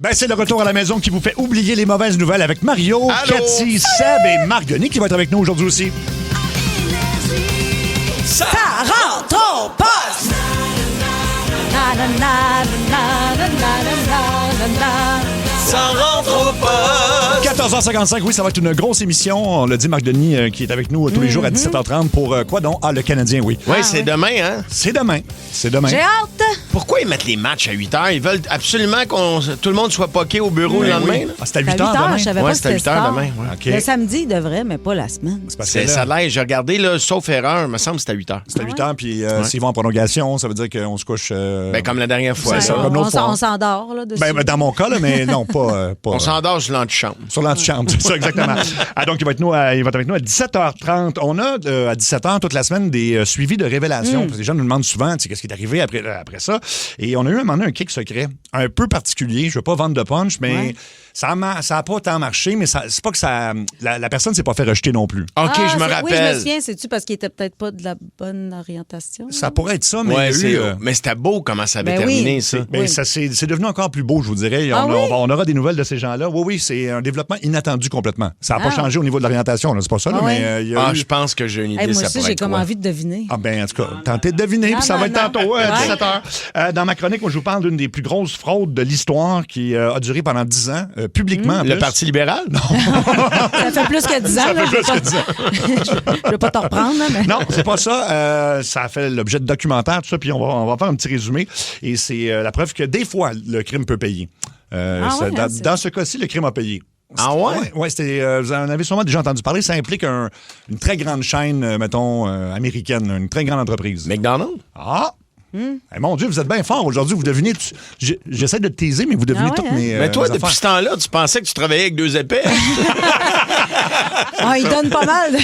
Ben, c'est le retour à la maison qui vous fait oublier les mauvaises nouvelles avec Mario, Cathy, Seb et Marc Denis qui va être avec nous aujourd'hui aussi. Ça rentre au poste! Ça rentre au poste! 14h55, oui, ça va être une grosse émission. On l'a dit, Marc Denis qui est avec nous tous les jours à 17h30 pour quoi donc? Ah, le Canadien, oui. Oui, c'est demain, hein? C'est demain. C'est demain. J'ai hâte! Pourquoi ils mettent les matchs à 8 h? Ils veulent absolument que tout le monde soit poqué au bureau le lendemain. Oui. Là? Ah, c'est à 8 À 8 h demain? je savais Ouais, pas c'est à que 8 c'était h tard. demain. Ouais. OK. Le samedi, il devrait, mais pas la semaine. C'est parce que Ça là, l'air, j'ai regardé, là, sauf erreur, il me semble que c'est à 8 h. c'est à 8 h, puis s'ils vont en prolongation, ça veut dire qu'on se couche... Ben, comme la dernière fois. Ouais, ça, comme on l'autre fois. on s'endort là, dessus. Ben, dans mon cas, là, mais non, pas On s'endort sur l'antichambre. sur l'antichambre, c'est ça, exactement. Ah, donc, il va être avec nous à 17h30. On a, à 17h, toute la semaine, des suivis de révélations. Parce que les gens nous demandent souvent, tu sais, qu'est-ce qui est arrivé après ça. Et on a eu un moment donné un kick secret, un peu particulier. Je veux pas vendre de punch, mais Ouais. ça a pas tant marché, mais c'est pas que ça... La personne s'est pas fait rejeter non plus. OK, Ah, je me Oui, je me rappelle. souviens, c'est-tu parce qu'il était peut-être pas de la bonne orientation? Ça pourrait être ça, mais Ouais, il y a eu... mais c'était beau comment ça avait Ben oui. terminé, ça. Ben, Oui. ça c'est devenu encore plus beau, je vous dirais. Ah oui? On aura des nouvelles de ces gens-là. Oui, c'est un développement inattendu complètement. Ça n'a pas changé au niveau de l'orientation, là, c'est pas ça, là, Ah mais oui? il y a eu... Je pense que j'ai une idée, Hey, moi ça aussi, pourrait j'ai être comme quoi? envie de deviner. Ah ben, en tout cas, tentez de deviner, puis ça va être tantôt à 17h. Dans ma chronique, moi, je vous parle d'une des plus grosses fraudes de l'histoire qui a duré pendant 10 ans, publiquement. en Le plus. Parti libéral? Non. Ça fait plus que 10 ans. Là, je veux pas te reprendre. Là, mais... Non, c'est pas ça. Ça a fait l'objet de documentaires, tout ça, puis on va faire un petit résumé. Et c'est la preuve que des fois, le crime peut payer. Dans ce cas-ci, le crime a payé. Ah ouais? Oui, vous en avez sûrement déjà entendu parler. Ça implique une très grande chaîne, mettons, américaine, une très grande entreprise. McDonald's? Ah! Eh, mon Dieu, vous êtes bien fort aujourd'hui. Vous devinez... J'essaie de te teaser, mais vous devinez toutes mes Mais toi, mes depuis affaires. ce temps-là, tu pensais que tu travaillais avec deux épées? Ah, il donne pas mal de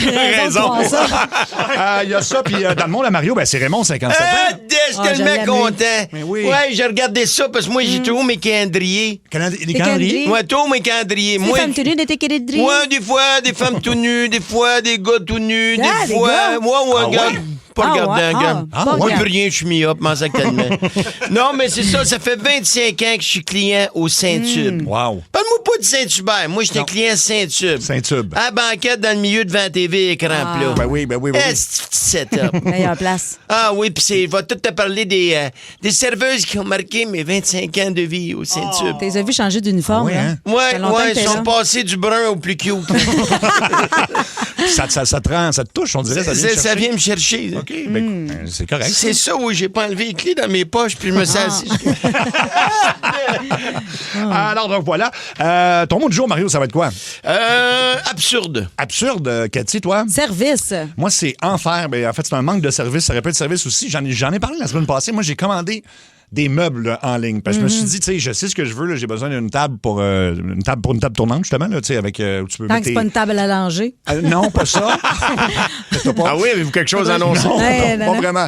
raisons de croire ça. Il y a ça, puis dans le monde à Mario, ben, c'est Raymond, 57 ans. Je suis Ah, tellement je l'aimais. content. Mais oui. Ouais, j'ai regardé ça parce que moi, j'ai trouvé mes calendriers. Les calendriers. calendriers? Moi, tous mes calendriers. Les Moi, femmes tenues de tes calendriers. ouais, des fois, des femmes tout nues, des fois, des gars tout nus, Ah, des des fois... gars? Ouais, Ah regarde. ouais? Pas Ah regarder ouais? un gars. Ah, Moi, regarde. plus rien, je suis mis-up, m'en sac tellement. Non, mais c'est ça, ça fait 25 ans que je suis client au Saint-Tube. Wow. Parle-moi pas de Saint-Hubert. Moi, j'étais client Saint-Tube. Saint-Tube. À la banquette, dans le milieu devant la TV, écran plat. Ben oui. Est-ce que c'est petit setup? Meilleure place. Ah oui, puis je vais tout te parler des serveuses qui ont marqué mes 25 ans de vie au Saint-Tube. Tu les as vus changer d'uniforme, Ah ouais, là? hein? Ça fait longtemps que Ouais, t'es ils sont là. passés du brun au plus cute. Ça te rend, ça te touche, on dirait. Ça vient me chercher. OK, ben, c'est correct. C'est ça où j'ai pas enlevé les clés dans mes poches, puis je me suis assis. Alors, donc voilà. Ton mot du jour, Mario, ça va être quoi? Absurde. Absurde, Cathy, toi? Service. Moi, c'est enfer. Ben, en fait, c'est un manque de service. Ça aurait pu être service aussi. J'en ai parlé la semaine passée. Moi, j'ai commandé des meubles là, en ligne. Parce que je me suis dit, tu sais, je sais ce que je veux. Là, j'ai besoin d'une table pour une table tournante, justement, là, tu sais, avec où tu peux Tant mettre que c'est pas une table à langer. non, pas ça. Ah oui, avez-vous quelque chose à annoncer? Non, Ouais, non, non, pas non. vraiment.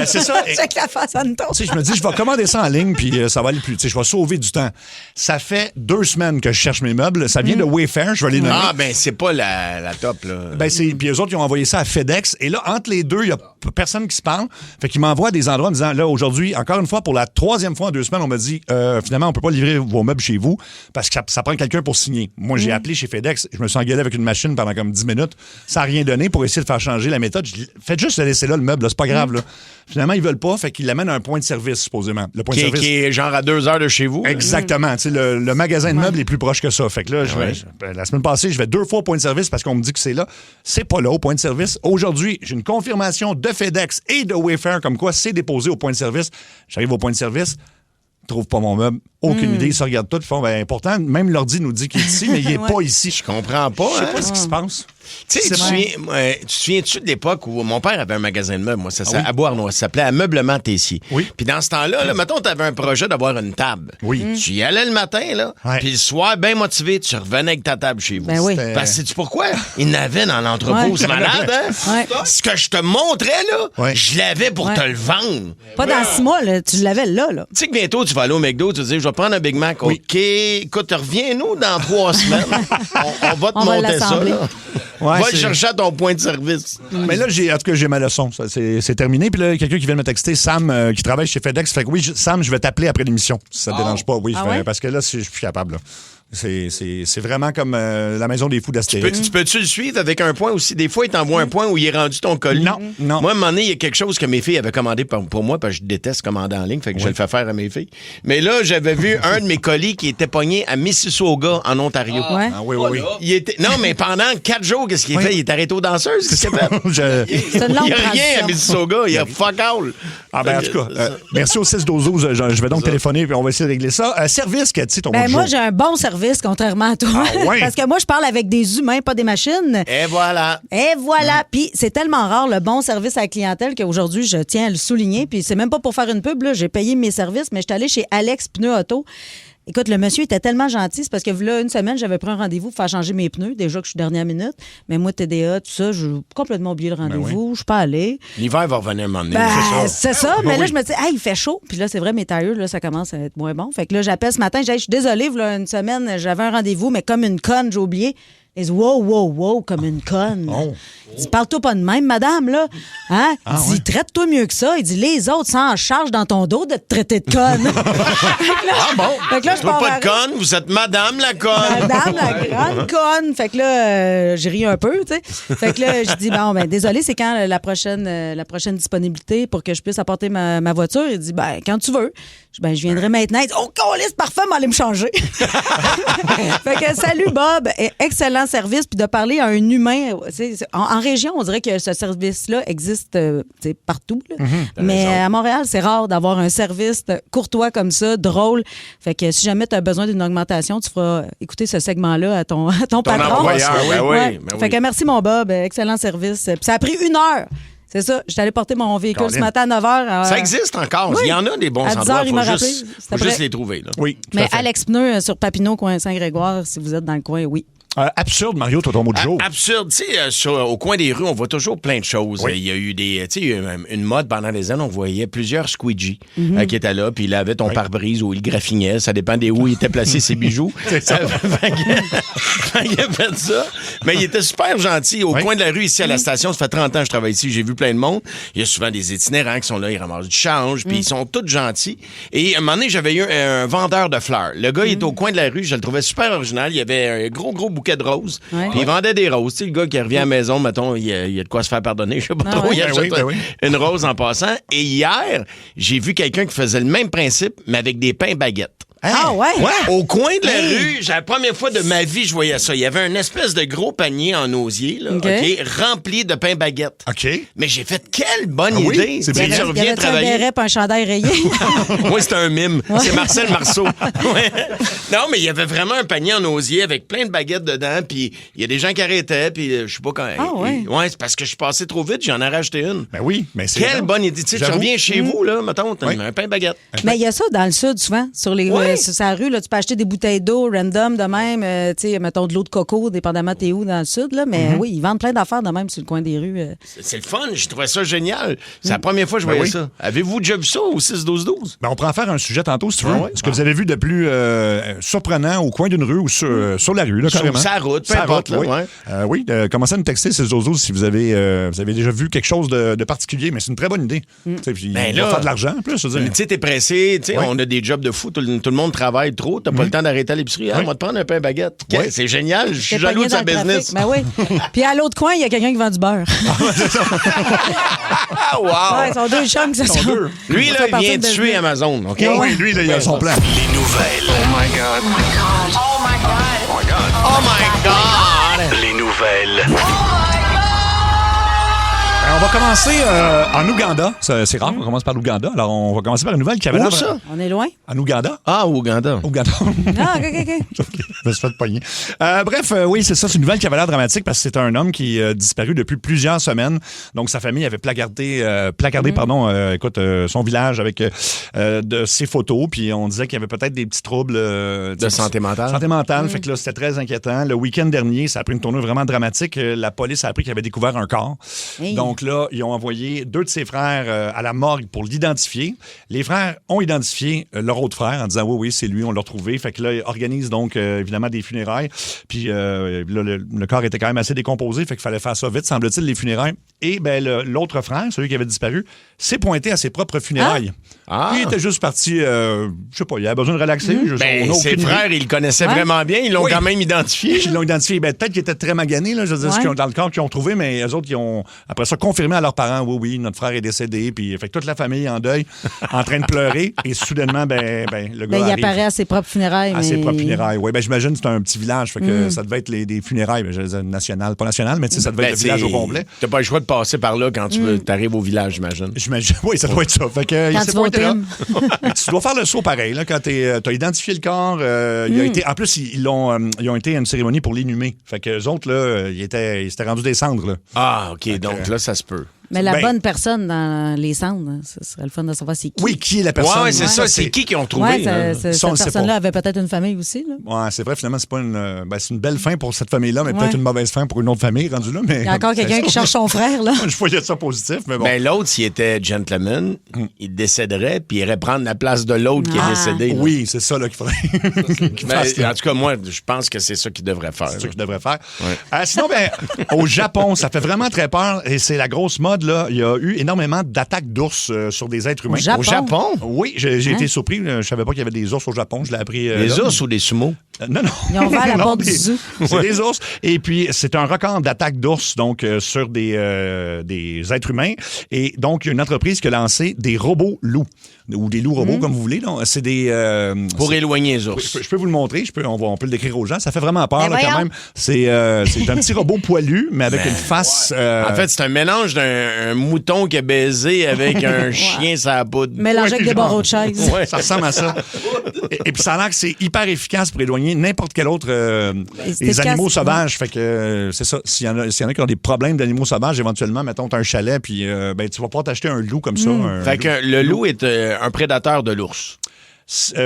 C'est ça. Check la face en ton. Tu sais, je me dis, je vais commander ça en ligne, puis ça va aller plus. Tu sais, je vais sauver du temps. Ça fait 2 semaines que je cherche mes meubles. Ça vient de Wayfair, je vais les nommer. Ah, ben, c'est pas la top, là. Ben, puis eux autres, ils ont envoyé ça à FedEx. Et là, entre les deux, il n'y a personne qui se parle. Fait qu'ils m'envoient à des endroits en me disant, là, aujourd'hui, encore une fois, pour la 3e fois en 2 semaines, on m'a dit, finalement, on peut pas livrer vos meubles chez vous parce que ça prend quelqu'un pour signer. Moi, j'ai appelé chez FedEx. Je me suis engueulé avec une machine pendant comme 10 minutes. Ça n'a rien donné pour essayer de faire changer la méthode. Faites juste le laisser là, le meuble. Là, c'est pas grave. Là. Finalement, ils veulent pas. Fait qu'ils l'amènent à un point de service, supposément. Le point de service. Qui est genre à 2 heures de chez vous. Exactement. Tu sais, le magasin de meubles est plus proche que ça. Fait que là, la semaine passée, je vais 2 fois au point de service parce qu'on me dit que c'est là. C'est pas là, au point de service. Aujourd'hui, j'ai une confirmation de FedEx et de Wayfair comme quoi c'est déposé au point de service. J'arrive au point de service, je trouve pas mon meuble. Aucune idée. Ils se regardent tout. Ils font, ben, pourtant, même l'ordi nous dit qu'il est ici, mais il est pas ici. Je comprends pas. Je sais hein? pas ce qui se passe. Tu sais, tu te souviens-tu de l'époque où mon père avait un magasin de meubles, moi, à Beauharnois, ça s'appelait Ameublement Tessier. Oui. Puis dans ce temps-là, là, mettons, tu avais un projet d'avoir une table. Oui. Tu y allais le matin, là, Ouais. puis le soir, bien motivé, tu revenais avec ta table chez vous. Ben oui. Parce que sais-tu pourquoi? Il n'avait dans l'entrepôt, Ouais. c'est malade, hein? Ouais. Ce que je te montrais, là, Ouais. je l'avais pour Ouais. te le vendre. Pas dans 6 mois, là. Tu l'avais là, là. Tu sais que bientôt, tu vas aller au McDo, tu vas dire, je vais prendre un Big Mac. Oui. OK, écoute, reviens-nous dans 3 semaines. On va te On va monter ça, l'assembler. là. Ouais, Va c'est- le chercher à ton point de service. Mais là, en tout cas, j'ai ma leçon. C'est terminé. Puis là, quelqu'un qui vient de me texter, Sam, qui travaille chez FedEx, fait que oui, Sam, je vais t'appeler après l'émission, si ça te dérange pas. Oui, Ah ouais? parce que là, je suis plus capable. Là. C'est vraiment comme la maison des fous d'Astérix. Tu peux-tu le suivre avec un point aussi? Des fois, il t'envoie un point où il est rendu ton colis. Non. Moi, à un moment donné, il y a quelque chose que mes filles avaient commandé pour moi, parce que je déteste commander en ligne, fait que je le fais faire à mes filles. Mais là, j'avais vu un de mes colis qui était pogné à Mississauga, en Ontario. Ouais. Ah oui. Il était... Non, mais pendant 4 jours, qu'est-ce qu'il fait? Il est arrêté aux danseuses? Qu'est-ce qu'il a fait? C'est une Il longue n'y a rien transition. à Mississauga. Il y a fuck all. Ah ben en tout cas, merci au 6-12-12. Je vais donc téléphoner puis on va essayer de régler ça. Service, Cathy, ton mot Ben du moi, jour. j'ai un bon service, contrairement à toi. Ah ouais? Parce que moi, je parle avec des humains, pas des machines. Et voilà. Et voilà. Puis c'est tellement rare le bon service à la clientèle qu'aujourd'hui, je tiens à le souligner. Puis c'est même pas pour faire une pub, là. J'ai payé mes services, mais je suis allée chez Alex Pneus Auto. Écoute, le monsieur était tellement gentil. C'est parce que là, une semaine, j'avais pris un rendez-vous pour faire changer mes pneus. Déjà que je suis dernière minute. Mais moi, TDA, tout ça, j'ai complètement oublié le rendez-vous. Je suis pas allée. L'hiver va revenir un moment donné. Ben, c'est ça. c'est ça. Mais là, je me dis, il fait chaud. Puis là, c'est vrai, mes tailleurs, là, ça commence à être moins bon. Fait que là, j'appelle ce matin. Je dis, je suis désolée, voilà, une semaine, j'avais un rendez-vous, mais comme une conne, j'ai oublié. Ils disent, wow, comme une conne. Oh. Il dit, parle-toi pas de même, madame, là. Hein? Il dit, traite-toi mieux que ça. Il dit, les autres s'en chargent dans ton dos de te traiter de conne. Fait que là, je Toi, pars pas à- de conne, vous êtes madame la conne. Madame, la grande conne. Fait que là, j'ai ri un peu, tu sais. Fait que là, je dis, bon, ben, désolé, c'est quand la prochaine disponibilité pour que je puisse apporter ma voiture? Il dit, ben, quand tu veux. Je dis, ben, je viendrai maintenant. Il dit, oh, câlisse, parfait, m'allez me changer. Fait que, salut, Bob. Excellent service. Puis de parler à un humain, en région, on dirait que ce service-là existe tu sais, partout. Là. Mais à Montréal, c'est rare d'avoir un service courtois comme ça, drôle. Fait que si jamais tu as besoin d'une augmentation, tu feras écouter ce segment-là à ton patron. employeur, ben oui, Ouais. ben Fait oui. que merci, mon Bob. Excellent service. Puis ça a pris 1 heure. C'est ça. J'étais allée porter mon véhicule Colin. ce matin à 9 h. Ça existe encore. Oui. Il y en a des bons À 10 endroits. heures, il m'a Faut rappelé. juste, C'était faut juste prêt. les trouver. Là. Oui, tout à Mais fait. Alex Pneu sur Papineau, coin Saint-Grégoire, si vous êtes dans le coin, oui. Absurde, Mario, toi, ton mot du jour. Absurde. Tu sais, au coin des rues, on voit toujours plein de choses. Oui. Il y a eu une mode pendant des années, on voyait plusieurs squeegees qui étaient là, puis il avait ton pare-brise ou il graffinait. Ça dépendait où il était placé ses bijoux. C'est ça. Il a fait ça. Mais il était super gentil. Au coin de la rue, ici, à la station, ça fait 30 ans que je travaille ici, j'ai vu plein de monde. Il y a souvent des itinérants qui sont là, ils ramassent du change, puis ils sont tous gentils. Et à un moment donné, j'avais eu un vendeur de fleurs. Le gars, il était au coin de la rue, je le trouvais super original. Il y avait un gros bouquet de roses. Ouais. Puis il vendait des roses. Tu sais, le gars qui revient à la maison, mettons, il y a de quoi se faire pardonner. Je sais pas Ah trop. ouais? Il achète Ben oui. une rose en passant. Et hier, j'ai vu quelqu'un qui faisait le même principe, mais avec des pains baguettes. Ah ouais? Au coin de la Hey. rue, c'est la première fois de ma vie je voyais ça. Il y avait un espèce de gros panier en osier, là, OK. rempli de pain baguettes. OK. Mais j'ai fait quelle bonne Ah oui? idée. C'est Tu sais, brillant. tu Y reviens avait-tu un travailler. béret pis un chandail rayé? Moi, c'était un mime. C'est Marcel Marceau. Ouais. Non, mais il y avait vraiment un panier en osier avec plein de baguettes dedans. Puis il y a des gens qui arrêtaient. Puis je sais pas quand. Ah ouais? Ouais, c'est parce que je suis passé trop vite. J'en ai rajouté une. Ben oui, mais c'est. Quelle bonne idée. Tu sais, tu J'avoue. reviens chez vous, là, mettons, t'as Oui. un pain baguette. Mais il y a ça dans le sud, souvent. Sur sa rue, là, tu peux acheter des bouteilles d'eau random de même. Tu sais, mettons de l'eau de coco, dépendamment t'es où dans le sud. Là. Mais oui, ils vendent plein d'affaires de même sur le coin des rues. C'est le fun. Je trouvais ça génial. C'est la première fois que je voyais oui. ça. Avez-vous déjà vu ça au 6-12-12? Ben, on pourra en faire un sujet tantôt, si tu veux. Ah ouais? Ce que vous avez vu de plus surprenant au coin d'une rue ou sur la rue, là, Sur carrément. sa route, peu Sa importe, route, là, oui. ouais. Commencez à nous texter, ces zozos, si vous avez déjà vu quelque chose de particulier, mais c'est une très bonne idée. Tu sais, puis Ben il là- va faire de l'argent, en plus. Je veux Tu dire. sais, t'es pressé, tu sais, Ouais. on a des jobs de fou, tout le monde travaille trop, t'as pas le temps d'arrêter à l'épicerie. Ah, on va te prendre un pain baguette. Ouais. C'est génial, je suis T'es jaloux pogné de sa dans le business. trafic. Ben oui. Puis à l'autre coin, il y a quelqu'un qui vend du beurre. Ah, wow! Ouais, ils sont deux chums qui se sont. deux. Lui, là, Ça fait il partie vient de de tuer business. Amazon, OK? Oui, lui, là, il a son plan. Les nouvelles. Oh my God! Les nouvelles. On va commencer en Ouganda. C'est rare qu'on commence par l'Ouganda. Alors, on va commencer par une nouvelle qui avait Où l'air... ça? On est loin? En Ouganda? Ah, Ouganda. Ouganda. Ah, OK. OK, je me suis fait pogner. Bref, oui, c'est ça. C'est une nouvelle qui avait l'air dramatique parce que c'est un homme qui a disparu depuis plusieurs semaines. Donc, sa famille avait placardé son village avec de ses photos. Puis, on disait qu'il y avait peut-être des petits troubles De santé mentale. Santé mentale. Fait que là, c'était très inquiétant. Le week-end dernier, ça a pris une tournure vraiment dramatique. La police a appris qu'il avait découvert un corps. Hey. Donc là, ils ont envoyé 2 de ses frères à la morgue pour l'identifier. Les frères ont identifié leur autre frère en disant oui, c'est lui, on l'a retrouvé. Fait que là, ils organisent donc évidemment des funérailles. Puis là, le corps était quand même assez décomposé, fait qu'il fallait faire ça vite, semble-t-il, les funérailles. Et ben, l'autre frère, celui qui avait disparu, s'est pointé à ses propres funérailles. Il était juste parti, je sais pas, il avait besoin de relaxer. Ses frères, ils le connaissaient vraiment bien, ils l'ont quand même identifié. Ils l'ont identifié. Ben, peut-être qu'ils étaient très maganés, là, je veux dire, ce qu'ils ont dans le corps qu'ils ont trouvé, mais eux autres, ils ont, après ça, confirmé à leurs parents, oui, notre frère est décédé. Puis, fait que toute la famille en deuil, en train de pleurer. Et soudainement, le gars il arrive apparaît à ses propres funérailles. à ses propres funérailles. Oui, j'imagine que c'est un petit village. Fait que ça devait être des funérailles, je veux dire, nationales. Pas nationales, mais ça devait être le village au complet. T'as pas le choix de passer par là quand tu arrives au village, j'imagine. Oui, ça doit être ça. Fait que, Quand il s'est tu vas au pointé là. Tim. Tu dois faire le saut pareil, là, quand t'as identifié le corps. Il a été, en plus, ils ont été à une cérémonie pour l'inhumer. Fait que eux autres, là, ils s'étaient rendus des cendres. Là. Ah, OK. Donc là, ça se peut. Mais la bonne personne dans les cendres, ce serait le fun de savoir c'est qui. Oui, qui est la personne? Oui, c'est ça. C'est qui ont trouvé? Cette personne-là avait peut-être une famille aussi. Oui, c'est vrai, finalement, c'est pas c'est une belle fin pour cette famille-là, mais peut-être une mauvaise fin pour une autre famille rendue là. Mais, il y a encore quelqu'un qui cherche son frère, là. Je voyais ça positif, mais bon. Ben, l'autre, s'il était gentleman, il décéderait, puis il irait prendre la place de l'autre qui est décédé. Là. Oui, c'est ça là, qu'il faudrait qu'il fasse. En tout cas, moi, je pense que c'est ça qu'il devrait faire. C'est ça qu'il devrait faire. Ouais. Sinon, au Japon, ça fait vraiment très peur, et c'est la grosse mode, là. Il y a eu énormément d'attaques d'ours sur des êtres humains. Au Japon? Oui, j'ai été surpris. Je savais pas qu'il y avait des ours au Japon. Je l'ai appris. Des ours ou des sumo? Non. Ils ont ouvert la porte du zoo. C'est des ours. Et puis, c'est un record d'attaques d'ours donc sur des êtres humains. Et donc, il y a une entreprise qui a lancé des robots loups. Ou des loups robots, comme vous voulez. Donc, c'est des... pour éloigner les ours. Je peux vous le montrer. On peut le décrire aux gens. Ça fait vraiment peur, là, quand même. C'est un petit robot poilu, mais avec une face... En fait, c'est un mélange d'un mouton qui a baisé avec un chien sur la poudre. Mélangé avec des barreaux de chaise. Ouais, ça ressemble à ça. Et puis, ça a l'air que c'est hyper efficace pour éloigner n'importe quel autre des animaux sauvages. Fait que c'est ça. S'il y en a qui ont des problèmes d'animaux sauvages, éventuellement, mettons, t'as un chalet, puis tu vas pouvoir t'acheter un loup comme ça. Fait que le loup est un prédateur de l'ours.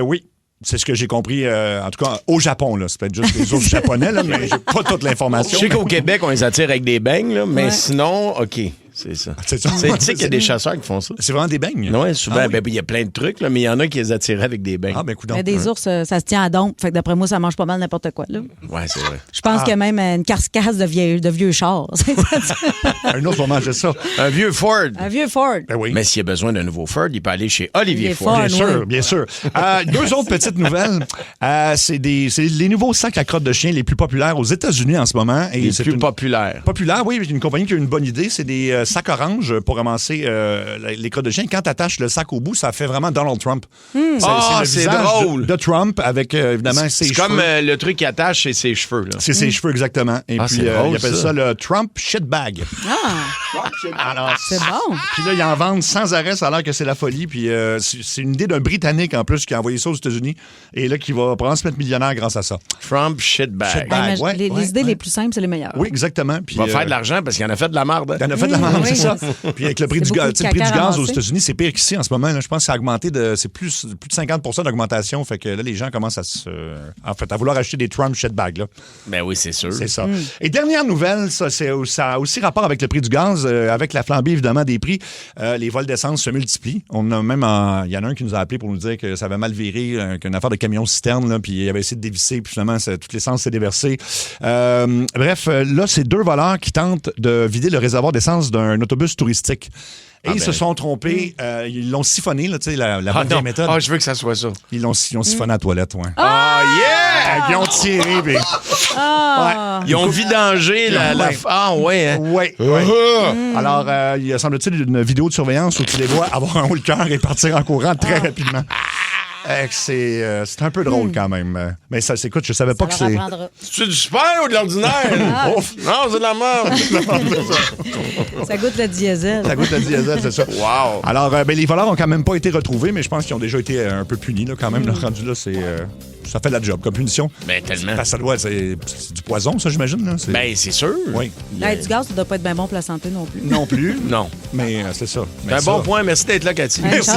Oui. C'est ce que j'ai compris, en tout cas, au Japon. Là. C'est peut-être juste les ours japonais, là, mais j'ai pas toute l'information. Je sais qu'au Québec, on les attire avec des beignes, là, mais sinon, OK. C'est ça. Tu sais qu'il y a des chasseurs qui font ça. C'est vraiment des beignes? Oui, souvent. Il y a plein de trucs, là, mais il y en a qui les attiraient avec des beignes. Mais des ours, ça se tient à dompe. Fait que d'après moi, ça mange pas mal n'importe quoi. Oui, c'est vrai. Je pense qu'il y a même une carcasse de vieux chars. Un ours va manger ça. Un vieux Ford. Un vieux Ford. Ben oui. Mais s'il a besoin d'un nouveau Ford, il peut aller chez Olivier Ford. Bien sûr, bien sûr. 2 autres petites nouvelles. C'est les nouveaux sacs à crotte de chien les plus populaires aux États-Unis en ce moment. Et les plus populaires. Populaires, oui. Une compagnie qui a une bonne idée. C'est des sacs orange pour ramasser les crottes de chien. Quand tu attaches le sac au bout, ça fait vraiment Donald Trump. C'est drôle. De Trump avec, évidemment, ses cheveux. C'est comme le truc qui attache, c'est ses cheveux. Là. C'est ses cheveux, exactement. Et puis, c'est drôle, il appelle ça le Trump shit bag. Alors, c'est bon. Puis là, ils en vendent sans arrêt. Ça a l'air que c'est la folie. Puis c'est une idée d'un Britannique, en plus, qui a envoyé ça aux États-Unis et là, qui va probablement se mettre millionnaire grâce à ça. Trump shit bag. Les idées les plus simples, c'est les meilleures. Oui, exactement. Puis, il va faire de l'argent parce qu'il en a fait de la merde. Il en a fait de la merde, c'est ça. Puis avec le prix du gaz aux États-Unis, c'est pire qu'ici en ce moment. Là, je pense que ça a augmenté c'est plus de 50% d'augmentation. Fait que là, les gens commencent à vouloir acheter des Trump shit bags. Là. Ben oui, c'est sûr. C'est ça. Et dernière nouvelle, ça a aussi rapport avec le prix du gaz, avec la flambée, évidemment, des prix. Les vols d'essence se multiplient. On a même, il y en a un qui nous a appelé pour nous dire que ça avait mal viré, qu'une affaire de camion-citerne, là, puis il avait essayé de dévisser, puis finalement, toute l'essence s'est déversée. Bref, là, c'est 2 voleurs qui tentent de vider le réservoir d'essence d'un autobus touristique. Et ils se sont trompés. Ils l'ont siphonné, là, tu sais, la bonne vieille méthode. Ah, je veux que ça soit ça. Ils l'ont siphonné à la toilette, ouais. Ah, yeah! Ils ont tiré, puis... Ils ont vidangé la... Ah, ouais, hein? Oui. Alors, il y a, semble-t-il, une vidéo de surveillance où tu les vois avoir un haut le cœur et partir en courant très rapidement. C'est un peu drôle quand même. Mais ça, écoute, je savais pas que c'est... C'est du super ou de l'ordinaire? Ouf! Non, c'est de la merde! Ça goûte le diesel. Ça goûte le diesel, c'est ça. Wow! Alors, les voleurs ont quand même pas été retrouvés, mais je pense qu'ils ont déjà été un peu punis là, quand même. Le rendu là, c'est... ça fait la job comme punition. Ben, tellement. Parce que ça doit être c'est du poison, ça, j'imagine. Là. Ben, c'est sûr. Oui. Du gaz, ça doit pas être bien bon pour la santé non plus. Non plus. Non. Mais c'est ça. C'est un bon point. Merci d'être là, Cathy. Merci.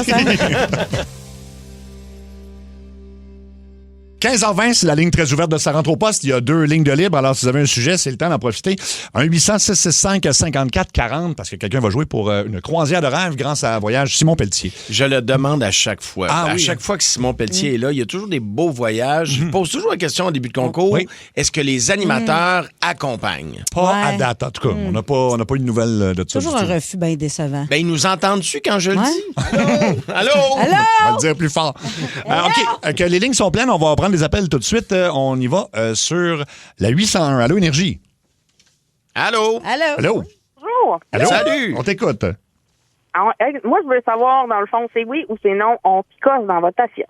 15h20, c'est la ligne très ouverte de Ça rentre au poste. Il y a 2 lignes de libre. Alors, si vous avez un sujet, c'est le temps d'en profiter. 1-800-665-5440 parce que quelqu'un va jouer pour une croisière de rêve grâce à Voyage Simon Pelletier. Je le demande à chaque fois. À oui. chaque fois que Simon Pelletier est là, il y a toujours des beaux voyages. Je pose toujours la question au début de concours. Oui. Est-ce que les animateurs accompagnent? Pas Ouais. à date. En tout cas, on n'a pas eu de nouvelles de ça. Toujours du un tout. refus bien décevant. Ben, ils nous entendent dessus quand je le Ouais. dis. Allô? On va le dire plus fort. OK. Que les lignes sont pleines. On va prendre les appels tout de suite. On y va sur la 801. Allô, Énergie. Allô? Allô? Allô? Bonjour. Allô? Salut. On t'écoute. Alors, moi, je veux savoir, dans le fond, c'est oui ou c'est non, on picosse dans votre assiette.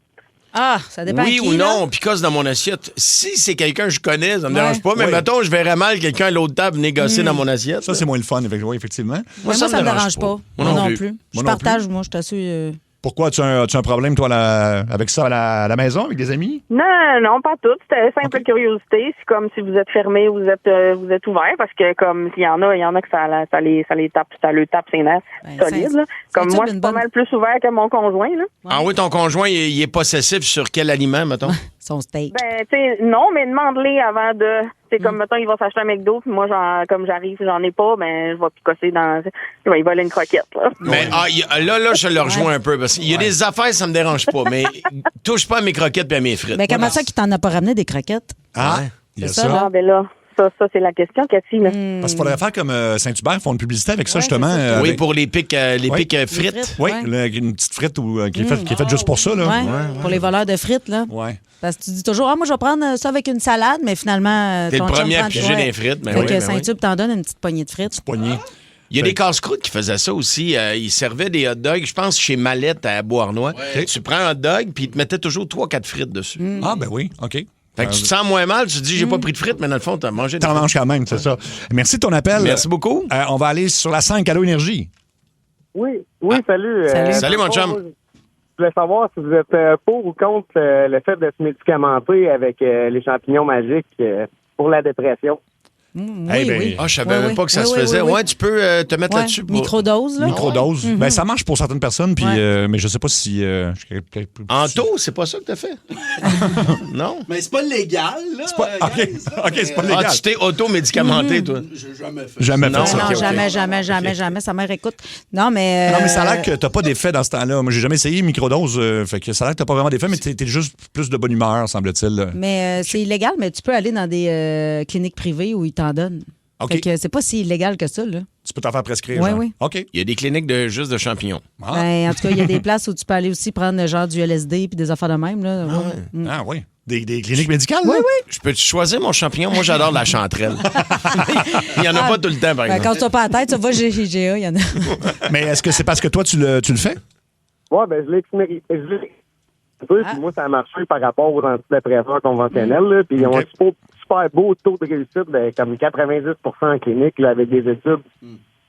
Ah, ça dépend Oui qui, ou là. non, on picosse dans mon assiette. Si c'est quelqu'un que je connais, ça me Ouais. dérange pas. Mais Oui. mettons, je verrais mal quelqu'un à l'autre table négocier dans mon assiette. Ça, c'est moins le fun, effectivement. Moi, ça me dérange pas. Moi non plus. Je Moi non partage, moi, je t'assure. Pourquoi? As-tu un problème, toi, avec ça à la maison, avec des amis? Non, pas tout. C'était simple curiosité. C'est comme si vous êtes fermé ou vous êtes ouvert, parce que comme il y en a que ça les tape, ça le tape ses nerfs Ben, solides. c'est- Là. Comme c'est moi, une je suis pas bonne- mal plus ouvert que mon conjoint. Là. Ah oui, ton conjoint, il est possessif sur quel aliment, mettons? Son steak. Ben, tu sais, non, mais demande-les avant de. C'est comme, mettons, il va s'acheter un McDo, puis moi, comme j'arrive, j'en ai pas, ben, je vais picosser dans. Je vais y voler une croquette, là. Mais là, je le rejoins un peu. Parce qu'il y a des affaires, ça me dérange pas. Mais touche pas à mes croquettes et à mes frites. Mais comment ça qu'il t'en a pas ramené des croquettes? Ah, Ouais. il y a C'est ça. ça, Ah, ben là, ça, c'est la question, Cathy, là. Parce qu'il faudrait faire comme Saint-Hubert, font une publicité avec ça, Ouais, justement. c'est ça. Oui, avec- pour les pics, Oui. frites. Oui, Ouais. une petite frite qui est faite juste pour ça, là. Ouais, pour les voleurs de frites, là. Ouais. Parce que tu dis toujours, moi, je vais prendre ça avec une salade, mais finalement. T'es le ton chum premier à prend- piger ouais. des frites. Ben Fait oui, que ben Saint-Tube t'en donne une petite poignée de frites. Poignée. Il y a des casse-croûtes qui faisaient ça aussi. Ils servaient des hot dogs, je pense, chez Mallette à Beauharnois. Tu prends un hot dog, puis ils te mettaient toujours 3-4 frites dessus. Ah, ben oui, OK. Fait que tu te sens moins mal, tu te dis, j'ai pas pris de frites, mais dans le fond, t'as mangé des T'en frites. manges quand même, c'est ça. Merci de ton appel. Merci beaucoup. On va aller sur la 5, Allô Énergie. Oui, salut. Salut, mon chum. Je voulais savoir si vous êtes pour ou contre le fait de se médicamenter avec les champignons magiques pour la dépression. Oui, Eh ben, oui. Ah, je savais Oui, même oui. pas que ça Oui, se oui, faisait. oui, oui. Ouais, tu peux te mettre Ouais, là-dessus. Pour... Microdose, là. Microdose. Ben, ça marche pour certaines personnes, puis, Ouais. mais je sais pas si... En taux, c'est pas ça que t'as fait? Non? Mais c'est pas légal, là. OK, c'est pas légal. Ah, tu t'es auto-médicamenté, toi? J'ai jamais fait Jamais Non, fait ça. Non, ok, ok. jamais. Sa mère écoute. Non, mais. Non, mais ça a l'air que t'as pas d'effet dans ce temps-là. Moi, j'ai jamais essayé microdose, fait que ça a l'air que t'as pas vraiment d'effet, mais t'es juste plus de bonne humeur, semble-t-il. Mais c'est illégal, mais tu peux aller dans des cliniques privées où ils t'en donnent. OK. Fait que c'est pas si illégal que ça, là. Tu peux t'en faire prescrire. Oui, genre. oui. OK. Il y a des cliniques juste de champignons. Ah. Ben, en tout cas, il y a des places où tu peux aller aussi prendre genre du LSD puis des affaires de même. Là. Ouais. Ah oui. Des cliniques médicales, Oui, là? oui. Je peux choisir mon champignon? Moi, j'adore la chanterelle. Il y en a pas tout le temps, par Ben, exemple. quand tu pas la tête, tu vas chez GA, il y en a. Mais est-ce que c'est parce que toi, tu le fais? Ouais, ben je l'ai expérimenté. Puis moi, ça a marché par rapport aux antidépresseurs conventionnels. Là, puis ils ont un super beau taux de réussite, comme 90% en clinique, là, avec des études.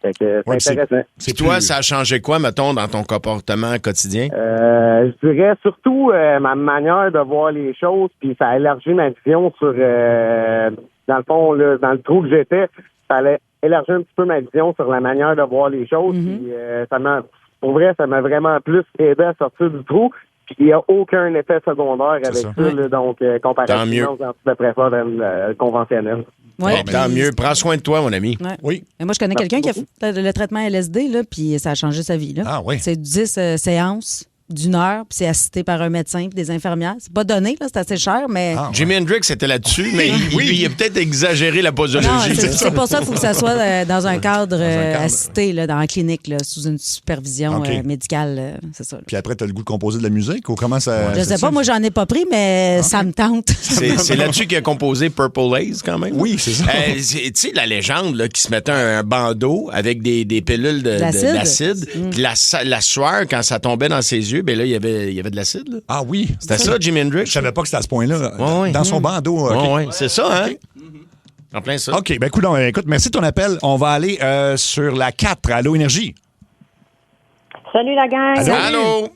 Fait que c'est Ouais, puis intéressant. Puis toi, ça a changé quoi, mettons, dans ton comportement quotidien? Je dirais surtout ma manière de voir les choses, puis ça a élargi ma vision sur, dans le fond, là, dans le trou que j'étais, ça allait élargir un petit peu ma vision sur la manière de voir les choses. Puis, pour vrai, ça m'a vraiment plus aidé à sortir du trou. Puis il n'y a aucun effet secondaire avec ça. ça, là, donc Tant mieux. comparativement aux antidépresseurs conventionnels. Ouais. Bon, tant mieux. Prends soin de toi, mon ami. Ouais. Oui. Mais moi, je connais quelqu'un qui a fait le traitement LSD, là, puis ça a changé sa vie. Là. Ah oui. C'est 10 séances d'1 heure, puis c'est assisté par un médecin puis des infirmières. C'est pas donné, là, c'est assez cher, mais. Ah, Jimi Hendrix était là-dessus, mais il a peut-être exagéré la Non, posologie. c'est pour ça qu'il faut que ça soit dans un cadre, cadre. assisté, là, dans la clinique, là, sous une supervision OK. médicale. C'est ça. là. Puis après, t'as le goût de composer de la musique ou comment ça... Je sais pas, moi, j'en ai pas pris, mais ça me tente. C'est là-dessus qu'il a composé Purple Haze, quand même. Oui, c'est ça. Tu sais, la légende là, qui se mettait un bandeau avec des pilules D'acide. d'acide. Puis la sueur, quand ça tombait dans ses yeux, ben là, il y avait de l'acide. Là. Ah oui. C'était ça, Jimi Hendrix? Je savais pas que c'était à ce point-là. Ouais, ouais. Dans son bandeau. OK. Ouais, ouais, c'est ça, hein? En plein ça. OK, ben coudonc, écoute, merci de ton appel. On va aller sur la 4, Allô Énergie. Salut la gang. Allô?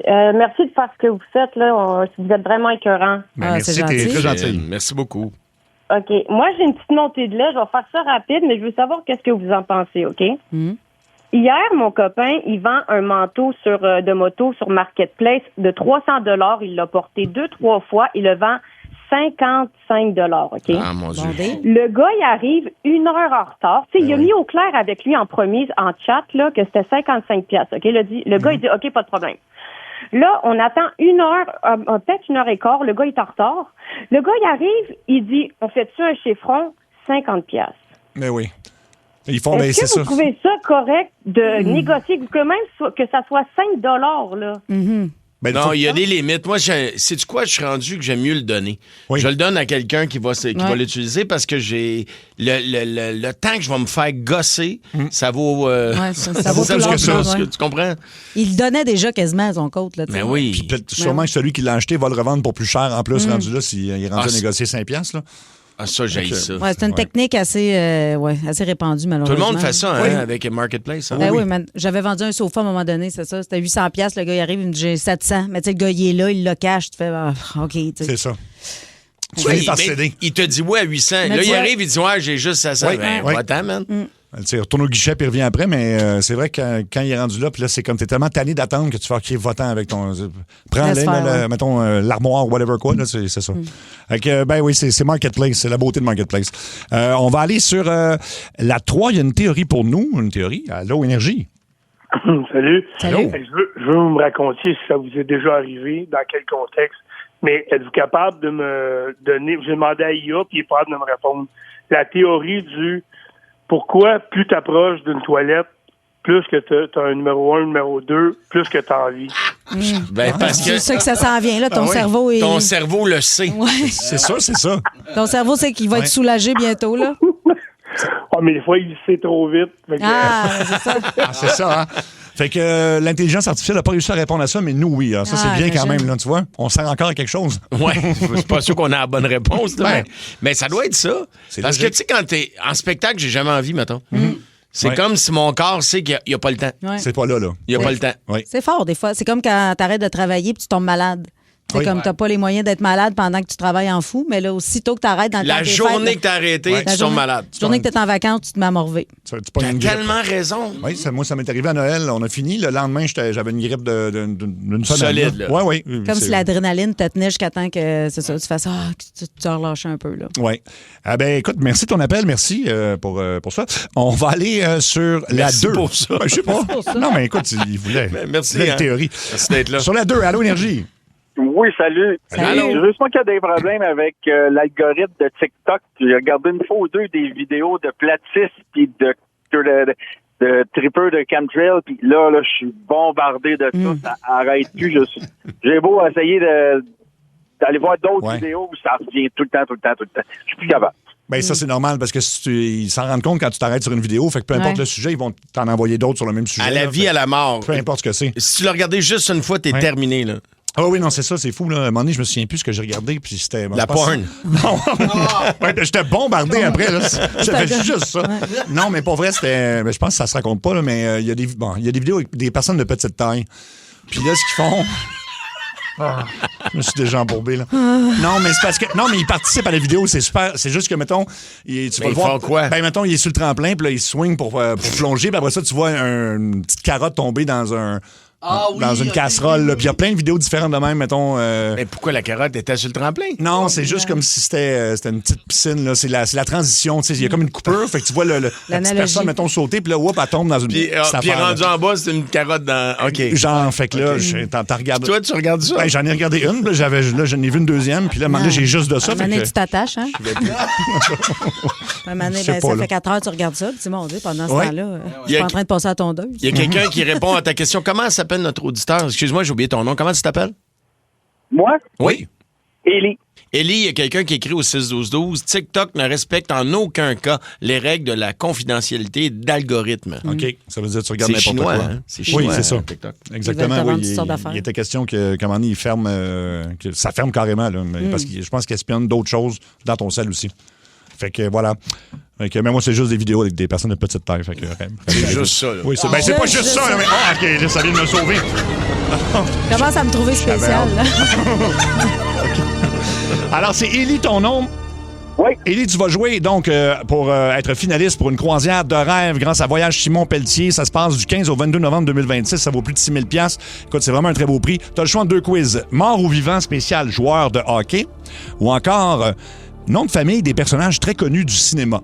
Merci de faire ce que vous faites là. Vous êtes vraiment écœurants. Ben, Ah, c'est merci, t'es gentil. très gentil. Merci beaucoup. OK. Moi, j'ai une petite montée de lait. Je vais faire ça rapide, mais je veux savoir qu'est-ce que vous en pensez, OK? Hier, mon copain, il vend un manteau de moto sur Marketplace de $300. Il l'a porté 2-3 fois. Il le vend $55, OK? Ah, mon Dieu. Le gars, il arrive 1 heure en retard. Tu sais, il a mis au clair avec lui en premier, en chat, là, que c'était 55$, OK? Le gars, il dit, OK, pas de problème. Là, on attend 1 heure, peut-être 1 heure et quart. Le gars, il est en retard. Le gars, il arrive, il dit, on fait-tu un chiffron? 50$. Mais oui. Ils font, Est-ce que vous trouvez ça correct de négocier, que même que ça soit $5, là? Ben, Non, il y a des limites. Moi, sais-tu quoi? Je suis rendu que j'aime mieux le donner. Oui. Je le donne à quelqu'un qui va l'utiliser parce que j'ai le temps que je vais me faire gosser, ça vaut... ça vaut tout plus que ça. l'argent, ouais. Tu comprends? Il le donnait déjà quasiment à son côte. Là, Mais oui. Puis peut-être sûrement que celui qui l'a acheté va le revendre pour plus cher en plus, rendu là, s'il est rendu à négocier 5$. Là. Ah, ça, j'haïs ça. Ouais, c'est une technique assez répandue, Tout malheureusement. le monde fait ça avec Marketplace. Hein? Ben oui, mais j'avais vendu un sofa à un moment donné, c'est ça. C'était 800$. Le gars, il arrive, il me dit j'ai 700$. Mais tu sais, le gars, il est là, il le cache. Tu fais, OK. Tu sais. C'est ça. Tu Oui, finis par mais céder. il te dit oui à 800. Mais là, tu il vois- arrive, il dit ouais, j'ai juste 700. Oui, Ben, oui. va-t'en, man. Tu sais, il retourne au guichet puis il revient après, mais c'est vrai que quand il est rendu là, puis là, c'est comme t'es tellement tanné d'attendre que tu fais OK, va-t'en avec ton. Prends-le, Laisse faire, ouais. mettons, l'armoire, whatever quoi, là, c'est ça. Fait que, ben oui, c'est Marketplace, c'est la beauté de Marketplace. On va aller sur la 3, il y a une théorie pour nous, une théorie. Allô, Énergie. Salut. Salut. Je veux me raconter si ça vous est déjà arrivé, dans quel contexte, mais êtes-vous capable de me donner, j'ai demandé à IA, puis il est capable de me répondre, la théorie du pourquoi plus tu approches d'une toilette, plus que tu as un numéro 1, un numéro 2, plus que tu as envie. Ben, parce que C'est ça que ça s'en vient, là. Ton oui. cerveau est. ton cerveau le sait. Ouais. C'est ça. Ton cerveau sait qu'il va être soulagé bientôt, là. Mais des fois, il sait trop vite. Fait que, C'est ça. Ah, c'est ça, hein? Fait que l'intelligence artificielle n'a pas réussi à répondre à ça, mais nous, oui. Alors, ça, c'est bien quand imagine. même, là, tu vois. On sert encore à quelque chose. Ouais, je suis pas sûr qu'on a la bonne réponse. là, Ben, mais ça doit être ça. c'est Parce que, logique. tu sais, quand t'es en spectacle, j'ai jamais envie, mettons. C'est Ouais. comme si mon corps sait qu'il n'y a pas le temps. Ouais. C'est pas là. Il n'y a pas le temps. Oui. C'est fort, des fois. C'est comme quand t'arrêtes de travailler puis tu tombes malade. C'est Oui. comme t'as pas les moyens d'être malade pendant que tu travailles en fou, mais là, aussitôt que t'arrêtes dans le temps La des journée fêtes, que t'as arrêté, Ouais. tu tombes malade. La journée que t'es en vacances, tu te mets à morver. Tu pognes T'as une grippe. tellement raison. Oui, moi, ça m'est arrivé à Noël. On a fini. Le lendemain, j'avais une grippe d'une semaine. Solide, là. Oui. Comme si l'adrénaline te tenait jusqu'à temps que c'est ça, tu fasses que tu relâches un peu. Là. Oui. Ah ben, écoute, merci de ton appel. Merci pour ça. On va aller sur Merci la 2. pour ça. Ben, je sais pas. Non, mais écoute, il voulait. Merci, Il voulait une hein. théorie. Merci d'être là. Sur la 2, Allô, Énergie. Oui, salut. Salut. Juste moi qui a des problèmes avec l'algorithme de TikTok. J'ai regardé une fois ou deux des vidéos de platistes puis de trippers de chemtrail, puis là, je suis bombardé de ça. Ça arrête plus. J'ai beau essayer d'aller voir d'autres vidéos, ça revient tout le temps. Je suis plus capable. Ben, ça, c'est normal parce que ils s'en rendent compte quand tu t'arrêtes sur une vidéo. Fait que peu importe le sujet, ils vont t'en envoyer d'autres sur le même sujet. À la là. vie, Fait à la mort. peu importe ce que c'est. Si tu l'as regardé juste une fois, t'es terminé, là. Ah oui, non, c'est ça, c'est fou. Là. À un moment donné, je me souviens plus ce que j'ai regardé. Puis c'était. La porn. Non. Ouais, j'étais bombardé après. Là. J'avais juste ça. Non, mais pour vrai, c'était. Je pense que ça se raconte pas, là, mais il y a des vidéos avec des personnes de petite taille. Puis là, ce qu'ils font. Je me suis déjà embourbé, là. Non, mais c'est parce que. Non, mais ils participent à la vidéo, c'est super. C'est juste que, mettons, tu vas le ils voir. font quoi? Ben, mettons, il est sur le tremplin, puis là, il swing pour plonger, puis après ça, tu vois une petite carotte tomber dans une casserole, là. Puis il y a plein de vidéos différentes de même, mettons. Mais pourquoi la carotte était sur le tremplin? Non, c'est juste comme si c'était une petite piscine, là. C'est la transition, tu sais. Il y a comme une coupure, fait que tu vois la petite personne, mettons, sauter, puis là, elle tombe dans une. Puis rendu en bas, c'est une carotte dans. OK. Genre, fait que là, t'en regardes. Toi, tu regardes ça? Ben, j'en ai regardé une, puis là, j'en ai vu une deuxième, puis là, maintenant, j'ai juste de ça. À un moment Fait donné, que... tu t'attaches, hein? À un moment donné, Je sais ça pas, là. fait 4 heures que tu regardes ça, puis tu dis, mon Dieu, pendant ce Ouais. temps-là, je suis pas en train de passer à ton deuil. Il y a quelqu'un qui répond à ta question. Comment s'appelle notre auditeur? Excuse-moi, j'ai oublié ton nom. Comment tu t'appelles? Moi? Oui. Élie. Élie, il y a quelqu'un qui écrit au 6-12-12. TikTok ne respecte en aucun cas les règles de la confidentialité d'algorithme. OK. Ça veut dire que tu regardes C'est n'importe chinois, quoi. hein? C'est chinois, oui, c'est ça. TikTok. Exactement. Ils veulent te vendre Oui, toutes sortes d'affaires. il était question qu'à un moment donné, il ferme. Que ça ferme carrément, là. Parce que je pense qu'il espionne d'autres choses dans ton sel aussi. Fait que voilà. Fait que, mais moi, c'est juste des vidéos avec des personnes de petite taille. Fait que, C'est juste ça, là. Oui, c'est pas juste ça. Là, mais, OK, là, ça vient de me sauver. Commence à me trouver spécial. là. Alors, c'est Élie, ton nom. Oui. Élie, tu vas jouer donc pour être finaliste pour une croisière de rêve grâce à Voyage Simon Pelletier. Ça se passe du 15 au 22 novembre 2026. Ça vaut plus de 6 000 $. Écoute, c'est vraiment un très beau prix. Tu as le choix de 2 quiz. Mort ou vivant spécial joueur de hockey ou encore nom de famille des personnages très connus du cinéma.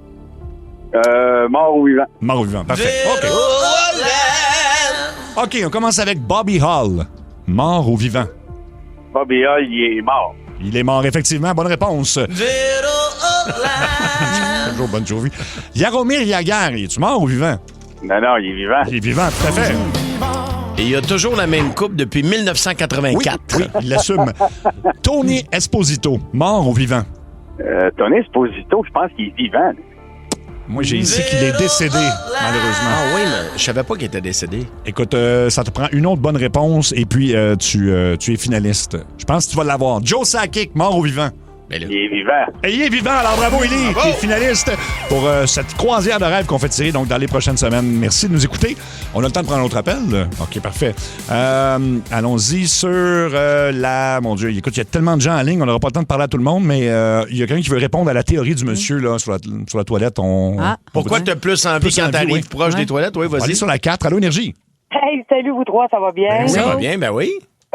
Mort ou vivant. Mort ou vivant, parfait. OK, on commence avec Bobby Hall. Mort ou vivant? Bobby Hall, il est mort. Il est mort, effectivement. Bonne réponse. Bonjour, bonne Jovi. Jaromir Jagr, es-tu mort ou vivant? Non, il est vivant. Il est vivant, tout à fait. Et il a toujours la même coupe depuis 1984. Oui, il l'assume. Tony Esposito, mort ou vivant? Tony Esposito, je pense qu'il est vivant. Moi, j'ai ici qu'il est décédé, malheureusement. Ah oui, mais je savais pas qu'il était décédé. Écoute, ça te prend une autre bonne réponse et puis tu es finaliste. Je pense que tu vas l'avoir. Joe Sakic, mort ou vivant? Ben là. Il est vivant. Et il est vivant, alors bravo, Élie, qui est finaliste pour cette croisière de rêve qu'on fait tirer donc dans les prochaines semaines. Merci de nous écouter. On a le temps de prendre un autre appel? OK, parfait. Allons-y sur Mon Dieu, écoute, il y a tellement de gens en ligne, on n'aura pas le temps de parler à tout le monde, mais il y a quelqu'un qui veut répondre à la théorie du monsieur là, sur la toilette. Pourquoi tu as plus envie quand tu arrives proche des toilettes? Oui, On va aller vas-y. sur la 4. Allô, Énergie? Hey, salut vous trois, ça va bien? Ça va bien, ben oui.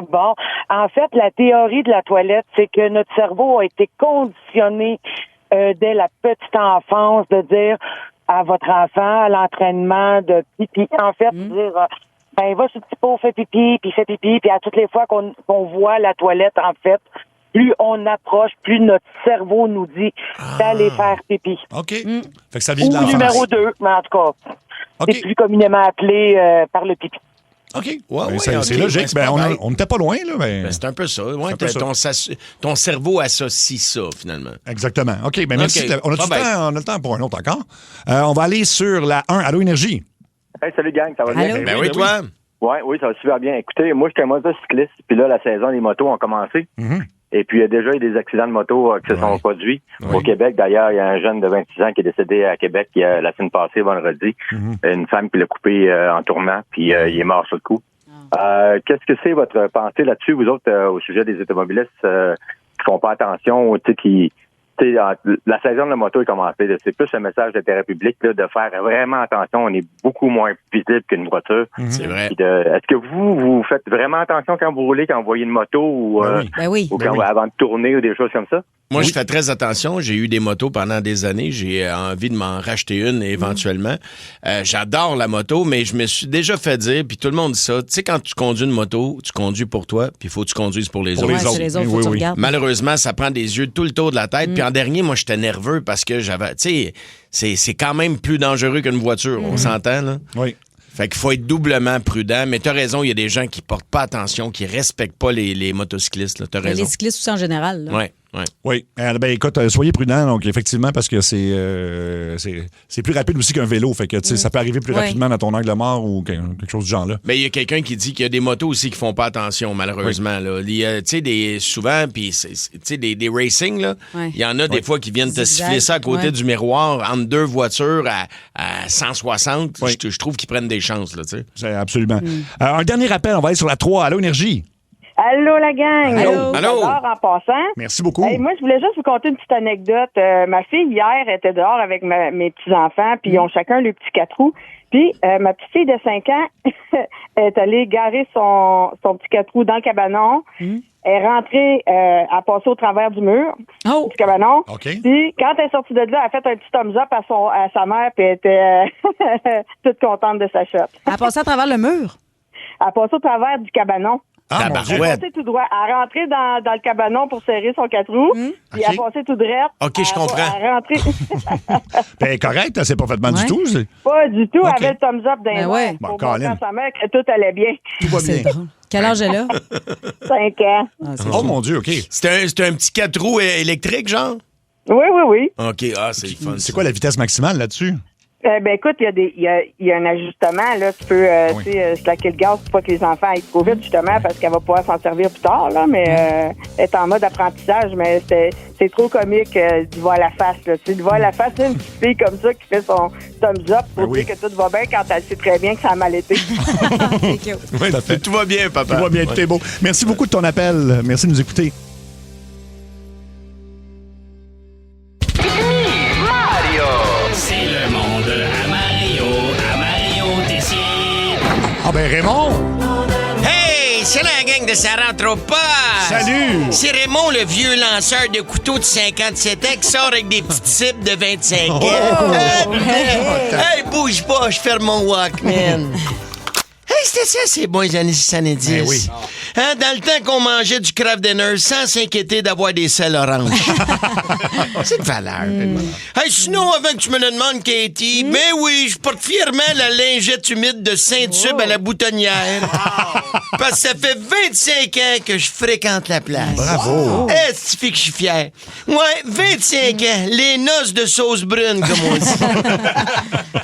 Bon, en fait, la théorie de la toilette, c'est que notre cerveau a été conditionné dès la petite enfance de dire à votre enfant, à l'entraînement de pipi, en fait, dire va sur le petit pot, fais pipi, puis à toutes les fois qu'on voit la toilette, en fait, plus on approche, plus notre cerveau nous dit d'aller faire pipi. OK. Fait que ça vient Ou de l'enfance. numéro 2, mais en tout cas, OK. c'est plus communément appelé par le pipi. OK. Ouais, Ben, ouais, c'est OK. logique. Ben, c'est pas bête. On n'était pas loin, là. Mais... Ben, c'est un peu ça. Ouais, un peu ça. Ton cerveau associe ça, finalement. Exactement. OK, ben merci. OK. On a le temps pour un autre encore. On va aller sur la 1. Allô, Énergie? Hey, salut gang, ça va bien? Allô? Ben oui, toi. Oui, ça va super bien. Écoutez, moi, j'étais motocycliste, puis là, la saison des motos ont commencé. Mhm. Et puis, il y a déjà eu des accidents de moto qui se sont produits. Au Québec, d'ailleurs, il y a un jeune de 26 ans qui est décédé à Québec la semaine passée, vendredi. Une femme qui l'a coupé en tournant, puis il est mort sur le coup. Qu'est-ce que c'est votre pensée là-dessus, vous autres, au sujet des automobilistes qui font pas attention, la saison de la moto est commencée. C'est plus un message d'intérêt public là, de faire vraiment attention. On est beaucoup moins visible qu'une voiture. C'est vrai. Est-ce que vous faites vraiment attention quand vous roulez, quand vous voyez une moto ou, ou avant de tourner ou des choses comme ça? Moi, je fais très attention. J'ai eu des motos pendant des années. J'ai envie de m'en racheter une éventuellement. J'adore la moto, mais je me suis déjà fait dire, puis tout le monde dit ça, tu sais, quand tu conduis une moto, tu conduis pour toi, puis il faut que tu conduises pour les autres. C'est les autres, faut que tu regardes. Malheureusement, ça prend des yeux tout le tour de la tête. Puis en dernier, moi, j'étais nerveux parce que j'avais... Tu sais, c'est quand même plus dangereux qu'une voiture. On s'entend, là? Oui. Fait qu'il faut être doublement prudent. Mais t'as raison, il y a des gens qui portent pas attention, qui respectent pas les motocyclistes. Là. T'as raison. Les cyclistes aussi en général. Là. Ouais. Oui. Ben, écoute, soyez prudents, donc, effectivement, parce que c'est plus rapide aussi qu'un vélo. Fait que, tu sais, ça peut arriver plus rapidement dans ton angle mort ou quelque chose du genre-là. Mais il y a quelqu'un qui dit qu'il y a des motos aussi qui font pas attention, malheureusement. Là. Tu sais, souvent, puis, tu sais, des racing, là, il y en a des fois qui viennent te siffler ça à côté du miroir entre deux voitures à 160. Je trouve qu'ils prennent des chances, là, tu sais. Absolument. Un dernier appel, on va aller sur la 3. Allô, Énergie? Allô, la gang! Allô? J'adore en passant. Merci beaucoup. Hey, moi, je voulais juste vous conter une petite anecdote. Ma fille, hier, était dehors avec mes petits-enfants, puis ils ont chacun le petit 4 roues. Puis, ma petite fille de 5 ans est allée garer son petit 4 roues dans le cabanon. Elle est rentrée, à passer au travers du mur du cabanon. Puis, quand elle est sortie de là, elle a fait un petit thumbs up à sa mère, puis elle était toute contente de sa shot. Elle a passé à travers le mur? Elle a passé au travers du cabanon. Ah, elle a passé tout droit. Elle est rentrée dans le cabanon pour serrer son 4 roues. Puis elle a passé tout droit. OK, je comprends. Elle est rentrée. Ben, correct, c'est pas fait mal du tout. Pas du tout. Elle avait le thumbs up d'un ouais. pour montrer à sa mère que tout allait bien. Tout va bien. Quel âge elle a? 5 ans. Oh, mon Dieu, OK. C'était un petit 4 roues électrique, genre? Oui. OK, c'est le fun. C'est quoi la vitesse maximale là-dessus? Ben écoute, il y a un ajustement là. Tu peux slacker le gaz pour pas que les enfants aillent trop vite justement parce qu'elle va pouvoir s'en servir plus tard là. Mais elle est en mode apprentissage, mais c'est trop comique d'y voir la face là. Tu sais, de voir la face d'une petite fille comme ça qui fait son thumbs up pour dire que tout va bien quand elle sait très bien que ça a mal été. Tout va bien, papa. Tout va bien, tout est beau. Merci beaucoup de ton appel. Merci de nous écouter. Ah ben Raymond! Hey, c'est la gang de Ça rentre au pas! Salut! C'est Raymond, le vieux lanceur de couteaux de 57 ans qui sort avec des petites cibles de 25 ans. Hey, bouge pas, je ferme mon Walkman. Hey, c'était ça, ces bons années 70. Ben oui. Hein, dans le temps qu'on mangeait du Kraft Dinner sans s'inquiéter d'avoir des sels oranges. C'est de valeur. Hey, sinon, avant que tu me le demandes, Katie, ben oui, je porte fièrement la lingette humide de Saint-Tube à la boutonnière. Parce que ça fait 25 ans que je fréquente la place. Bravo! Est-ce que je suis fier? Ouais, 25 ans. Les noces de sauce brune, comme on dit.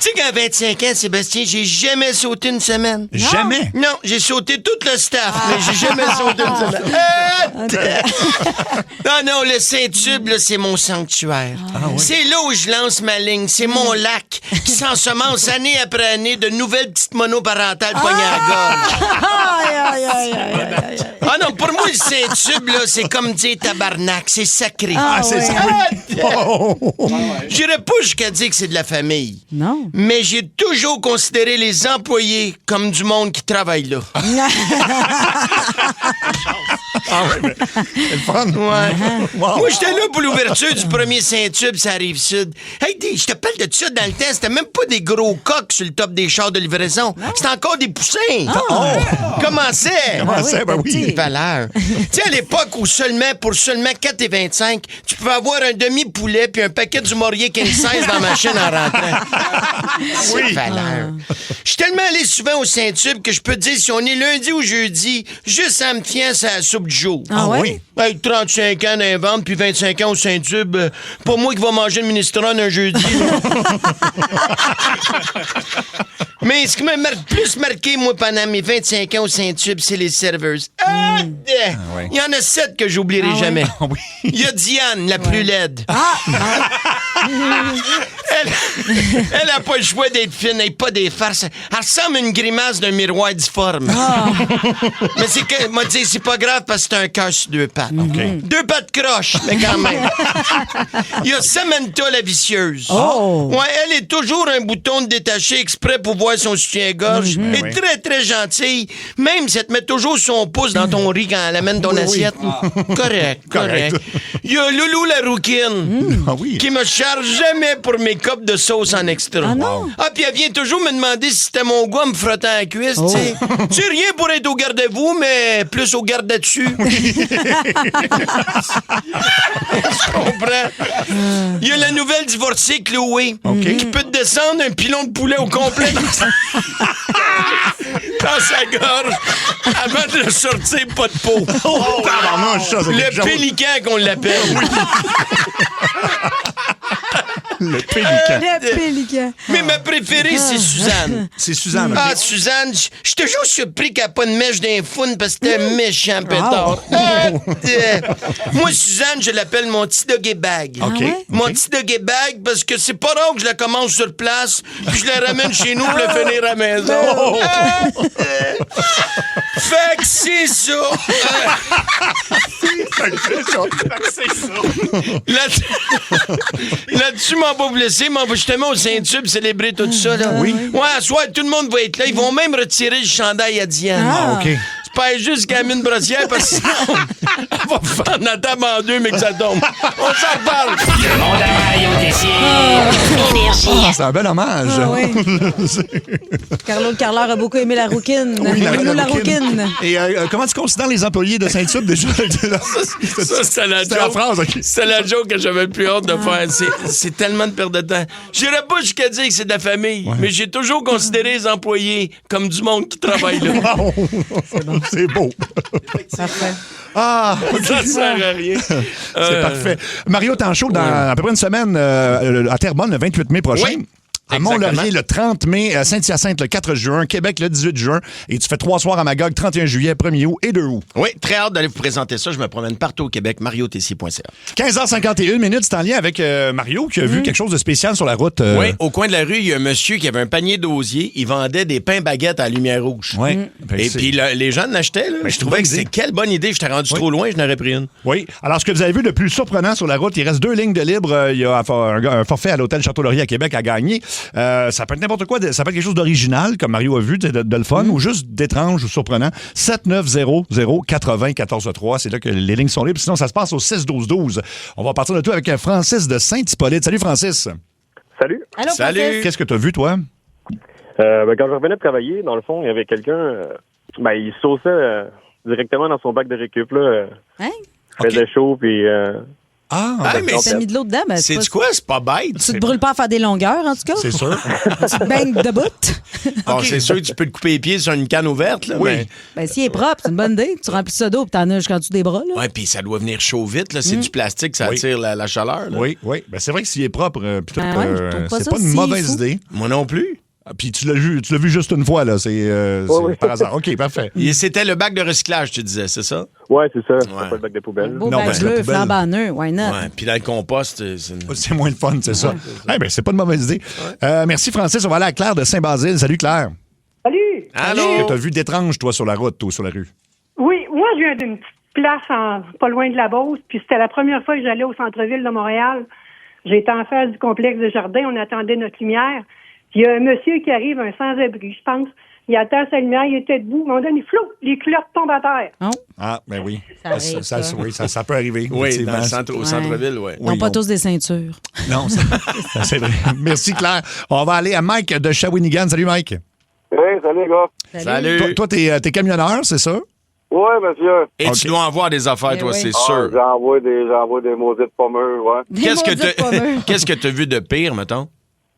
Tu sais qu'à 25 ans, Sébastien, j'ai jamais sauté une semaine. Jamais? Non, j'ai sauté tout le staff, mais j'ai jamais sauté une semaine. Non, le Saint-Tube, là, c'est mon sanctuaire. C'est là où je lance ma ligne. C'est mon lac qui s'ensemence année après année de nouvelles petites monoparentales poignées à la gorge. Ah non, pour moi, le Saint-Tube, là, c'est comme dire tabarnak. C'est sacré. C'est ça. J'irais pas jusqu'à dire que c'est de la famille. Non. Mais j'ai toujours considéré les employés comme du monde qui travaille là. Ah ouais, mais c'est le fun. Ouais. Wow. Moi, j'étais là pour l'ouverture du premier Saint-Tube, ça arrive sud. Hey, je te parle de ça dans le temps. C'était même pas des gros coques sur le top des chars de livraison. C'était encore des poussins. Comment c'est? Comment c'est? Ben oui. Valeur. Tu sais, à l'époque où pour seulement 4,25, tu pouvais avoir un demi-poulet puis un paquet du Maurier King Size dans ma machine en rentrant. C'est valeur. Je suis tellement allé souvent au Saint-Tube que je peux te dire si on est lundi ou jeudi, juste en me fiant à la soupe du jour. Ah oui? Hey, 35 ans d'invente puis 25 ans au Saint-Tube, pas moi qui va manger le minestrone un jeudi. Mais ce qui m'a plus marqué, moi, pendant mes 25 ans au Saint-Tube, c'est les serveuses. Il y en a 7 que j'oublierai jamais. Oui. Il y a Diane, la plus laide. Elle a pas le choix d'être fine, elle n'est pas des farces. Elle ressemble à une grimace d'un miroir difforme. Mais c'est que, m'a dit, c'est pas grave parce que c'est un cœur sur 2 pattes. Deux pattes croches, mais quand même. Il y a Samantha, la vicieuse. Ouais, elle est toujours un bouton de détaché exprès pour voir son soutien-gorge. Elle est très, très gentille. Même si elle te met toujours son pouce dans ton riz quand elle amène ton assiette. Correct. Il y a Loulou la rouquine. Qui me charge jamais pour mes copes de sauce en extra. Puis elle vient toujours me demander si c'était mon goût à me frottant à la cuisse, tu sais. C'est rien pour être au garde-à-vous, mais plus au garde-à-dessus. Je comprends. Il y a la nouvelle divorcée, Chloé, qui peut te descendre un pilon de poulet au complet dans sa gorge avant de le sortir pas de peau. Le pélican qu'on l'appelle. Le pélican. Le pélican. Mais ma préférée, c'est Suzanne. C'est Suzanne. Ah, Suzanne, je suis toujours surpris qu'elle n'a pas de mèche d'un foun parce que c'était un méchant pétard. Moi, Suzanne, je l'appelle mon petit doggy bag. Mon petit doggy bag parce que c'est pas rare que je la commence sur place puis je la ramène chez nous pour le finir à la maison. Fait que c'est ça. Là-dessus, m'en va vous laisser, m'en va justement au Saint-Tube célébrer tout ça. Là. Oui. Ouais, à soir, tout le monde va être là. Ils vont même retirer le chandail à Diane. C'est pas juste qu'elle a mis une brossière parce que sinon, elle va faire la table en deux, mais que ça tombe. On s'en reparle. Le monde à Mario Tessier. Énergie. C'est un bel hommage. Carlo a beaucoup aimé la rouquine. Oui, la rouquine. Et comment tu considères les employés de Saint-Tube déjà? Ça, c'est la joke. la phrase, OK. C'est la joke que j'avais le plus hâte de faire. C'est tellement de perte de temps. J'irais pas jusqu'à dire que c'est de la famille, mais j'ai toujours considéré les employés comme du monde qui travaille là. Wow. C'est beau. Parfait. Ah, Ça sert à rien. c'est parfait. Mario, t'es en show dans à peu près une semaine à Terrebonne, le 28 mai prochain. Oui. À Mont-Laurier, le 30 mai, à Saint-Hyacinthe, le 4 juin, Québec, le 18 juin. Et tu fais 3 soirs à Magog, 31 juillet, 1er août et 2 août. Oui, très hâte d'aller vous présenter ça. Je me promène partout au Québec, mariotessier.ca. 15h51, c'est en lien avec Mario qui a vu quelque chose de spécial sur la route. Oui, au coin de la rue, il y a un monsieur qui avait un panier d'osier. Il vendait des pains baguettes à la lumière rouge. Oui. Et puis les gens l'achetaient. Je trouvais que c'est quelle bonne idée. J'étais rendu trop loin, je n'aurais pris une. Oui. Alors, ce que vous avez vu de plus surprenant sur la route, il reste 2 lignes de libre. Il y a un forfait à l'hôtel Château-Laurier à Québec à gagner. Ça peut être n'importe quoi. Ça peut être quelque chose d'original, comme Mario a vu, de le fun, ou juste d'étrange ou surprenant. 7900-80-14-3. C'est là que les lignes sont libres. Sinon, ça se passe au 6-12-12. On va partir de tout avec Francis de Saint-Hippolyte. Salut, Francis. Salut. Allô, Salut. Francis? Qu'est-ce que tu as vu, toi? Quand je revenais de travailler, dans le fond, il y avait quelqu'un, il sauçait directement dans son bac de récup. Là, Hein? Il faisait chaud, puis... mais T'as mis de l'eau dedans, mais c'est pas... du quoi? C'est pas bête. Tu te brûles pas à faire des longueurs, en tout cas? C'est sûr. Tu te baignes de bout? Bon, c'est sûr que tu peux te couper les pieds sur une canne ouverte. Là, Oui. mais- Ben, s'il est propre, c'est une bonne idée. Tu remplis ça d'eau puis t'en as jusqu'en dessous des bras, là. Ouais, puis ça doit venir chaud vite. Là. C'est du plastique, ça Oui. attire la chaleur. Là. Oui. Ben, c'est vrai que s'il est propre, puis tout, Ah ouais, je trouve pas c'est ça pas une si mauvaise fou. idée. Moi non plus. Puis tu l'as vu juste une fois, là. C'est oui. par hasard. OK, parfait. Et c'était le bac de recyclage, tu disais, c'est ça? Ouais, c'est ça. Ouais. C'est pas le bac de poubelle. Beau Non, bac ben, la bleu, poubelle. flambant neuf, why not? Ouais. Puis dans le compost, c'est une... C'est moins le fun, c'est ça. Eh ben, c'est pas une mauvaise idée. Merci, Francis. On va aller à Claire de Saint-Basile. Salut, Claire. Salut! Allô? Qu'est-ce que t'as vu d'étrange, toi, sur la route ou sur la rue? Oui, moi, je viens d'une petite place pas loin de la Beauce, puis c'était la première fois que j'allais au centre-ville de Montréal. J'étais en face du complexe de jardin, on attendait notre lumière. Puis il y a un monsieur qui arrive, un sans-abri, je pense. Il attend sa lumière, il était debout. À un moment donné, flou, les culottes tombent à terre. Oh, Ah, ben oui. Ça arrive, ça. Oui, ça peut arriver. Oui, effectivement. dans le centre, au Ouais. centre-ville, oui. Ils n'ont pas tous des ceintures. Non, c'est vrai. Merci, Claire. On va aller à Mike de Shawinigan. Salut, Mike. Hey, salut, les gars. Salut. Toi, t'es camionneur, c'est ça? Oui, monsieur. Et tu dois en voir des affaires, Eh toi, oui. c'est sûr. J'envoie des maudites pommures, ouais. Qu'est-ce que maudites pommures. Qu'est-ce que t'as vu de pire, mettons?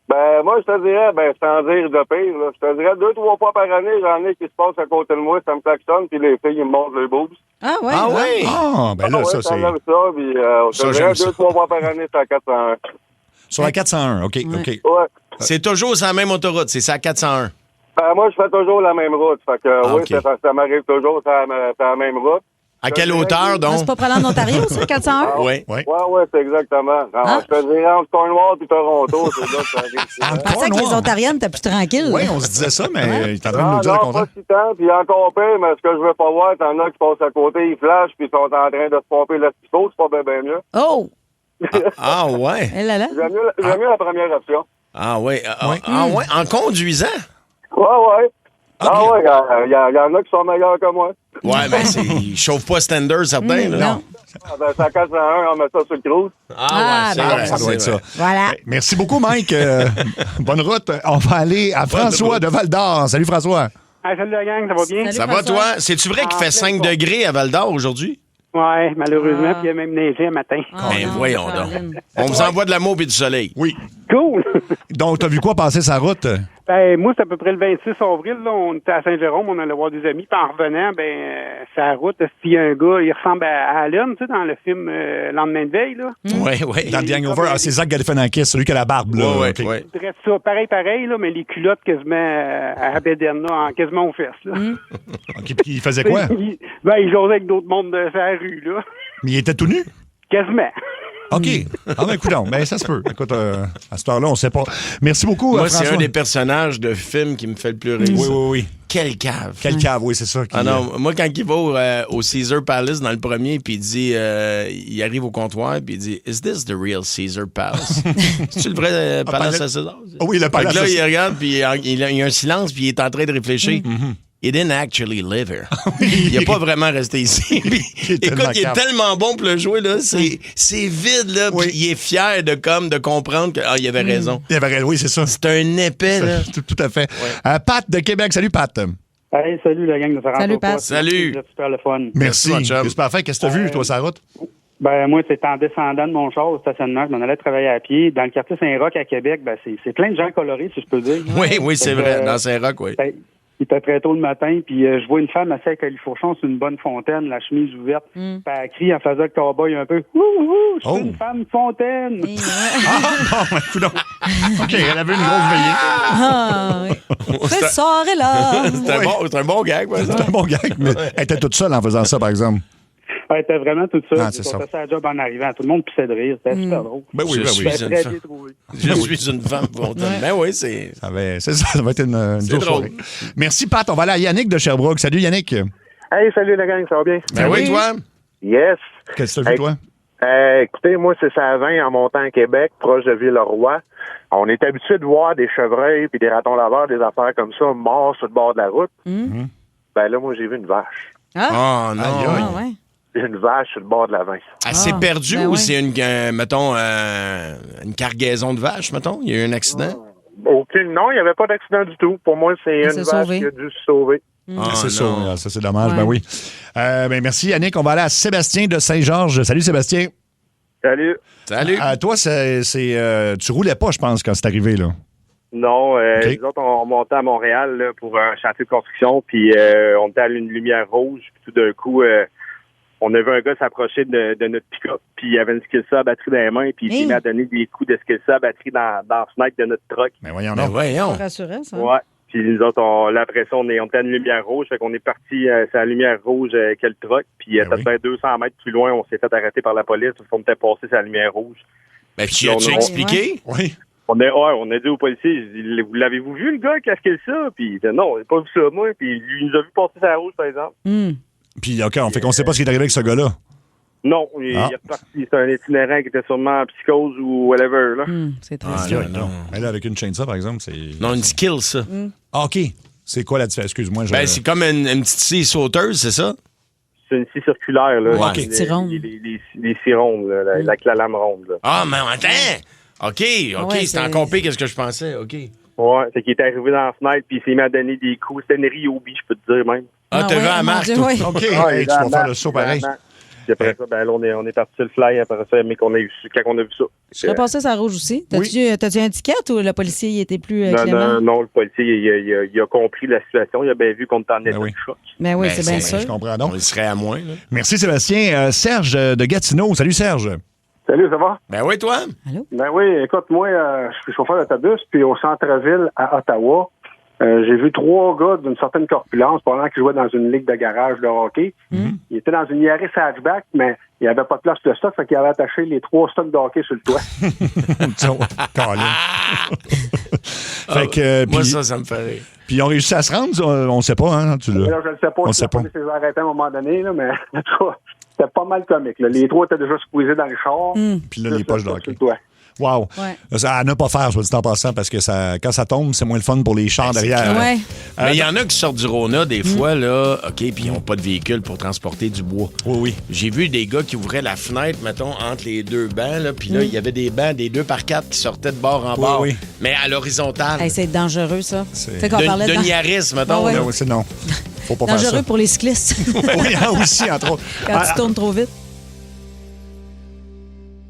Ben, moi, je te dirais, sans dire de pire, là, je te dirais 2-3 fois par année, j'en ai qui se passent à côté de moi, ça me klaxonne, puis les filles, ils me montrent les boobs. Ah ouais? Ah oui? Ah, ben là, Ouais, ça, c'est j'aime ça, puis je Ça, te j'aime dirais ça. 2-3 fois par année, c'est à 401. sur la 401. OK, OK. Ouais. C'est toujours sur la même autoroute, c'est ça, 401. Moi, je fais toujours la même route, fait que Ah, oui, ok. ça m'arrive toujours sur la même route. À quelle hauteur, Ah, donc? c'est pas pour aller en Ontario, ça, 401? Oui. Ouais. Ouais, c'est exactement. Alors, Ah. je te dirais entre Cornwall et Toronto, c'est là que ça arrive. En Je pensais que les Cornwall. Ontariennes étaient plus tranquilles. Oui, on se disait ça, mais il est en train de nous Non, dire le non, contraire. pas si tant, puis encore pire, mais ce que je veux pas voir, t'en as qui passent à côté, ils flashent, puis ils sont en train de se pomper l'astico, c'est pas bien mieux. Oh! Ah ouais? Eh là là. J'aime mieux la première option. Ah ouais. Ah ouais, en conduisant? Ouais. Ah ouais, il y en a qui sont meilleurs que moi. Ouais, mais ils chauffent pas standard, certains. là. Non. C'est à 401, on met ça sur le cruise. Ah, c'est ben, vrai, Ça doit être c'est ça. vrai. Voilà. Merci beaucoup, Mike. Bonne route. On va aller à François de Val-d'Or. Salut, François. Salut la gang, ça va bien? Salut, Ça va, François. toi? C'est-tu vrai qu'il fait 5 degrés à Val-d'Or aujourd'hui? Ouais, malheureusement, Ah. puis il y a même neigé un matin. Ah, Ben non, voyons Caroline. donc. On vous envoie de l'amour et du soleil. Oui. Cool! Donc, t'as vu quoi passer sa route? Moi, c'est à peu près le 26 avril, là, on était à Saint-Jérôme, on allait voir des amis, puis en revenant, c'est la route, il y a un gars, il ressemble à Alan, tu sais, dans le film Lendemain de veille, là. Oui. Dans The Hangover, c'est Zach Galifianakis, celui qui a la barbe. Là. Ouais, OK. ouais. Je dirais ça, pareil, là, mais les culottes quasiment à Bédène, là, quasiment aux fesses, là. OK, puis il faisait quoi? Il jasait avec d'autres mondes de sa rue, là. Mais il était tout nu? Quasiment. OK. Ah, ben, écoute, ben, ça se peut. Écoute, à cette heure-là, on sait pas. Merci beaucoup, Moi, c'est François. un des personnages de film qui me fait le plus rire. Oui, oui, oui. Quel cave. Quel cave, oui, c'est ça. Ah non, moi, quand il va au Caesar Palace dans le premier, puis il dit, il arrive au comptoir, puis il dit, Is this the real Caesar Palace? C'est-tu le vrai Palace à César? Oh oui, le Fait Palace que là, à il César. regarde, puis il y a un silence, puis il est en train de réfléchir. He didn't actually live here. Il n'a pas vraiment resté ici. Puis, écoute, il est tellement bon pour le jouer, là. C'est vide, là. Puis il est fier de comprendre qu'il avait raison. Il avait raison, oui, c'est ça. C'est un épais, là. Tout à fait. Pat de Québec. Salut, Pat. Hey, salut la gang de Sarah. Salut, Pat. Salut. C'est super le fun. Merci. mon chum. C'est parfait. Qu'est-ce que t'as vu, toi, sur la route? Moi, c'est en descendant de mon char au stationnement, je m'en allais travailler à pied. Dans le quartier Saint-Roch à Québec, c'est plein de gens colorés, si je peux dire. Oui, c'est vrai. Dans Saint-Roch, oui. Il était très tôt le matin, puis je vois une femme assise avec un califourchon sur une bonne fontaine, la chemise ouverte. Puis elle crie en faisant le cowboy un peu. Je suis une femme fontaine. Écoute donc. OK, elle avait une grosse veillée. Ah, oui. Cette soirée-là. C'est un bon gag, ouais, ça. C'est un bon gag, mais elle était toute seule en faisant ça, par exemple. Elle était vraiment toute seule. Ah, c'est ça. J'ai fait ça à job en arrivant. Tout le monde pissait de rire. C'était super drôle. Ben oui, Je ben oui. suis une Très femme. bien trouvé. Je suis une femme fontaine. Ben oui, c'est... C'est ça, ça va être une grosse drôle. soirée. Merci, Pat. On va aller à Yannick de Sherbrooke. Salut, Yannick. Hey, salut la gang, ça va bien? Ben oui, toi? Yes. Qu'est-ce que t'as vu, toi? Écoutez, moi, c'est ça à 20 en montant à Québec, proche de Ville-le-Roi. On est habitué de voir des chevreuils puis des ratons laveurs, des affaires comme ça, morts sur le bord de la route. Ben là, moi, j'ai vu une vache. Ah, non. Ah, ouais. Une vache sur le bord de la 20. Elle s'est perdue ben ou ouais. c'est une cargaison de vache, mettons? Il y a eu un accident? Non, il n'y avait pas d'accident du tout. Pour moi, c'est une vache sauvé. qui a dû se sauver. C'est ça, non. ça c'est dommage. Ouais. Ben oui. Merci Yannick. On va aller à Sébastien de Saint-Georges. Salut Sébastien. Salut. Salut. Toi, tu roulais pas, je pense, quand c'est arrivé, là. Non, OK. nous autres, on montait à Montréal là, pour un chantier de construction, puis on était à une lumière rouge, puis tout d'un coup, on a vu un gars s'approcher de notre pick-up, puis il avait une skilsa à batterie dans les mains, puis il s'est mis à donner des coups de skilsa à batterie dans la fenêtre de notre truck. Mais voyons Ben donc. voyons. C'est rassurant, ça. Ouais. Puis nous autres, là, après ça, on était à une lumière rouge, fait qu'on est parti sur la lumière rouge avec le truck, puis Ben oui. peut-être 200 mètres plus loin, on s'est fait arrêter par la police, parce qu'on était passé sur la lumière rouge. Ben, tu as-tu expliqué? Oui. On a dit au policier, vous l'avez-vous vu, le gars, qu'est-ce qu'il ça? Puis il dit, non, j'ai pas vu ça, moi. Puis lui, il nous a vu passer sur la rouge, par exemple. Puis, OK, on fait qu'on sait pas ce qui est arrivé avec ce gars-là. Non, il est reparti. C'est un itinérant qui était sûrement en psychose ou whatever, là. C'est triste. Non. Mais là, avec une chaîne ça, par exemple, c'est. Non, une skill, ça. Ah, OK. C'est quoi la différence? Excuse-moi. Ben, c'est comme une petite scie sauteuse, c'est ça? C'est une scie circulaire, là. Ouais. Les- Scie ronde. Les scies rondes, là, avec la lame ronde, là. Ah, mais attends! OK, Ouais, c'est encore pire que ce que je pensais, OK. Ouais, c'est qu'il est arrivé dans la fenêtre, puis il s'est mis à donner des coups. C'était une Ryobi, je peux te dire, même. Ah, t'as vu la marque, Dieu, toi? oui. OK. Ouais, Hey, tu vas faire le saut pareil. Puis après ça, ben là, on est parti sur le fly après ça, mais quand on a vu ça. Je serais passé sur la rouge aussi. T'as-tu un ticket ou le policier il était plus clément? Non, le policier, il a compris la situation. Il a bien vu qu'on était en état de choc. Ben oui, Ben, c'est bien c'est- sûr. Je comprends donc. On y serait à moins, là. Merci Sébastien. Serge de Gatineau. Salut Serge. Salut, ça va? Ben oui, toi? Ben oui, écoute, moi, je suis chauffeur d'autobus, puis au centre-ville à Ottawa, j'ai vu 3 gars d'une certaine corpulence pendant qu'ils jouaient dans une ligue de garage de hockey. Ils étaient dans une Yaris hatchback, mais il n'y avait pas de place de stock, fait qu'ils avaient attaché les 3 stocks de hockey sur le toit. Fait que, Moi, puis- ça me fait rire. Puis ils ont réussi à se rendre, on ne sait pas, hein? Tu l'as. Là, je ne sais pas On si sait la pas. police les a arrêtés à un moment donné, là, mais en tout cas, c'était pas mal comique. Là. Les 3 étaient déjà squeezés dans le char. Puis là, les poches de sur hockey. le toit. Wow. Ouais. Ça, à ne pas faire, soit dit en passant, parce que quand ça tombe, c'est moins le fun pour les chars derrière. Ouais. Mais il y en a qui sortent du Rona des fois, là, OK, puis ils n'ont pas de véhicule pour transporter du bois. Oui, oui. J'ai vu des gars qui ouvraient la fenêtre, mettons, entre les deux bancs, là, puis là, il y avait des bancs, des 2x4 qui sortaient de bord en bord, oui. mais à l'horizontale. Hey, c'est dangereux, ça. Tu sais qu'on parlait De de Niaris, mettons. Ah ouais. là. Ben oui, c'est non. Faut pas faire dangereux ça. pour les cyclistes Oui, hein, aussi, entre autres. quand tu tournes trop vite.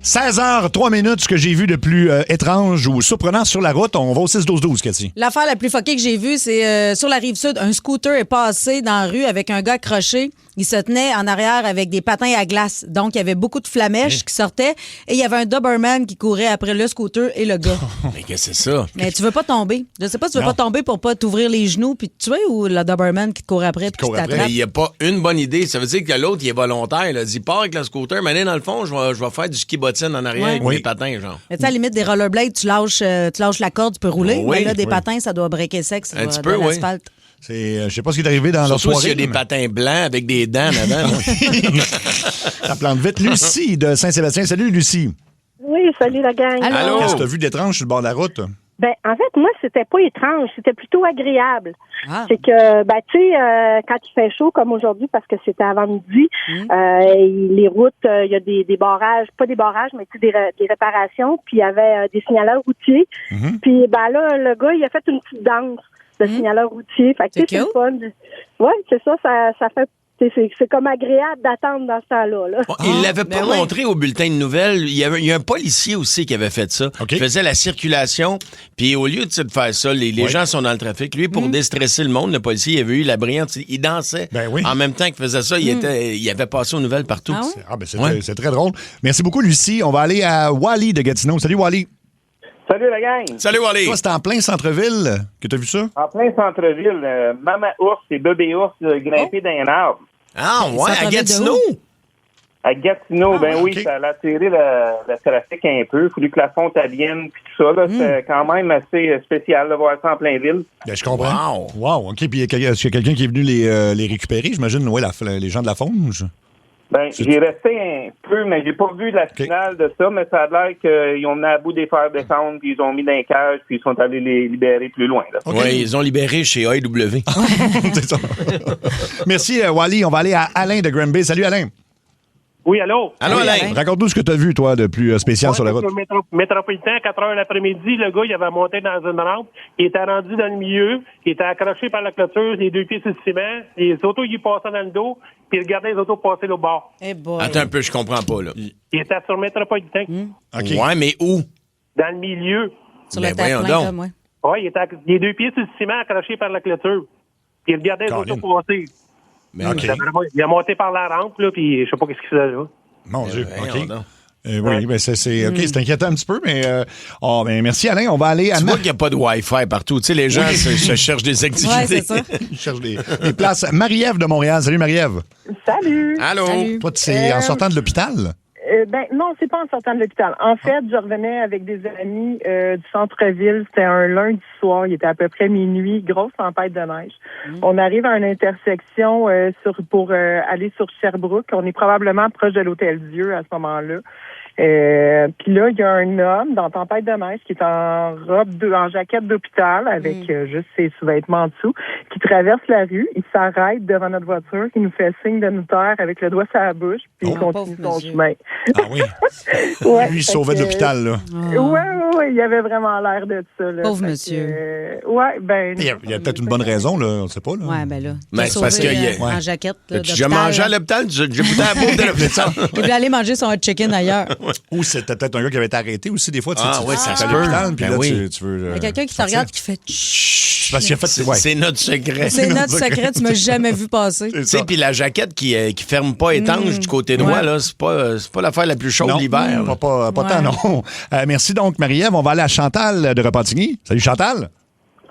16h03, ce que j'ai vu de plus étrange ou surprenant sur la route. On va au 6-12-12, Cathy. L'affaire la plus fuckée que j'ai vue, c'est sur la rive sud, un scooter est passé dans la rue avec un gars accroché. Il se tenait en arrière avec des patins à glace. Donc, il y avait beaucoup de flamèches qui sortaient et il y avait un Doberman qui courait après le scooter et le gars. Mais qu'est-ce que c'est ça? Mais tu veux pas tomber. Je sais pas si tu veux Non. pas tomber pour pas t'ouvrir les genoux puis te tuer ou le Doberman qui te court après puis qui court après. Mais t'attrape. il n'y a pas une bonne idée. Ça veut dire que l'autre, il est volontaire. Il a dit, pars avec le scooter, mais allez, dans le fond, je vais faire du ski bottine en arrière Ouais. avec Oui. mes patins, genre. Mais tu sais, à la limite, des rollerblades, tu lâches la corde, tu peux rouler. Oui, mais là, des oui. patins, ça doit breaker sec. Ça Un doit petit dans peu, oui. l'asphalte. Je sais pas ce qui est arrivé dans leur Surtout soirée. s'il y a des mais patins blancs avec des dents en avant. ça plante vite. Lucie de Saint-Sébastien. Salut, Lucie. Oui, salut la gang. Allô? Qu'est-ce que tu as vu d'étrange sur le bord de la route? Ben, en fait, moi, c'était pas étrange, c'était plutôt agréable. Ah. C'est que, ben, tu sais, quand il fait chaud comme aujourd'hui, parce que c'était avant midi, les routes, il y a des barrages, pas des barrages, mais tu sais, des réparations, puis il y avait des signaleurs routiers. Puis, ben là, le gars, il a fait une petite danse de signaleurs routiers. Fait que, tu sais, c'est le fun. Ouais, c'est ça, ça fait. C'est comme agréable d'attendre dans ce temps-là. Là. Il l'avait pas montré au bulletin de nouvelles. Il y a un policier aussi qui avait fait ça. Il faisait la circulation. Puis au lieu de faire ça, les gens sont dans le trafic. Lui, pour déstresser le monde, le policier, il avait eu la brillante. Il dansait. En même temps qu'il faisait ça, il avait passé aux nouvelles partout. C'est très drôle. Merci beaucoup, Lucie. On va aller à Wally de Gatineau. Salut, Wally. Salut la gang. Salut Wally. Toi, c'était en plein centre-ville que tu as vu ça? En plein centre-ville, maman ours et bébé ours grimpés dans un arbre. Ah ouais, à Gatineau? À Gatineau, oui, ça a attiré le trafic un peu. Il fallu que la fonte vienne puis tout ça. Là, c'est quand même assez spécial de voir ça en plein ville. Ben, je comprends. Wow. OK. Puis est-ce qu'il y a quelqu'un qui est venu les récupérer? J'imagine, les gens de la faune? Ben, j'ai resté un peu, mais j'ai pas vu la finale de ça, mais ça a l'air qu'ils ont mené à bout des fers descendre, puis ils ont mis dans les cages, puis ils sont allés les libérer plus loin. Oui, ils ont libéré chez AEW. C'est ça. Merci, Wally. On va aller à Alain de Granby. Salut, Alain. Oui, allô? Allô, Alain. Raconte-nous ce que tu as vu, toi, de plus spécial sur la route. Métropolitain, à 4 heures l'après-midi, le gars, il avait monté dans une rampe, il était rendu dans le milieu, il était accroché par la clôture, les 2 pieds sur le ciment, les autos, il passait dans le dos, puis il regardait les autos passer au bord. Attends un peu, je comprends pas, là. Il était sur Métropolitain. OK. Ouais, mais où? Dans le milieu. Sur Ben, le voyons terre-plein, donc. comme, ouais. Oui, il était les 2 pieds sur le ciment, accroché par la clôture. Puis il regardait les autos passer. Mais OK. Il a monté par la rampe, là, puis je sais pas qu'est-ce qu'il faisait là. Mon Dieu, voyons OK. donc. Oui, ben c'est OK, c'est inquiétant un petit peu, mais ben, merci, Alain. On va aller à Tu vois qu'il n'y a pas de Wi-Fi partout. Tu sais, les gens se cherchent des activités. Ouais, c'est ça. Ils cherchent des places. Marie-Ève de Montréal. Salut, Marie-Ève. Salut! Allô? Toi, c'est en sortant de l'hôpital? Ben non, c'est pas en sortant de l'hôpital. En fait, je revenais avec des amis du centre-ville. C'était un lundi soir. Il était à peu près minuit. Grosse tempête de neige. On arrive à une intersection pour aller sur Sherbrooke. On est probablement proche de l'Hôtel-Dieu à ce moment-là. Puis là, il y a un homme dans tempête de neige qui est en en jaquette d'hôpital avec juste ses sous-vêtements en dessous, qui traverse la rue. Il s'arrête devant notre voiture, qui nous fait signe de nous taire avec le doigt sur la bouche, puis il continue son chemin. Ah oui? Ouais, Lui, il sauvait de l'hôpital, là. Ouais, il avait vraiment l'air de ça. Là. Pauvre monsieur. Il y a peut-être une bonne raison, là. On ne sait pas, là. Ouais, ben là. Mais c'est parce qu'il y a... En jaquette. Là, Tu as mangé à l'hôpital? J'ai goûté à la bouffe de l'hôpital. Il voulait aller manger son hot chicken ailleurs. Ou c'était peut-être un gars qui avait été arrêté aussi, des fois. Tu oui, ça se à peut. l'hôpital, puis Ben là, oui. tu veux... Il y a quelqu'un qui te regarde qui fait C'est parce qu'il a fait... C'est notre secret. C'est notre secret, tu m'as jamais vu passer. Tu sais, puis la jaquette qui ferme pas étanche du côté droit, là, c'est pas l'affaire la plus chaude l'hiver. Pas tant, non. Merci donc, Marie-Ève. On va aller à Chantal de Repentigny. Salut, Chantal.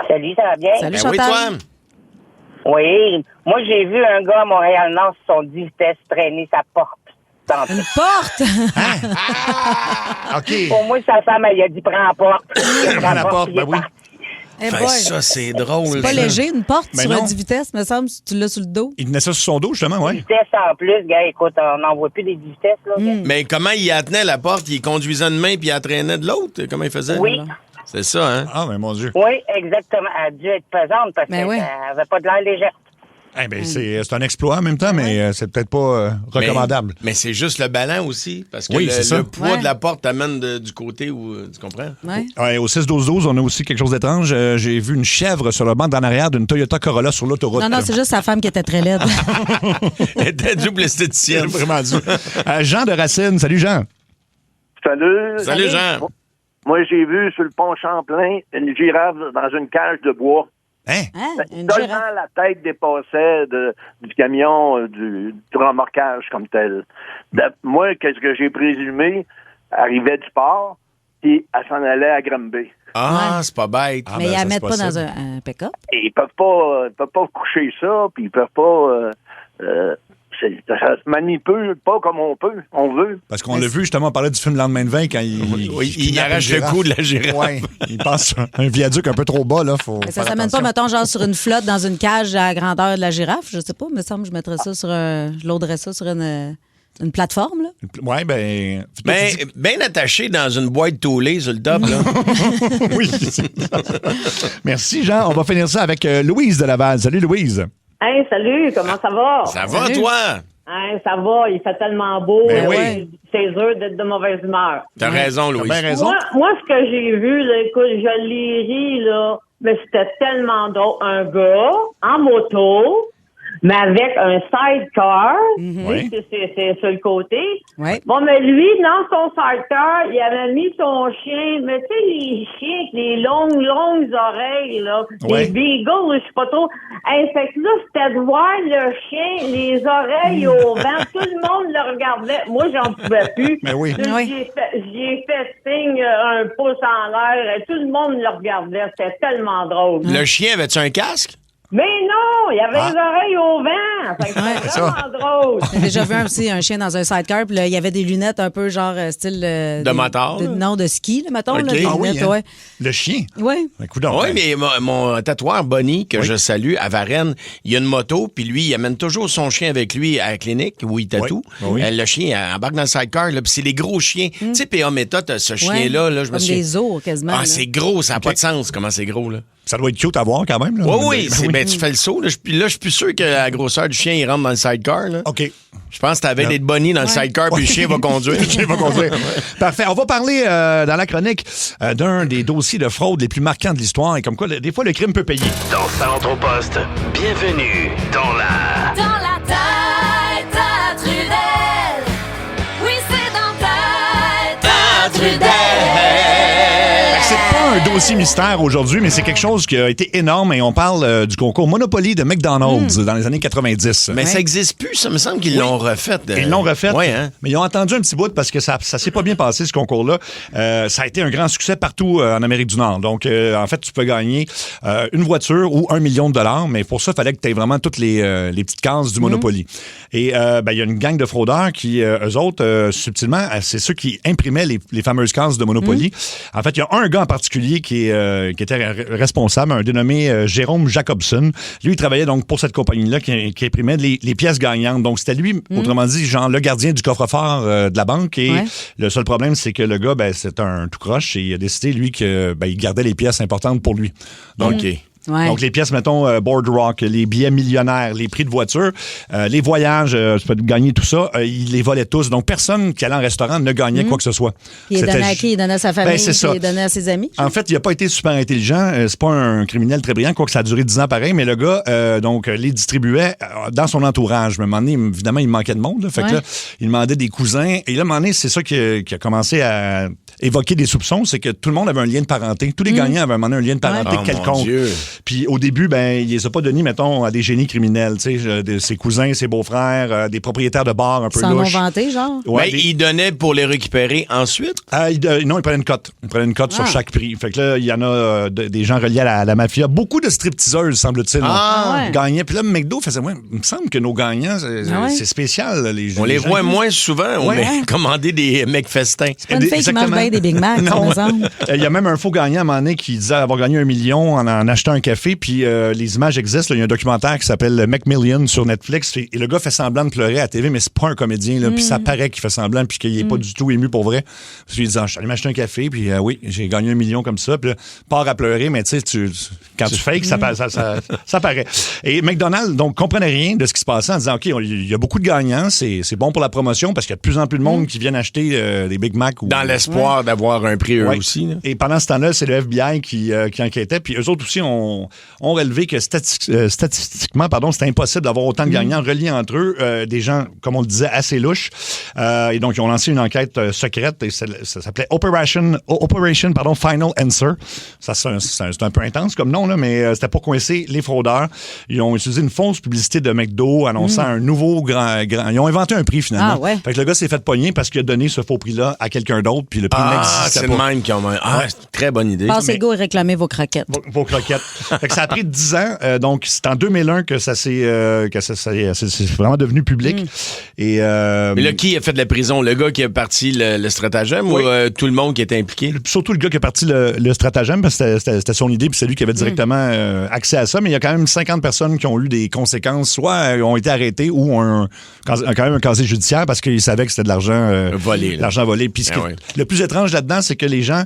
Salut, ça va bien? Salut, Ben oui, Chantal. toi? Oui. Moi, j'ai vu un gars à Montréal-Nord sur son 10 vitesses traîner sa porte. Une porte? OK. Pour moi, sa femme, elle a dit prends la porte. Prends la porte, ben oui. Eh Ben, boy. ça, c'est drôle. C'est pas ça. léger, une porte Ben sur non. un 10 vitesses, me semble, si tu l'as sur le dos. Il tenait ça sur son dos, justement, oui. Vitesse en plus, gars, écoute, on n'en voit plus des 10 vitesses, là. gars. Mais comment il la tenait, la porte? Il conduisait d'une main puis il la traînait de l'autre? Comment il faisait? Oui. C'est ça, hein? Ah, mais mon Dieu. Oui, exactement. Elle a dû être pesante parce Ben qu'elle oui. n'avait pas de l'air légère. Eh ben, c'est un exploit en même temps, mais c'est peut-être pas recommandable. Mais c'est juste le ballon aussi. Parce que Oui, c'est ça. le poids Ouais. de la porte t'amène du côté où. Tu comprends? Ouais. Ouais, au 6-12-12, on a aussi quelque chose d'étrange. J'ai vu une chèvre sur le banc d'en arrière d'une Toyota Corolla sur l'autoroute. Non, non, c'est juste sa femme qui était très laide. Elle était double esthéticienne. Vraiment dur. Jean de Racine. Salut, Jean. Salut. Salut, Jean. Moi, j'ai vu sur le pont Champlain une girafe dans une cage de bois. Hein? Une Seulement girafe. la tête dépassait du camion, du remorquage comme tel. Moi, qu'est-ce que j'ai présumé? Arrivait du port, puis elle s'en allait à Granby. Ah, c'est pas bête. Mais ils la mettent pas dans un pick-up. Et ils peuvent pas coucher ça, puis ils peuvent pas... ça se manipule pas comme on veut. Parce qu'on l'a vu, justement, on parlait du film Lendemain de 20 quand il il arrache le cou de la girafe. Ouais, il passe sur un viaduc un peu trop bas, là. Faut Mais ça faire s'amène pas, attention. mettons, genre sur une flotte dans une cage à la grandeur de la girafe. Je sais pas, me semble, je mettrais ça sur je loaderais ça sur une plateforme, là. Ouais, ben. Ben, bien attaché dans une boîte toulée sur le top, là. Oui. Merci, Jean. On va finir ça avec Louise de Laval. Salut, Louise. Hey, salut, comment ça va? Ça va, Salut. toi? Hey, ça va, il fait tellement beau. Ben oui. C'est dur d'être de mauvaise humeur. T'as raison, Louise. T'as bien raison. Moi, ce que j'ai vu, là, écoute, je l'ai ri, là, mais c'était tellement drôle. Un gars en moto, mais avec un sidecar, Oui. c'est sur le côté. Ouais. Bon, mais lui, dans son sidecar, il avait mis son chien, mais tu sais, les chiens avec les longues oreilles, là, Ouais. les beagles, je sais pas trop. Hey, fait que là, c'était de voir le chien, les oreilles au vent, tout le monde le regardait. Moi, j'en pouvais plus. Mais oui. Là, Oui. J'y ai fait signe, un pouce en l'air, et tout le monde le regardait. C'était tellement drôle. Le chien, avait-tu un casque? Mais non, il y avait les oreilles au vent. Fait que c'était vraiment drôle. J'ai déjà vu aussi un chien dans un sidecar, puis là, il y avait des lunettes un peu genre style... de motard? Non, de ski, là, mettons. Okay. Là, des lunettes, hein? ouais. Le chien? Oui. Oui, mais mon tatoueur, Bonnie, que je salue, à Varennes, il a une moto, puis lui, il amène toujours son chien avec lui à la clinique où il tatoue. Le chien embarque dans le sidecar, là, puis c'est les gros chiens. Tu sais, P.A. Méthode, ce chien-là, là, je me suis... Comme des os, quasiment. Ah, c'est gros, ça n'a pas de sens, comment c'est gros, là. Ça doit être cute à voir quand même. Là. Oui. Ben, tu fais le saut. Là, je suis plus sûr que la grosseur du chien, il rentre dans le sidecar. Là. OK. Je pense que t'avais des Bonnie dans le sidecar, puis le chien va conduire. Le chien va conduire. Parfait. On va parler dans la chronique d'un des dossiers de fraude les plus marquants de l'histoire. Et comme quoi, des fois, le crime peut payer. Dans Centre au Poste, bienvenue dans la... Dans la tête à Trudel. Oui, c'est dans ta tête à Trudel. C'est pas un dossier mystère aujourd'hui, mais c'est quelque chose qui a été énorme et on parle du concours Monopoly de McDonald's dans les années 90. Mais ça n'existe plus, ça me semble qu'ils l'ont refait. Ils l'ont refait, hein? Mais ils ont attendu un petit bout parce que ça s'est pas bien passé, ce concours-là. Ça a été un grand succès partout en Amérique du Nord. Donc, en fait, tu peux gagner une voiture ou $1 million, mais pour ça, il fallait que tu aies vraiment toutes les petites cases du Monopoly. Et il y a une gang de fraudeurs qui, eux autres, subtilement, c'est ceux qui imprimaient les fameuses cases de Monopoly. En fait, il y a un gars en particulier qui était responsable, un dénommé Jérôme Jacobson. Lui, il travaillait donc pour cette compagnie-là qui imprimait les pièces gagnantes. Donc, c'était lui, autrement dit, genre le gardien du coffre-fort de la banque. Et le seul problème, c'est que le gars, c'est un tout croche et il a décidé, lui, que il gardait les pièces importantes pour lui. Donc, Donc, les pièces, mettons, Boardwalk, les billets millionnaires, les prix de voiture, les voyages, tu peux gagner tout ça, il les volait tous. Donc, personne qui allait en restaurant ne gagnait quoi que ce soit. Il donnait à qui? Il donnait à sa famille? C'est ça. Il donnait à ses amis? En fait, il n'a pas été super intelligent. C'est pas un criminel très brillant, quoique ça a duré 10 ans pareil, mais le gars, les distribuait dans son entourage. À un moment donné, évidemment, il manquait de monde. Là, fait que là, il demandait des cousins. Et là, à un moment donné, c'est ça qui a commencé à évoquer des soupçons, c'est que tout le monde avait un lien de parenté. Tous les gagnants avaient un moment donné un lien de parenté quelconque. Puis au début, il les a pas donnés, mettons, à des génies criminels, tu sais, ses cousins, ses beaux-frères, des propriétaires de bars un peu louches. S'en ont vanté, genre? Ouais, il donnait pour les récupérer ensuite? Non, il prenait une cote. Il prenait une cote sur chaque prix. Fait que là, il y en a des gens reliés à la mafia. Beaucoup de stripteaseuses, semble-t-il, gagnaient. Puis là, McDo faisait, il me semble que nos gagnants, c'est spécial. On les voit moins souvent. On commander des McFestins. C'est pas une fille qui mange bien des Big Mac, par exemple. Il y a même un faux gagnant à un moment donné qui disait avoir gagné $1 million en achetant un café. Puis les images existent. Il y a un documentaire qui s'appelle McMillion sur Netflix. Et le gars fait semblant de pleurer à la TV, mais c'est pas un comédien. Puis ça paraît qu'il fait semblant puis qu'il est pas du tout ému pour vrai. Parce qu'il dit, je suis allé m'acheter un café, puis oui, j'ai gagné $1 million comme ça. Puis là, part à pleurer, mais tu sais, quand tu fakes, ça paraît. Et McDonald's, donc, comprenait rien de ce qui se passait en disant, OK, il y a beaucoup de gagnants, c'est bon pour la promotion parce qu'il y a de plus en plus de monde qui viennent acheter des Big Mac. Dans l'espoir d'avoir un prix eux aussi. Là. Et pendant ce temps-là, c'est le FBI qui enquêtait. Puis eux autres aussi ont relevé que statistiquement, c'était impossible d'avoir autant de gagnants reliés entre eux, des gens, comme on le disait, assez louches. Et donc, ils ont lancé une enquête secrète et ça s'appelait Operation Final Answer. Ça, c'est un peu intense comme nom, là, mais c'était pour coincer les fraudeurs. Ils ont utilisé une fausse publicité de McDo annonçant un nouveau grand... Ils ont inventé un prix, finalement. Ah, ouais. Fait que le gars s'est fait pogner parce qu'il a donné ce faux prix-là à quelqu'un d'autre, puis le prix n'existait pas. C'est le même qui ont... c'est une très bonne idée. Passez go et réclamez vos croquettes. Vos croquettes. Fait que ça a pris 10 ans. Donc, c'est en 2001 que ça c'est vraiment devenu public. Et, mais là, qui a fait de la prison? Le gars qui a parti le stratagème ou tout le monde qui était impliqué? Surtout le gars qui a parti le stratagème, parce que c'était son idée, puis c'est lui qui avait directement accès à ça. Mais il y a quand même 50 personnes qui ont eu des conséquences, soit ont été arrêtées ou ont quand même un casier judiciaire parce qu'ils savaient que c'était de l'argent volé. L'argent volé. Puis le plus étrange là-dedans, c'est que les gens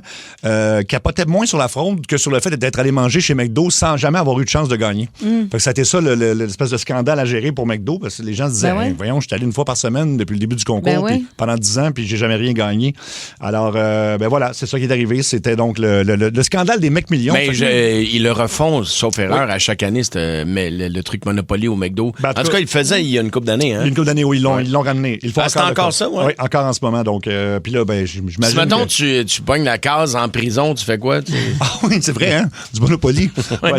capotaient moins sur la fraude que sur le fait d'être allé manger chez McDo sans jamais avoir eu de chance de gagner. Fait que ça a été ça l'espèce de scandale à gérer pour McDo, parce que les gens se disaient, voyons, je suis allé une fois par semaine depuis le début du concours, puis pendant 10 ans, puis j'ai jamais rien gagné. Alors, voilà, c'est ça qui est arrivé. C'était donc le scandale des McMillions. Mais ils le refont, sauf erreur, à chaque année, mais le truc Monopoly au McDo. En tout cas, ils le faisaient il y a une couple d'années. Hein? Une couple d'années, oui, ils l'ont ramené. C'est encore ça, oui? Oui, encore en ce moment. Donc, puis là, j'imagine. Si mettons, tu pognes la case en prison, tu fais quoi? Ah oui, c'est vrai, hein? Du Monopoly.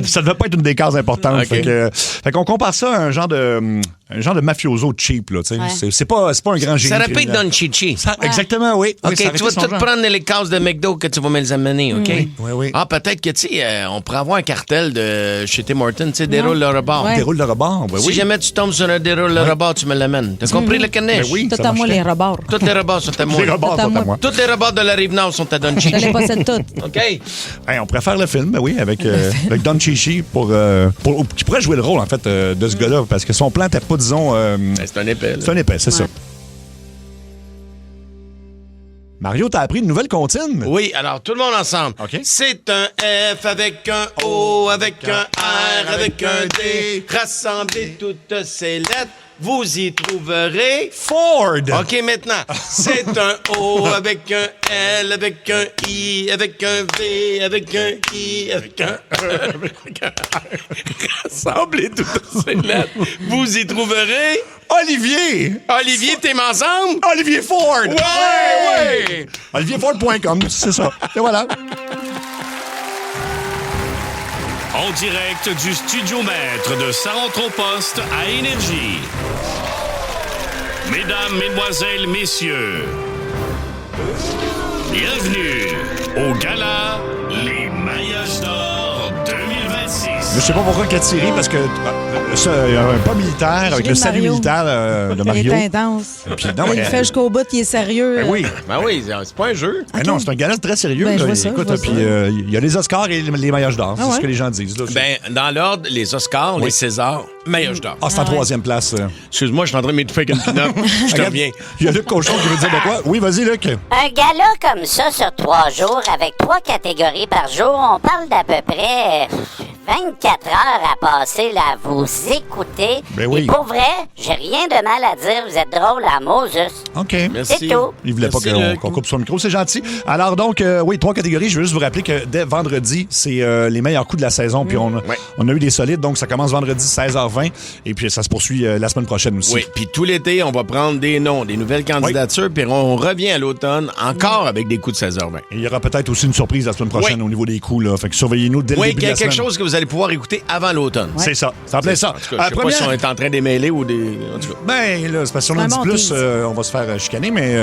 Ça devait pas être une des cases importantes. Okay. Fait qu'on compare ça à un genre de un genre de mafioso cheap, là, tu sais. Ouais. C'est pas un grand génie. Ça répète criminel. Don Chichi. Exactement, oui. OK, Oui, ça tu répète vas son tout genre. prendre les cases de McDo que tu vas me les amener, OK? Oui. Ah, peut-être que, tu sais, on pourrait avoir un cartel de chez Tim Hortons, tu sais, déroule le rebord. Ouais. Déroule le rebord, ben Si oui. jamais tu tombes sur un déroule le rebord, tu me l'amènes. T'as compris le caniche? Ben oui, Tout ça à moi, marcherait. les rebords. Tous les rebords sont à moi. Les rebords Tout à sont à moi. moi. Tous les rebords de la Rive-Nord sont à Don Je Chichi. les possède toutes. OK? Hey, on pourrait faire le film, ben oui, avec Don Chichi qui pourrait jouer le rôle, en fait, de ce gars-là, parce que son plan n'était pas, disons... C'est un épais, là. c'est un épais, c'est ça. Mario, t'as appris une nouvelle comptine? Oui, alors tout le monde ensemble. OK. C'est un F avec un O, avec un R, avec un D. Rassemblez toutes ces lettres, vous y trouverez Ford! OK, maintenant, c'est un O avec un L, avec un I, avec un V, avec un I, avec un E, avec un R. Rassemblez toutes ces lettres, vous y trouverez... Olivier! Olivier, t'es ensemble? Olivier Ford! Ouais! OlivierFord.com, c'est ça. Et voilà. En direct du Studio Maître de Saint-Antoine-Poste à Énergie. Mesdames, Mesdemoiselles, Messieurs, bienvenue au gala Les Maillages d'Or 2026. Je sais pas pourquoi Cathy rit, parce que un pas militaire, avec ris le de salut Mario. militaire de Mario. Il est intense. Puis, non, Il fait jusqu'au bout, il est sérieux. Ben oui. Ben oui, c'est pas un jeu. Ben non, c'est un gala très sérieux. Ben, là. je vois ça, Écoute, je vois puis ça. il y a les Oscars et les Maillages d'Or. Ah C'est ouais? ce que les gens disent. Là. Ben, dans l'ordre, les Oscars, les Césars, Maillages d'Or. Ah, c'est en troisième place. Excuse-moi, je suis en train de m'étouffer avec une pinotte. Je te Regarde, reviens. il y a Luc Cochon qui veut dire de quoi. Oui, vas-y, Luc. Un gala comme ça sur 3 jours, avec 3 catégories par jour, on parle d'à peu près 24 heures à passer là, à vous écouter. Ben oui. Et pour vrai, j'ai rien de mal à dire, vous êtes drôle à Moses. OK. C'est tout. Il voulait pas Merci, qu'on coupe son micro, c'est gentil. Alors donc, oui, 3 catégories. Je veux juste vous rappeler que dès vendredi, c'est les meilleurs coups de la saison. Puis on a eu des solides, donc ça commence vendredi 16h20. Et puis ça se poursuit la semaine prochaine aussi. Oui, puis tout l'été, on va prendre des noms, des nouvelles candidatures, puis on revient à l'automne encore avec des coups de 16h20. Et il y aura peut-être aussi une surprise la semaine prochaine au niveau des coups. Là. Fait que surveillez-nous dès le Oui, début qu'il y de a la quelque semaine. chose que vous allez pouvoir écouter avant l'automne. C'est ça. C'est en plein ça. En tout cas, je sais pas si on est en train d'émêler ou des... En tout cas. Ben, là, c'est parce que si on en Un dit bon plus, tease. on va se faire chicaner, mais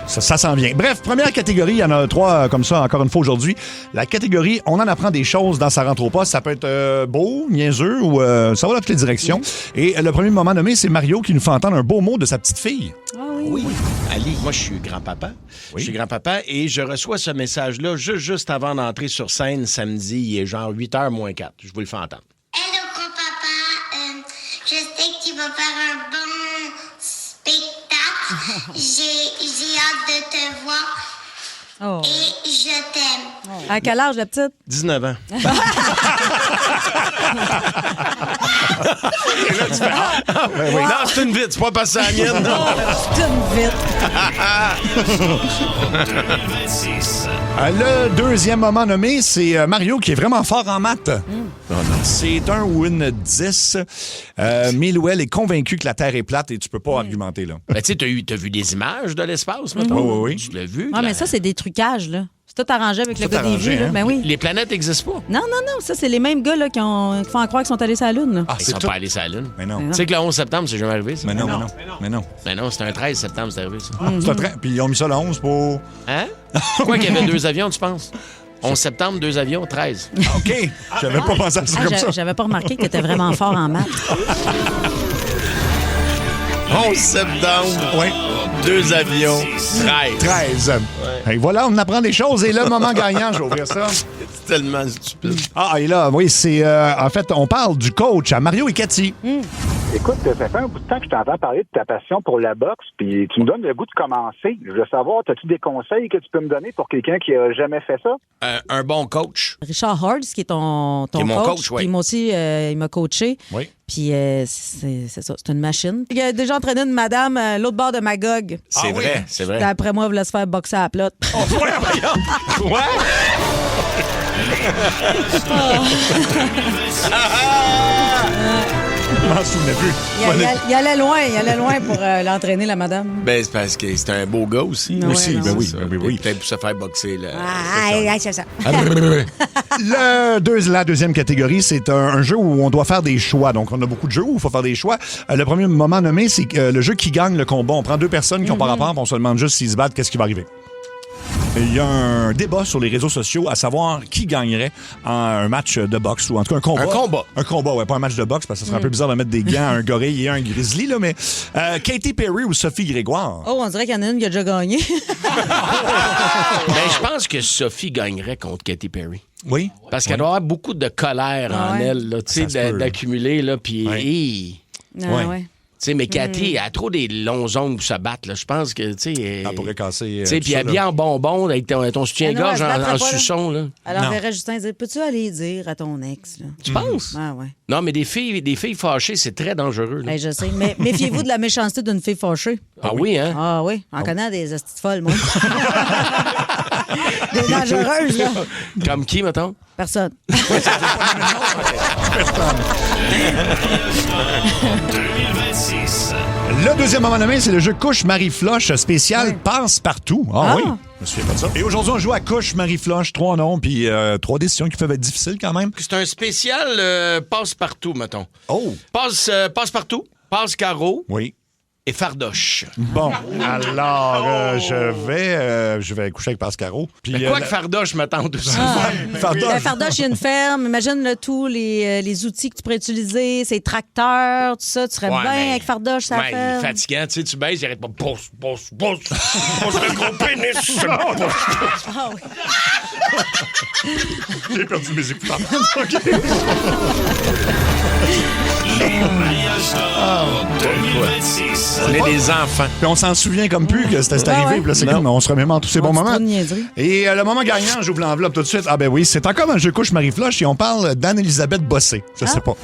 ça s'en vient. Bref, première catégorie, il y en a 3 comme ça, encore une fois aujourd'hui. La catégorie, on en apprend des choses dans sa rentre au poste. Ça peut être beau, niaiseux ou ça va dans toutes les directions. Et le premier moment nommé, c'est Mario qui nous fait entendre un beau mot de sa petite fille. Oui. Ali, moi, je suis grand-papa. Je suis grand-papa et je reçois ce message-là juste avant d'entrer sur scène samedi. Il est genre 8h moins 4. Je vous le fais entendre. Hello, grand-papa. Je sais que tu vas faire un bon spectacle. J'ai hâte de te voir Oh. et je t'aime. À quel âge, la petite? 19 ans. Non, c'est une vite. C'est pas passé à la mienne. non. C'est une vite. Le deuxième moment nommé, c'est Mario qui est vraiment fort en maths. C'est 1 ou une 10. Milouel est convaincu que la Terre est plate et tu peux pas argumenter, là. Ben, tu sais, t'as vu des images de l'espace, mettons? Oui. Tu l'as vu? Ah, mais ça, c'est des trucages, là. C'est tout arrangé avec le Tout gars des arrangé, vues, là. hein? Ben oui. Les planètes n'existent pas. Non, ça, c'est les mêmes gars là, qui font croire qu'ils sont allés sur la Lune. Là. Ils sont pas allés sur la Lune. Mais non. Tu sais que le 11 septembre, c'est jamais arrivé, ça? Mais non. Mais non, c'est un 13 septembre, c'est arrivé, ça. C'est un train. Puis ils ont mis ça le 11 pour... Hein? Pourquoi qu'il y avait 2 avions, tu penses? 11 septembre, 2 avions, 13. OK. J'avais pas pensé à ça comme ça. J'avais pas remarqué que t'étais vraiment fort en maths. 11 septembre, 2 avions, 13. Et voilà, on apprend des choses. Et le moment gagnant, je vais ouvrir ça. C'est tellement stupide. Ah, et là, oui, c'est... en fait, on parle du coach à Mario et Cathy. Écoute, ça fait un bout de temps que je t'entends parler de ta passion pour la boxe, puis tu me donnes le goût de commencer. Je veux savoir, as-tu des conseils que tu peux me donner pour quelqu'un qui a jamais fait ça? Un bon coach. Richard Hard, qui est ton Qui est mon coach, coach, oui. puis moi aussi, il m'a coaché. Oui. Puis c'est ça, c'est une machine. Il a déjà entraîné une madame l'autre bord de Magog. C'est vrai, c'est vrai. D'après moi, il voulait se faire boxer à la plotte. Quoi? Je m'en souvenais plus. Il allait loin pour l'entraîner, la madame. Ben, c'est parce que c'est un beau gars aussi. Ouais, aussi, non. ben oui. Peut-être pour se faire boxer. Là. C'est ça. La deuxième catégorie, c'est un jeu où on doit faire des choix. Donc, on a beaucoup de jeux où il faut faire des choix. Le premier moment nommé, c'est le jeu qui gagne le combat. On prend deux personnes qui n'ont pas rapport, on se demande juste s'ils se battent, qu'est-ce qui va arriver. Il y a un débat sur les réseaux sociaux à savoir qui gagnerait en un match de boxe ou en tout cas un combat. Un combat, ouais, pas un match de boxe parce que ça serait un peu bizarre de mettre des gants à un gorille et un grizzly, là, mais Katy Perry ou Sophie Grégoire? Oh, on dirait qu'il y en a une qui a déjà gagné. Ben, je pense que Sophie gagnerait contre Katy Perry. Oui. Parce qu'elle doit avoir beaucoup de colère en elle, là, tu sais, d'accumuler, là, puis... Ouais. Tu sais, mais Cathy, elle a trop des longs ongles pour se battre. Là. Je pense que, tu sais... Elle pourrait casser... Tu sais, puis elle est bien en bonbon avec ton soutien-gorge en suçon. Là. Elle enverrait Justin dire, peux-tu aller dire à ton ex? Là? Tu penses? Ah, ouais. Non, mais des filles fâchées, c'est très dangereux. Là. Ben, je sais. Mais méfiez-vous de la méchanceté d'une fille fâchée. Ah oui, hein? Ah oui. En connaît des hosties folles, moi. Des dangereuses, là. Comme qui, mettons? Personne. 2026. Le deuxième moment nommé, c'est le jeu Couche Marie-Floche spécial Passe-Partout. Ah oui, je me souviens pas de ça. Et aujourd'hui, on joue à Couche Marie-Floche, 3 noms, puis 3 décisions qui peuvent être difficiles quand même. C'est un spécial Passe-Partout, mettons. Oh! Passe-Partout, Passe-Carreau. Oui. Et Fardoche. Bon, alors, je vais coucher avec Pascaro. Mais quoi que Fardoche me tente aussi. Fardoche, il y a une ferme. Imagine là, tous les outils que tu pourrais utiliser, ces tracteurs, tout ça. Tu serais bien avec Fardoche, ça fait. Il est fatigant. Tu sais, tu baisses, il arrête pas. Pousse le gros pénis. Ah oui. J'ai perdu mes écouteurs. Les mariages d'or 2026. On est des enfants. Puis on s'en souvient comme plus que c'était arrivé. Puis là, c'est comme on se remémore tous ces bons moments. Et le moment gagnant, j'ouvre l'enveloppe tout de suite. Ah ben oui, c'est encore un jeu Couche Marie-Floche et on parle d'Anne-Élisabeth Bossé. Je sais pas.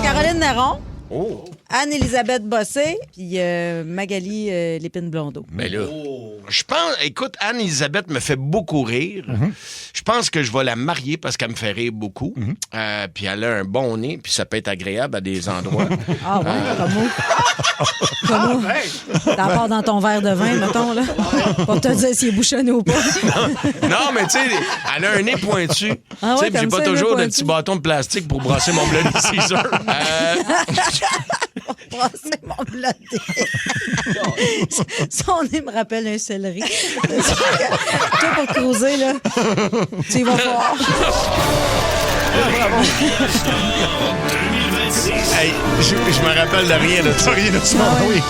Caroline Néron. Oh. Anne-Élisabeth Bossé, puis Magali Lépine-Blondeau. Mais là, je pense... Écoute, Anne-Élisabeth me fait beaucoup rire. Je pense que je vais la marier parce qu'elle me fait rire beaucoup. Puis elle a un bon nez, puis ça peut être agréable à des endroits. Ah ouais, comme T'en part dans ton verre de vin, mettons, là, pour te dire s'il est bouchonné ou pas. Non, mais tu sais, elle a un nez pointu. Ah ouais, j'ai pas toujours de petits bâtons de plastique pour brasser mon Bloody Caesar. Brasser mon Bloody. Son nez me rappelle un céleri. Toi, pour cruiser, là, tu y vas fort. Hey, je me rappelle de rien de ça. Rien de ça, oui.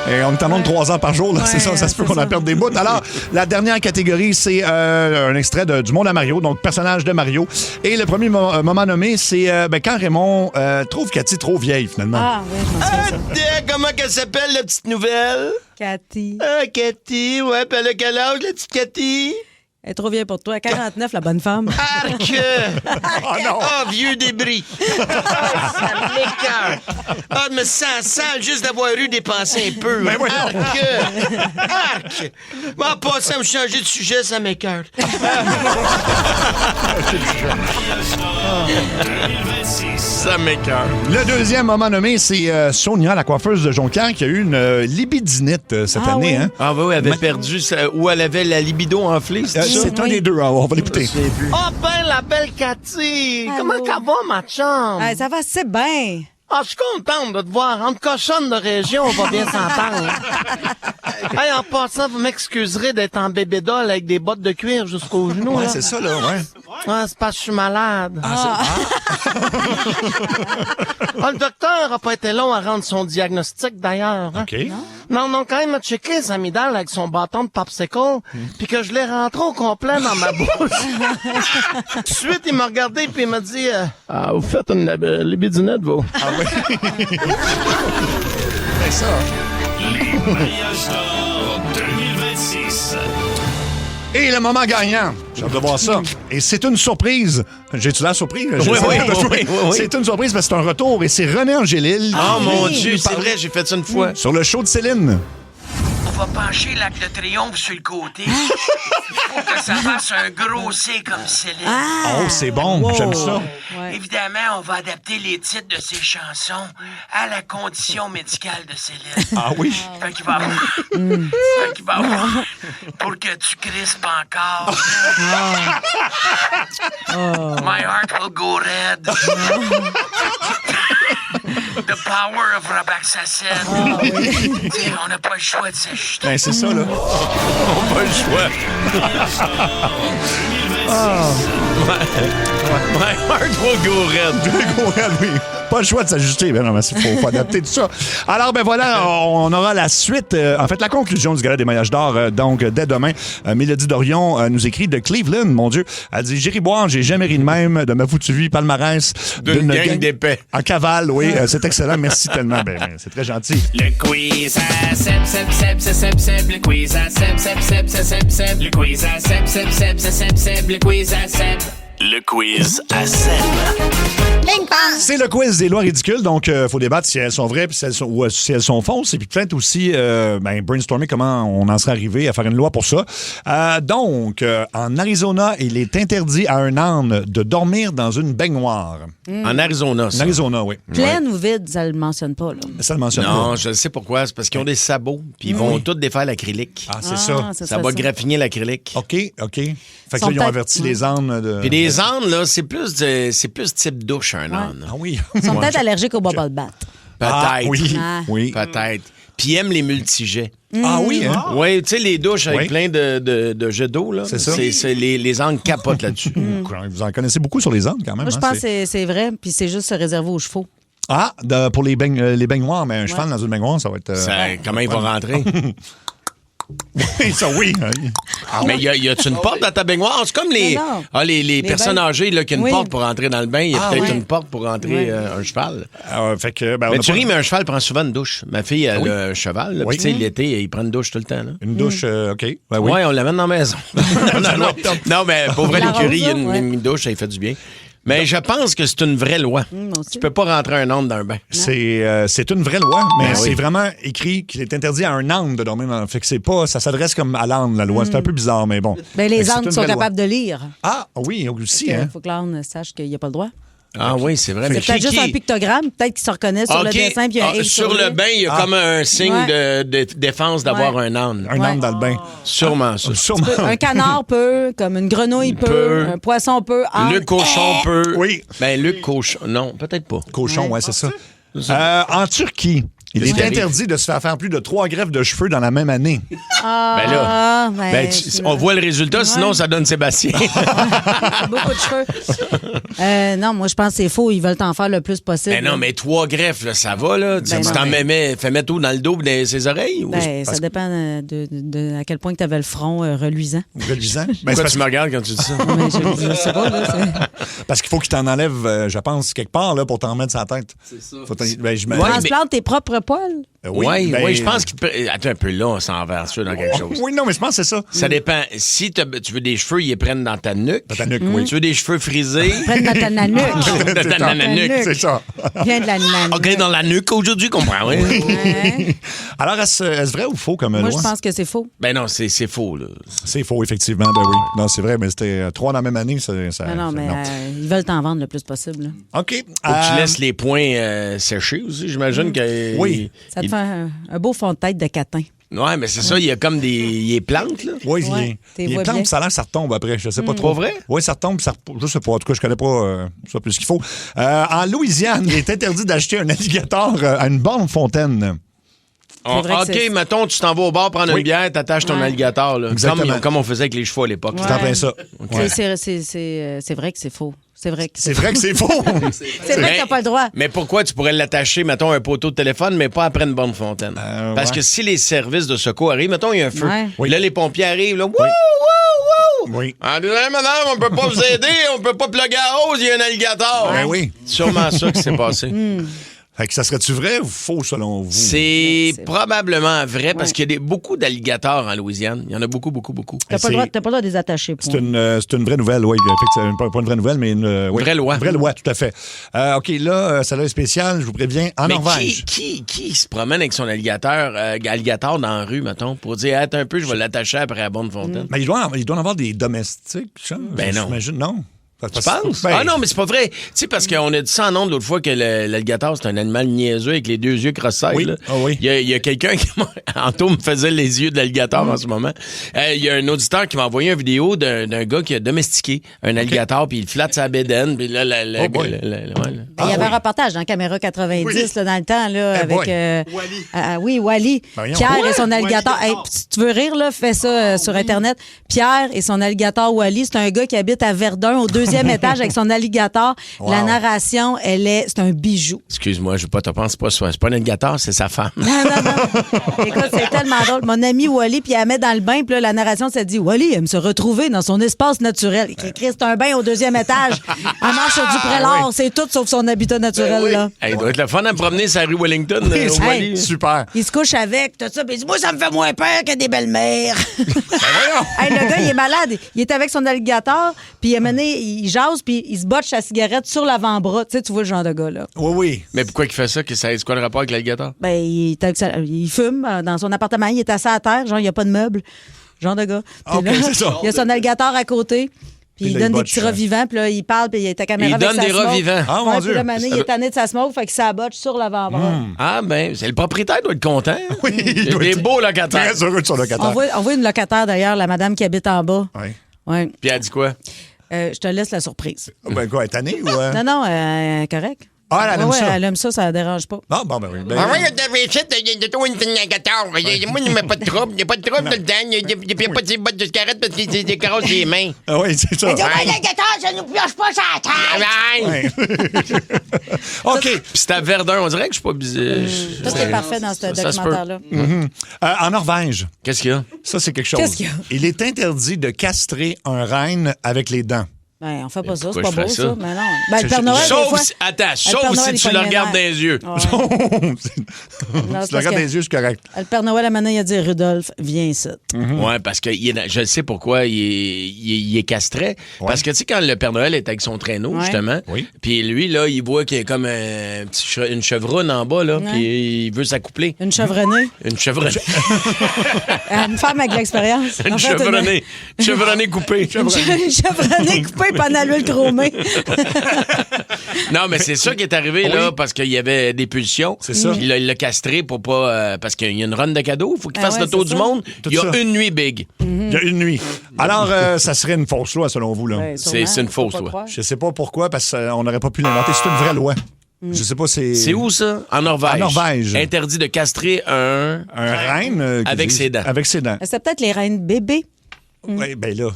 Et on est en nombre de 3 heures par jour, là. C'est ça se peut qu'on en perde des bouts. Alors, la dernière catégorie, c'est un extrait du Monde à Mario, donc personnage de Mario. Et le premier moment nommé, c'est quand Raymond trouve Cathy trop vieille, finalement. Ah, oui, je m'en souviens ça. Comment qu'elle s'appelle, la petite nouvelle? Cathy. Ah, Cathy, ouais, puis elle a quel âge, la petite Cathy? Elle est trop vieille pour toi. À 49, la bonne femme. Arc! Oh non! Ah, vieux débris! Ah, ça m'écoeure! Ah, je me sens sale juste d'avoir eu dépensé un peu. Ben Arc! Arc! En passant à me changer de sujet, ça m'écoeure. Ça m'écoeure. Le deuxième moment nommé, c'est Sonia, la coiffeuse de Jonquière, qui a eu une libidinite cette année. Oui. Hein? Ah oui, elle avait perdu, ou elle avait la libido enflée, c'est un des deux. On va l'écouter. Oh ben, la belle Cathy! Comment ça va, ma chum? Ça va assez bien. Ah, je suis contente de te voir. Entre cochonnes de région, on va bien s'entendre. Hey, en passant, vous m'excuserez d'être en bébé doll avec des bottes de cuir jusqu'aux genoux. Ouais, là. c'est ça, là, ouais. Ah, c'est parce que je suis malade. Le docteur a pas été long à rendre son diagnostic, d'ailleurs. Hein? OK. Non, quand il m'a checké les amygdales avec son bâton de popsicle, puis que je l'ai rentré au complet dans ma bouche. Ensuite, il m'a regardé puis il m'a dit vous faites une libidinette, vous. Ah oui. C'est ça. Les mariages d'or 2026. Et le moment gagnant, j'ai hâte de voir ça. Et c'est une surprise. J'ai-tu la surprise? Oui. C'est une surprise parce que c'est un retour et c'est René Angélil. Oh mon Dieu, c'est vrai, j'ai fait ça une fois. Sur le show de Céline. va pencher l'Arc de Triomphe sur le côté pour que ça fasse un gros C comme Céline. Oh, c'est bon. J'aime ça. Évidemment, on va adapter les titres de ces chansons à la condition médicale de Céline. Ah oui? Fait qu'il va avoir... pour que tu crispes encore. My heart will go red. The power of Robaxacet. On n'a pas le choix de s'ajuster. Ben, c'est ça, là. On n'a pas le choix. My heart will go red. Go red, oui. Pas le choix de s'ajuster. Ben non, mais faut adapter tout ça. Alors, ben voilà, on aura la suite, en fait, la conclusion du Gala des Maillages d'or, donc, dès demain. Mélodie Dorion nous écrit de Cleveland, mon Dieu. Elle dit, j'irai boire, j'ai jamais ri de même de ma foutue vie palmarès. D'une gang d'épais. En cavale, oui. C'est excellent. Merci tellement. Ben, c'est très gentil. Le quiz à Seb, le quiz à Seb, le quiz à Seb, le quiz à Seb. Le quiz à Seb. C'est le quiz des lois ridicules, donc faut débattre si elles sont vraies puis si elles sont fausses, et puis peut-être aussi brainstormer comment on en serait arrivé à faire une loi pour ça. Donc, en Arizona, il est interdit à un âne de dormir dans une baignoire. En Arizona, ça. En Arizona, oui. Pleine ou vide, ça le mentionne pas, là. Ça le mentionne pas. Non, je sais pourquoi. C'est parce qu'ils ont des sabots, puis ils vont tous défaire l'acrylique. Ah, c'est ça. Ça va graffiner l'acrylique. OK. Fait que là, ils ont averti les ânes de... Puis les ânes, là, c'est plus type douche, un âne. Ah oui. Ils sont peut-être allergiques au bubble bath. Peut-être. Ah, oui. Oui. Peut-être. Puis ils aiment les multijets. Ah oui, hein? Oui, tu sais, les douches avec plein de jets d'eau, là. C'est ça. Les ânes capotent là-dessus. Vous en connaissez beaucoup sur les ânes, quand même. Moi, je pense que c'est vrai, puis c'est juste réservé aux chevaux. Ah, pour les baignoires, mais un cheval dans une baignoire, ça va être... Comment il va rentrer? Ça, oui. Mais y a-tu une porte dans ta baignoire? C'est comme les personnes âgées là, qui ont une porte pour rentrer dans le bain. Il y a peut-être une porte pour rentrer un cheval. Fait que, mais tu ris, mais un cheval prend souvent une douche. Ma fille, elle a un cheval. Puis, tu sais, l'été, il prend une douche tout le temps. Là. Une douche, OK. Ben, oui, on l'amène dans la maison. non, mais pour vrai, l'écurie, il y a une douche, ça lui fait du bien. Mais je pense que c'est une vraie loi. Tu peux pas rentrer un âne dans un bain. C'est une vraie loi, mais c'est vraiment écrit qu'il est interdit à un âne de dormir dans... Fait que c'est pas... Ça s'adresse comme à l'âne, la loi. C'est un peu bizarre, mais bon. Ben, les ânes sont capables de lire. Ah, oui, aussi, hein. Il faut que l'âne sache qu'il n'y a pas le droit. Ah oui, c'est vrai. C'est peut-être juste un pictogramme, peut-être qu'il se reconnaît sur le dessin. Puis sur le bain, il y a comme un signe de défense d'avoir un âne. Un âne dans le bain. Sûrement ça. Un canard peut, comme une grenouille peut, un poisson peut. Le cochon peut. Oui. Ben, le cochon. Non, peut-être pas. Cochon, oui, c'est ça. En Turquie, il est interdit de se faire plus de 3 greffes de cheveux dans la même année. On voit le résultat, sinon ça donne Sébastien. Beaucoup de cheveux. Non, moi je pense que c'est faux. Ils veulent t'en faire le plus possible. Ben non, mais 3 greffes, là, ça va, là. Tu t'en fais mettre où dans le dos et dans ses oreilles? Ça dépend de à quel point tu avais le front reluisant. Reluisant? Pourquoi tu me regardes quand tu dis ça? Je sais pas, là. Parce qu'il faut qu'il t'en enlève, je pense, quelque part là, pour t'en remettre sur la tête. C'est ça. Transplantes tes propres poils? Oui, je pense qu'il peut... Attends un peu là, on s'en va dans quelque chose. Oui, non, mais je pense que c'est ça. Ça dépend. Si tu veux des cheveux, ils les prennent dans ta nuque. Dans ta nuque, oui. Tu veux des cheveux frisés? Ils prennent dans ta nanuque. Dans ta nuque, c'est ça. Viens de la nanuque. OK, dans la nuque aujourd'hui, comprends, oui. Alors, est-ce vrai ou faux comme loi? Moi, je pense que c'est faux. Ben non, c'est faux, là. C'est faux, effectivement, ben oui. Non, c'est vrai, mais c'était 3 dans la même année, ça non, mais ils veulent t'en vendre le plus possible. Là. OK. Faut que tu laisses les points sécher aussi, j'imagine que... Oui. Ça te fait un beau fond de tête de catin. Ouais, mais c'est ça, il y a comme des plantes, là. Oui, il y a plantes, ça a l'air, ça retombe après. Je sais pas trop. Pas vrai? Oui, ça retombe, je sais pas. En tout cas, je connais pas ça plus qu'il faut. En Louisiane, il est interdit d'acheter un alligator à une borne fontaine. OK, mettons, tu t'en vas au bar prendre une bière, t'attaches ton alligator, là. Comme on faisait avec les chevaux à l'époque. C'est en plein ça. Okay. C'est vrai que c'est faux. C'est vrai que c'est faux. C'est vrai que t'as pas le droit. Mais pourquoi tu pourrais l'attacher, mettons, à un poteau de téléphone, mais pas après une borne fontaine? Parce que si les services de secours arrivent, mettons, il y a un feu. Là, les pompiers arrivent, là, wouh! Oui. Désolé, madame, on peut pas vous aider, on peut pas plugger à hausse, il y a un alligator. Ben oui. Sûrement ça qui s'est passé. Fait que ça serait-tu vrai ou faux selon vous? C'est probablement vrai parce qu'il y a beaucoup d'alligators en Louisiane. Il y en a beaucoup. T'as pas le droit de les attacher. C'est une vraie nouvelle, oui. Effectivement, pas une vraie nouvelle, mais une vraie loi. Une vraie loi, tout à fait. OK, là, celle-là est spéciale, je vous préviens, en Norvège. Qui se promène avec son alligator dans la rue, mettons, pour dire, attends un peu, je vais l'attacher après à Bonne-Fontaine? Mais il doit en avoir des domestiques, Ben non. J'imagine, non. Tu penses? Ah non, mais c'est pas vrai. Tu sais, parce qu'on a dit ça en ondes l'autre fois que l'alligator, c'est un animal niaiseux avec les deux yeux cross-side. Oui. Ah oui. Il y a quelqu'un qui Anto me faisait les yeux de l'alligator en ce moment. Il y a un auditeur qui m'a envoyé une vidéo d'un gars qui a domestiqué un alligator, puis il flatte sa bédaine, puis là, Il y avait un reportage dans Caméra 90 là, dans le temps, là, avec... Wally. Wally. Pierre et son alligator. Hey, si tu veux rire, là, fais ça sur Internet. Pierre et son alligator Wally, c'est un gars qui habite à Verdun, au 2e étage avec son alligator. Wow. La narration, c'est un bijou. Excuse-moi, je veux pas te penser, c'est pas un alligator, c'est sa femme. Non. Écoute, c'est tellement drôle. Mon ami Wally, puis elle met dans le bain, puis là, la narration, ça dit Wally aime se retrouver dans son espace naturel. C'est un bain au 2e étage. Elle marche sur du prélat, c'est tout sauf son habitat naturel. Là. Hey, il doit être le fun à me promener sur la rue Wellington. Wally. Super. Il se couche avec, tout ça, puis il dit moi, ça me fait moins peur que des belles-mères. Hey, le gars, il est malade. Il est avec son alligator, puis il jase, puis il se botche sa cigarette sur l'avant-bras. Tu sais, tu vois le genre de gars, là. Oui. Mais pourquoi il fait ça? C'est quoi le rapport avec l'alligator? Ben, il fume dans son appartement. Il est assis à terre, genre, il n'y a pas de meubles. Genre de gars. Puis là, c'est ça. Il y a son alligator à côté. Puis il donne des petits rats vivants, puis là, il parle, puis il est à caméra avec sa smoke. Il donne des rats vivants. Ah, mon Dieu. Puis là, il est tanné de sa smoke, fait qu'il s'abotche sur l'avant-bras. Ah, ben, c'est le propriétaire doit être content. Oui, il doit être beau locataire. Très heureux de son locataire. On voit une locataire, d'ailleurs, la madame qui habite en bas. Oui. Ouais. Puis elle dit quoi? Je te laisse la surprise. Ben quoi, elle est tannée ou... Non, correct. Ah, elle aime ça. Elle aime ça, ça la dérange pas. Ah, bon, ben oui. Ah ouais, de toi, une alligator. Moi, il n'y a pas de trouble. Il n'y a pas de trouble dedans. Il n'y a pas de bottes de cigarette parce qu'il décroche les mains. Ah oui, c'est ça. Mais l'alligator, ça nous pioche pas sur la tête. OK. Puis c'est à Verdun. On dirait que je suis pas bizarre. Tout est parfait dans ce documentaire-là. En Norvège. Qu'est-ce qu'il y a? Ça, c'est quelque chose. Qu'est-ce qu'il y a? Il est interdit de castrer un renne avec les dents. Ben, on fait pas ça, c'est pourquoi pas je beau, fais ça. ça? Mais non. Ben, le Père Noël, sauf si tu le regardes dans les yeux. Si tu le regardes dans les yeux, c'est correct. Le Père Noël, à maintenant, il a dit Rudolph, viens ici. Oui, parce que je sais pourquoi il est castré. Ouais. Parce que, tu sais, quand le Père Noël est avec son traîneau, justement, puis lui, là, il voit qu'il y a comme une chevronne en bas, là, puis il veut s'accoupler. Une chevronnée. Une chevronnée. Une femme avec l'expérience. Une chevronnée. Chevronnée coupée. Une chevronnée coupée pendant l'huile chromée. Non, mais c'est ça qui est arrivé, là, parce qu'il y avait des pulsions. C'est ça. Puis là, il l'a castré pour pas... parce qu'il y a une run de cadeaux. Il faut qu'il fasse le tour du monde. Il y a une nuit big. Il y a une nuit. Alors, ça serait une fausse loi, selon vous, là? Ben, c'est une fausse loi. Je sais pas pourquoi, parce qu'on n'aurait pas pu l'inventer. C'est une vraie loi. Je sais pas, c'est où, ça? En Norvège. En Norvège. Interdit de castrer un renne. Avec ses dents. Avec ses dents. C'est peut-être les reines bébés. Oui, ben là.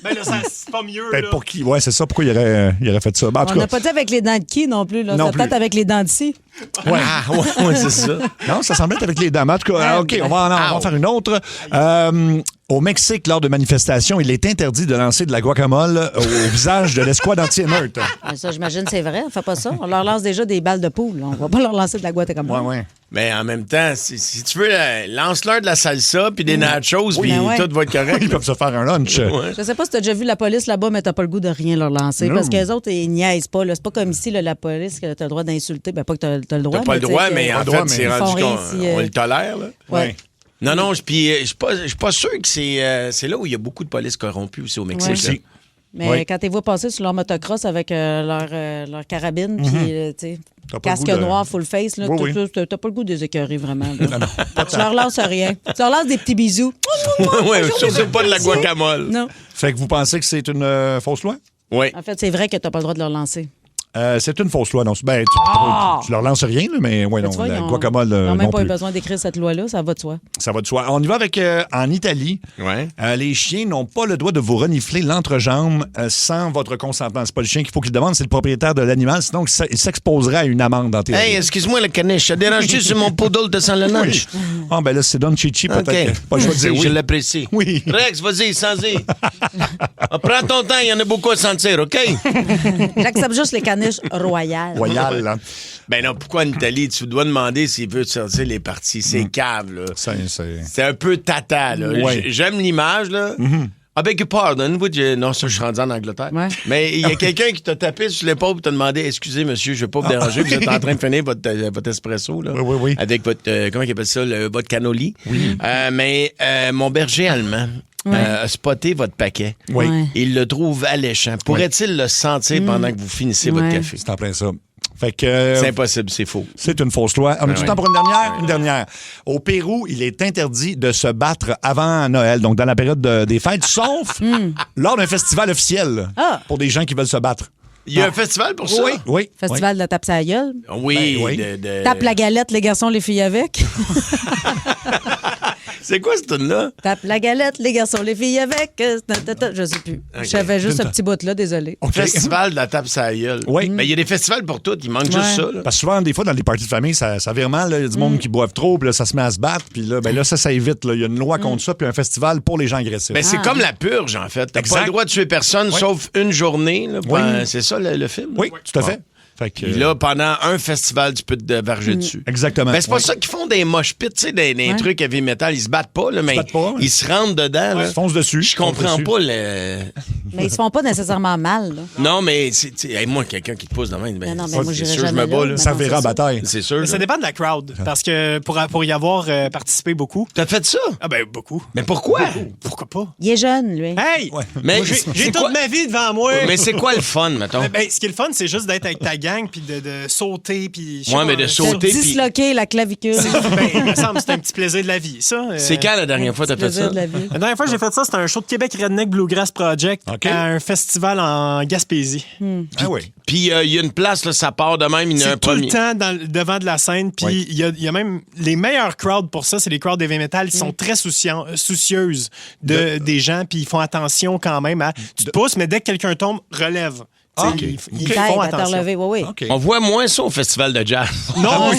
Ben là, c'est pas mieux. Ben là. pour qui? Ouais, c'est ça. Pourquoi il aurait fait ça? Ben, en tout On cas, n'a pas dit avec les dents de qui non plus. Là. Non C'est peut-être avec les dents d'ici. Ouais. Ah, ouais, c'est ça. Non, ça semble être avec les dames. En tout cas, OK, on va en faire une autre. Au Mexique, lors de manifestations, il est interdit de lancer de la guacamole au visage de l'escouade anti-émeute. Ça, j'imagine, c'est vrai. On fait pas ça. On leur lance déjà des balles de poule. On va pas leur lancer de la guacamole. Ouais. Mais en même temps, si tu veux, lance-leur de la salsa puis des nachos, puis tout va être correct. Ils peuvent se faire un lunch. Ouais. Je sais pas si t'as déjà vu la police là-bas, mais t'as pas le goût de rien leur lancer. Non. Parce que les autres, ils niaisent pas. Là. C'est pas comme ici, là, la police, que t'as le droit d'insulter. Ben, pas que t'as le droit. T'as pas le droit, mais en fait, c'est rendu qu'on on le tolère. Là. Ouais. Non, puis je suis pas sûr que c'est là où il y a beaucoup de police corrompue aussi au Mexique. Ouais. Mais quand tu les vois passer sur leur motocross avec leur carabine, puis, tu sais, casque noir, full face, là, t'as pas le goût de les écœurer, vraiment. Là. Non. Tu leur lances rien. Tu leur lances des petits bisous. Ouais, surtout pas de la guacamole. Non. Fait que vous pensez que c'est une fausse loi? Oui. En fait, c'est vrai que t'as pas le droit de leur lancer. C'est une fausse loi. Non, ben, tu leur lances rien, là, mais ouais, non, Tu vois, la ils guacamole. n'ont même non pas eu plus. besoin d'écrire cette loi-là, ça va de soi. Ça va de soi. On y va avec en Italie. Ouais. Les chiens n'ont pas le droit de vous renifler l'entrejambe sans votre consentement. C'est pas le chien qu'il faut qu'il demande, c'est le propriétaire de l'animal. Sinon, il s'exposerait à une amende en théorie. Hey, excuse-moi, le caniche, ça dérange-tu sur mon poodle de sans le lunch? Ah, ben là, c'est Don Chichi, peut-être. Okay. Pas le choix de dire oui. Je l'apprécie. Oui. Rex, vas-y, sans-y. Prends ton temps, il y en a beaucoup à sentir, OK? J'accepte juste les canettes. caniche royale. Royal, là. Ben non, pourquoi en Italie, tu dois demander s'il veut te sortir les parties. C'est cave, là. C'est un peu tata, là. Ouais. J'aime l'image, là. I beg your pardon, non, ça, je suis rendu en Angleterre. Mais il y a quelqu'un qui t'a tapé sur l'épaule et t'a demandé, excusez, monsieur, je ne vais pas vous déranger, vous êtes en train de finir votre espresso, là. Oui. Avec votre, comment il appelle ça, votre cannoli. Mais mon berger allemand a spoté votre paquet. Oui. Il le trouve alléchant. Pourrait-il le sentir pendant que vous finissez votre café? C'est en plein ça. Fait que, c'est impossible, c'est faux. C'est une fausse loi. On a du temps pour une dernière? Une dernière. Au Pérou, il est interdit de se battre avant Noël, donc dans la période des fêtes, sauf lors d'un festival officiel pour des gens qui veulent se battre. Il y a un festival pour ça? Oui. Festival de la tape sa gueule. Oui. Tape la galette, les garçons, les filles avec. C'est quoi ce tune-là? Tape la galette, les garçons, les filles avec. Je sais plus. Okay. J'avais juste ce petit bout-là, désolé. Festival de la tape sa gueule. Oui. Mais il y a des festivals pour tout, il manque juste ça. Là. Parce que souvent, des fois, dans les parties de famille, ça vire mal. Il y a du monde qui boivent trop, puis là, ça se met à se battre. Puis là, ben là, ça évite. Il y a une loi contre ça, puis un festival pour les gens agressifs. Ben, c'est comme la purge, en fait. T'as pas le droit de tuer personne, sauf une journée. Là, c'est ça, le film? Oui, tout à fait. Puis là, pendant un festival, tu peux te varger dessus. Exactement. Ben, c'est pas ça qu'ils font des mosh pits, tu sais, des trucs heavy metal. Ils se battent pas, là, mais ils se rentrent dedans. Là. Ils se foncent dessus. Je comprends pas le... Mais ils se font pas nécessairement mal. Là. Non, mais moi, quelqu'un qui te pousse dans la main, non, mais moi, c'est sûr, je me bats. Là. Ça verra en bataille. C'est sûr. Mais ça dépend de la crowd. Parce que pour y avoir participé beaucoup... T'as fait ça? Ah ben, beaucoup. Mais pourquoi? Pourquoi pas? Il est jeune, lui. Hey! Mais j'ai toute ma vie devant moi. Mais c'est quoi le fun, mettons? Ben, ce qui est le fun, c'est juste d'être avec ta gang puis de sauter. Puis, mais de sauter. Puis disloquer la clavicule. Il me semble que c'est un petit plaisir de la vie, ça. C'est quand la dernière fois que t'as fait ça? La dernière fois que j'ai fait ça, c'était un show de Québec Redneck Bluegrass Project à un festival en Gaspésie. Ah oui. Puis il y a une place, là, ça part de même, il y a un premier. C'est tout le temps devant de la scène. Puis il y a même les meilleurs crowds pour ça, c'est les crowds d'heavy metal. Ils sont très soucieuses des gens, puis ils font attention quand même à... Tu te pousses, mais dès que quelqu'un tombe, relève. Ils font attention. On voit moins ça au festival de jazz. Non,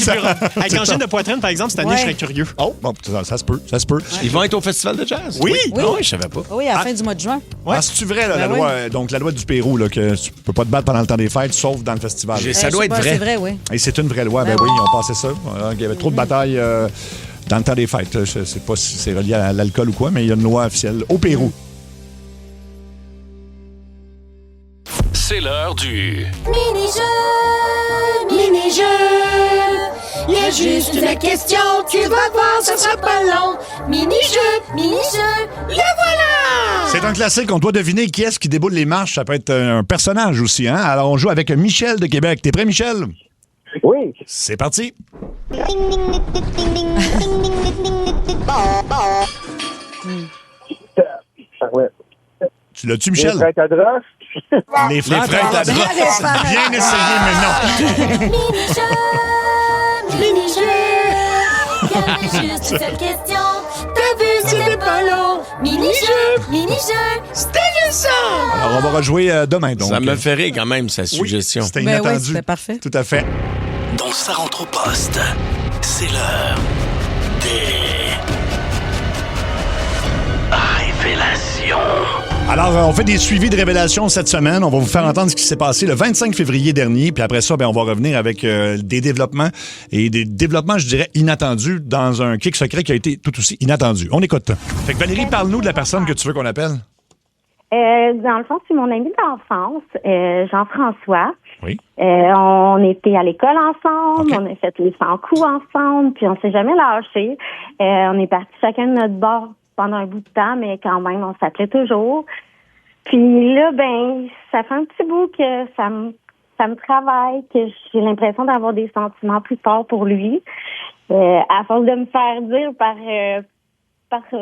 avec Angine de poitrine, par exemple, cette année, je serais curieux. Oh, bon, ça se peut. Ils vont être au festival de jazz? Oui. Non, je savais pas. Oui, à la fin du mois de juin. C'est-tu vrai, là, la loi, donc la loi du Pérou, là, que tu peux pas te battre pendant le temps des fêtes, sauf dans le festival? Ça doit être vrai. C'est vrai, oui. Et c'est une vraie loi. Ben oui, ils ont passé ça. Il y avait trop de batailles dans le temps des fêtes. Je sais pas si c'est relié à l'alcool ou quoi, mais il y a une loi officielle au Pérou. C'est l'heure du... Mini-jeu, mini-jeu. Il y a juste une question, tu vas voir, ça sera pas long. Mini-jeu, mini-jeu, le voilà! C'est un classique, on doit deviner qui est-ce qui déboule les marches. Ça peut être un personnage aussi, hein? Alors, on joue avec Michel de Québec. T'es prêt, Michel? Oui. C'est parti. Tu l'as-tu, Michel? Les frères Tadros. Les frères Tadros. Bien essayé, mais non. Mini-jeu, mini-jeu. Il y a juste une seule question. T'as vu, c'était pas long. Mini-jeu, mini-jeu. C'était juste ça. Alors, on va rejouer demain, donc. Ça me fait rire quand même, sa suggestion. C'était inattendu. Oui, c'était parfait. Tout à fait. Dans Ça rentre au poste, c'est l'heure des révélations. Alors, on fait des suivis de révélations cette semaine. On va vous faire entendre ce qui s'est passé le 25 février dernier. Puis après ça, on va revenir avec des développements. Et des développements, je dirais, inattendus dans un kick secret qui a été tout aussi inattendu. On écoute. Fait que Valérie, parle-nous de la personne que tu veux qu'on appelle. Dans le fond, c'est mon ami d'enfance, Jean-François. Oui. On était à l'école ensemble, on a fait les 100 coups ensemble, puis on s'est jamais lâchés. On est partis chacun de notre bord pendant un bout de temps, mais quand même, on s'appelait toujours. Puis là, ça fait un petit bout que ça me travaille, que j'ai l'impression d'avoir des sentiments plus forts pour lui. À force de me faire dire par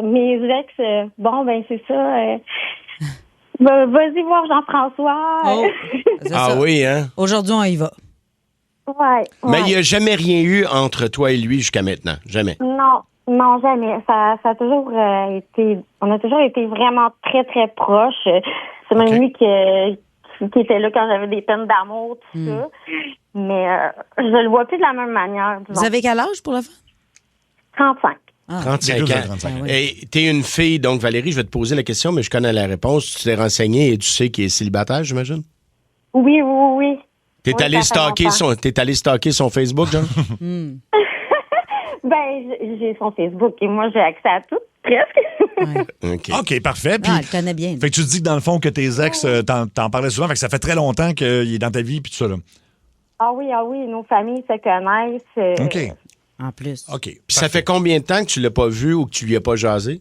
mes ex, c'est ça... vas-y voir Jean-François. Ah oui, hein? Aujourd'hui, on y va. Ouais. Mais il n'y a jamais rien eu entre toi et lui jusqu'à maintenant. Jamais. Non, jamais. Ça a toujours été... On a toujours été vraiment très, très proches. C'est même lui qui était là quand j'avais des peines d'amour, tout ça. Mais je le vois plus de la même manière. Vous avez quel âge pour le faire? 35. 35 ans. Et t'es une fille, donc Valérie, je vais te poser la question, mais je connais la réponse. Tu t'es renseignée et tu sais qu'il est célibataire, j'imagine? Oui. T'es Oui, allé ça fait stalker son Facebook, John? Ben, j'ai son Facebook et moi, j'ai accès à tout, presque. OK, parfait. Puis, elle le connaît bien. Fait que tu te dis que dans le fond, que tes ex, t'en parlais souvent, fait que ça fait très longtemps qu'il est dans ta vie, puis tout ça, là. Ah oui, nos familles se connaissent. OK. En plus. OK. Puis ça fait combien de temps que tu l'as pas vu ou que tu lui as pas jasé?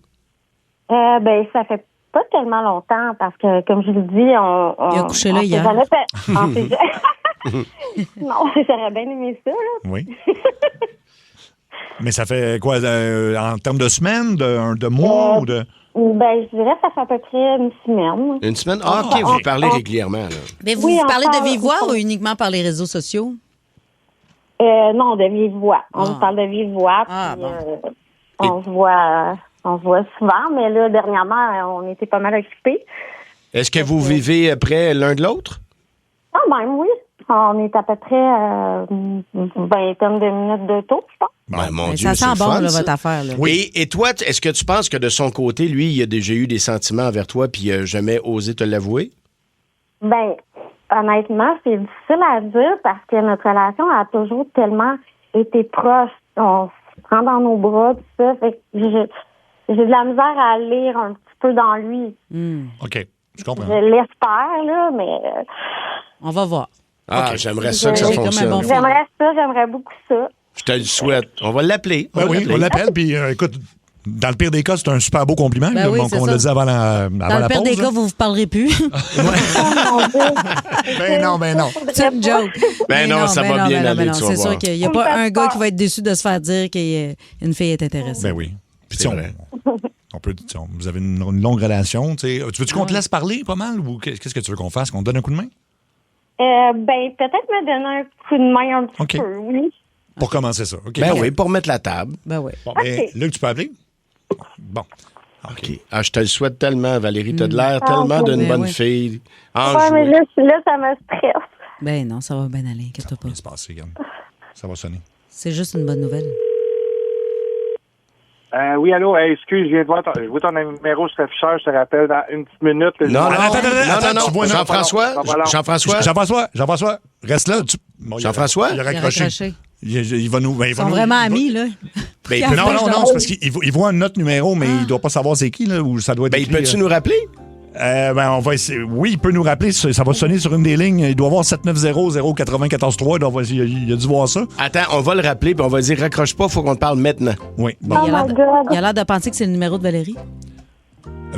Ben, ça fait pas tellement longtemps parce que, comme je le dis, Il a couché là hier. Non, j'aurais bien aimé ça, là. Oui. Mais ça fait quoi, en termes de semaines, de mois ou de... Ben, je dirais que ça fait à peu près une semaine. Une semaine? Ah, OK, vous parlez régulièrement, là. Mais vous parlez de vive voix ou uniquement par les réseaux sociaux? Non, de vive voix. On se parle de vive voix. Puis, on se voit souvent, mais là, dernièrement, on était pas mal occupés. Est-ce que vous vivez près l'un de l'autre? Quand même, oui. On est à peu près une vingtaine de minutes d'auto, je pense. Ben, mon Dieu, ça c'est sent le bon, fun, là, ça. votre affaire. Là. Oui. Et toi, est-ce que tu penses que de son côté, lui, il a déjà eu des sentiments envers toi puis il n'a jamais osé te l'avouer? Ben, honnêtement, c'est difficile à dire parce que notre relation a toujours tellement été proche. On se prend dans nos bras, tout ça. Fait que j'ai de la misère à lire un petit peu dans lui. OK, je comprends. Je l'espère, là, mais... On va voir. Ah, j'aimerais ça que ça fonctionne. J'aimerais beaucoup ça. Je te le souhaite. On va l'appeler. Ben oui, on l'appelle, puis écoute, dans le pire des cas, c'est un super beau compliment, Ben oui, comme on c'est l'a ça. dit avant la Dans pause. le pire des là. cas, vous parlerez plus. Ben non. C'est une joke. Ben non, ça va bien aller, tu vas C'est voir. sûr qu'il n'y a pas un gars qui va être déçu de se faire dire qu'une fille est intéressée. Ben oui. Puis on peut, vous avez une longue relation. Tu veux-tu qu'on te laisse parler pas mal ou qu'est-ce que tu veux qu'on fasse? Qu'on te donne un coup de main? Ben, peut-être me donner un coup de main un petit peu, oui. Pour commencer ça. OK. Ben oui, pour mettre la table. Ben oui. Bon, ben, Luc, tu peux appeler? Bon. OK. Ah, je te le souhaite tellement, Valérie. T'as de l'air tellement d'une bonne fille. Ouais, mais là, ça me stresse. Ben non, ça va bien aller, inquiète-toi pas. Se passer, regarde. Ça va sonner. C'est juste une bonne nouvelle. Oui, allô, excuse, je viens de voir je vois ton numéro sur l'afficheur, je te rappelle dans une petite minute. Non, tu vois, Jean-François, reste là. Jean-François? Il a raccroché. Il va nous. Ils sont vraiment amis, là. Non, c'est parce qu'il voit notre numéro, mais il doit pas savoir c'est qui, là, ou ça doit être. Ben, peux-tu nous rappeler? On va essayer. Oui, il peut nous rappeler. Ça va sonner sur une des lignes. Il doit avoir 790-094-3. Il a dû voir ça. Attends, on va le rappeler puis on va dire raccroche pas, faut qu'on te parle maintenant. Oui. Il a l'air de penser que c'est le numéro de Valérie.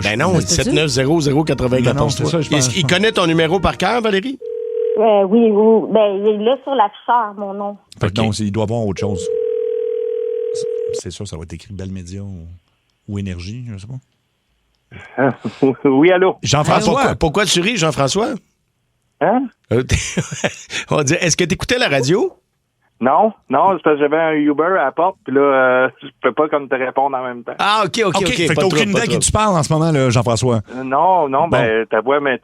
Ben non, 790-094-3. C'est ça, je pense. Il connaît ton numéro par cœur, Valérie? Oui. Ben, il est là sur l'afficheur, mon nom. Fait que non, il doit avoir autre chose. C'est sûr, ça va être écrit Belle Média ou Énergie, je sais pas. Oui, allô? Jean-François. Pourquoi tu ris, Jean-François? Hein? On dit, est-ce que tu écoutais la radio? Non, c'est parce que j'avais un Uber à la porte, puis là, je peux pas comme te répondre en même temps. Ah, OK. Fait que t'as aucune idée à qui tu parles en ce moment, là, Jean-François. Non, ben, ta voix m'est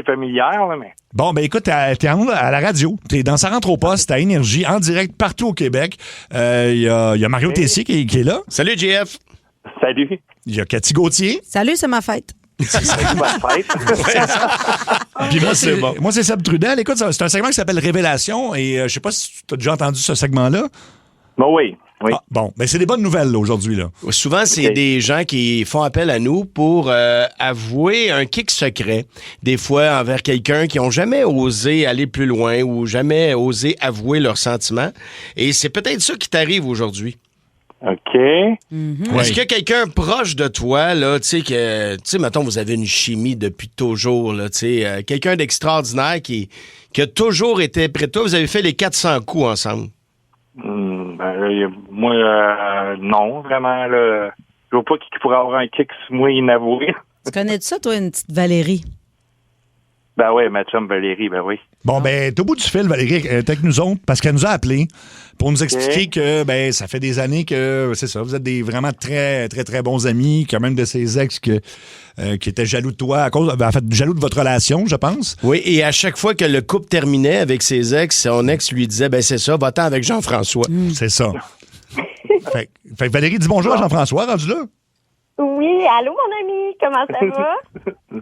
familière, là, mais... Bon, ben écoute, t'es à la radio. T'es dans Ça rentre au poste, à Énergie, en direct partout au Québec. Il y a Mario Tessier qui est là. Salut, JF. Salut. Il y a Cathy Gauthier. Salut, c'est ma fête. C'est ma fête. Puis moi, c'est Seb Trudel. Écoute, c'est un segment qui s'appelle Révélation. Et je sais pas si tu as déjà entendu ce segment-là. Bon, oui. Ah, bon, ben c'est des bonnes nouvelles là, aujourd'hui. Là. Souvent, c'est des gens qui font appel à nous pour avouer un kick secret. Des fois, envers quelqu'un qui n'ont jamais osé aller plus loin ou jamais osé avouer leurs sentiments. Et c'est peut-être ça qui t'arrive aujourd'hui. OK. Est-ce qu'il y a quelqu'un proche de toi, là, tu sais, mettons, vous avez une chimie depuis toujours, là, tu sais, quelqu'un d'extraordinaire qui a toujours été près de toi, vous avez fait les 400 coups ensemble? Moi, non, vraiment, là, je vois pas qui pourrait avoir un kick sur moi inavoué. Tu connais ça, toi, une petite Valérie? Ben oui, ma chum Valérie, ben oui. Bon, ben, t'es au bout du fil, Valérie, est avec nous autres, parce qu'elle nous a appelés pour nous expliquer que, ben, ça fait des années que, c'est ça, vous êtes des vraiment très, très, très bons amis, quand même de ses ex qui étaient jaloux de toi, jaloux de votre relation, je pense. Oui, et à chaque fois que le couple terminait avec ses ex, son ex lui disait, ben, c'est ça, va-t'en avec Jean-François. C'est ça. fait que Valérie dit bonjour à Jean-François, rendu là. Oui, allô, mon ami, comment ça va?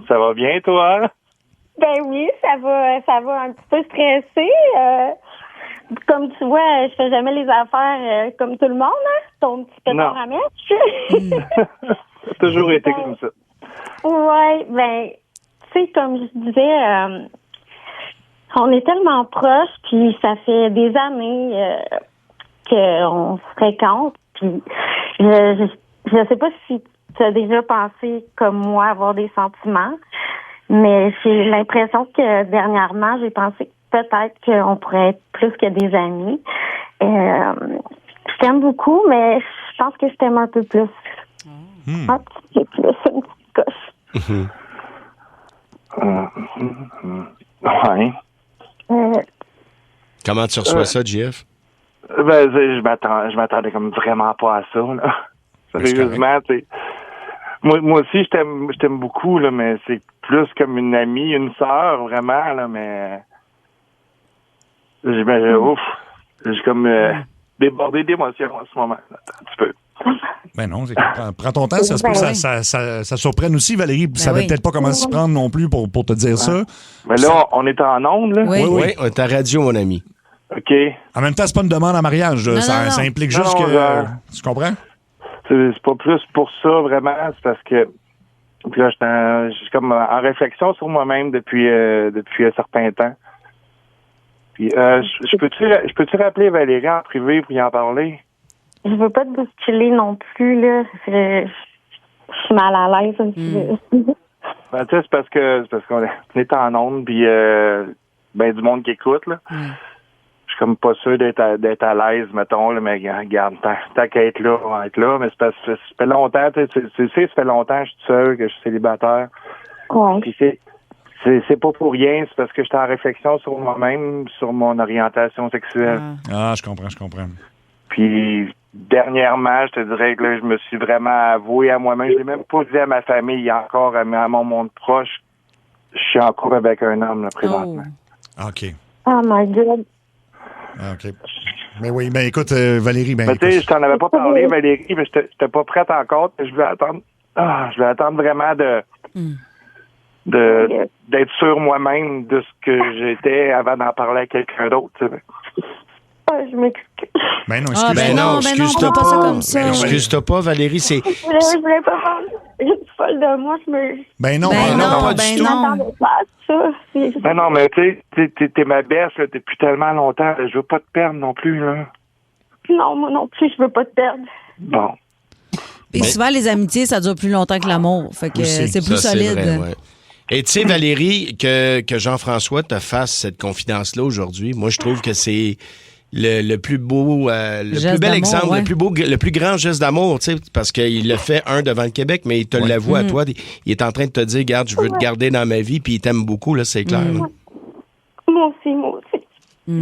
Ça va bien, toi? Ben oui, ça va un petit peu stresser. Comme tu vois, je fais jamais les affaires comme tout le monde, hein? Ton petit pétard Non. à mèche. Ça a toujours été comme ça. Ouais, ben, tu sais, comme je disais, on est tellement proches, puis ça fait des années qu'on se fréquente, puis je sais pas si tu as déjà pensé comme moi avoir des sentiments, mais j'ai l'impression que dernièrement, j'ai pensé que peut-être qu'on pourrait être plus que des amis. Je t'aime beaucoup, mais je pense que je t'aime un peu plus. Un petit peu plus, une petite coche. Ouais. Comment tu reçois ça, JF? Ben, je m'attendais comme vraiment pas à ça, là. Sérieusement, tu sais. Moi aussi, je t'aime beaucoup, là, mais c'est plus comme une amie, une sœur, vraiment, là, mais... Ouf. J'ai comme débordé d'émotions en ce moment, là, un petit peu. Ben non, prends ton temps, ça se peut que ça surprenne aussi. Valérie ne savait peut-être pas comment s'y prendre non plus pour te dire ça. Mais là, on est en onde, là? Oui, on est à radio, mon ami. OK. En même temps, c'est pas une demande en mariage. Non, ça non. implique Non, juste non, que... Tu comprends? C'est pas plus pour ça, vraiment. C'est parce que puis là, je suis comme en réflexion sur moi-même depuis un certain temps. Puis, je peux-tu rappeler Valérie en privé pour y en parler? Je veux pas te bousculer non plus, là. Je suis mal à l'aise un petit peu. Ben, tu sais, c'est parce qu'on est en onde, puis ben du monde qui écoute, là. Je suis comme pas sûr d'être à l'aise, mettons, là, mais regarde, tant qu'à être là, on va être là, mais c'est parce que ça fait longtemps, tu sais, ça fait longtemps que je suis seul, que je suis célibataire. Ouais. Puis c'est pas pour rien, c'est parce que j'étais en réflexion sur moi-même, sur mon orientation sexuelle. Ah, je comprends. Puis, dernièrement, je te dirais que là, je me suis vraiment avoué à moi-même. Je l'ai même pas dit à ma famille encore, à mon monde proche. Je suis en couple avec un homme, là, présentement. OK. Oh my God. OK. Mais oui, ben écoute, Valérie, Mais tu sais, je t'en avais pas parlé, Valérie, mais j'étais pas prête encore. Je voulais attendre vraiment d'être sûr moi-même de ce que j'étais avant d'en parler à quelqu'un d'autre, tu sais. Je m'excuse. Ben non, excuse-toi pas ça comme ça. Excuse-toi pas, Valérie, c'est... Je voulais pas parler. Je suis folle de moi. Ben non, pas du tout. Je m'attendais pas à ça. Ben non, mais tu sais, t'es ma bête là, depuis tellement longtemps. Je veux pas te perdre non plus, là. Non, moi non plus, je veux pas te perdre. Bon. Et souvent, les amitiés, ça dure plus longtemps que l'amour. Fait que c'est plus Ça, solide. c'est vrai, ouais. Et tu sais, Valérie, que Jean-François te fasse cette confidence-là aujourd'hui, moi, je trouve que c'est le plus beau, le plus bel exemple, ouais. le plus grand geste d'amour, tu sais, parce qu'il le fait, devant le Québec, mais il te l'avoue à toi. Il est en train de te dire, regarde, je veux te garder dans ma vie, puis il t'aime beaucoup, là, c'est clair. Là. Moi aussi. Je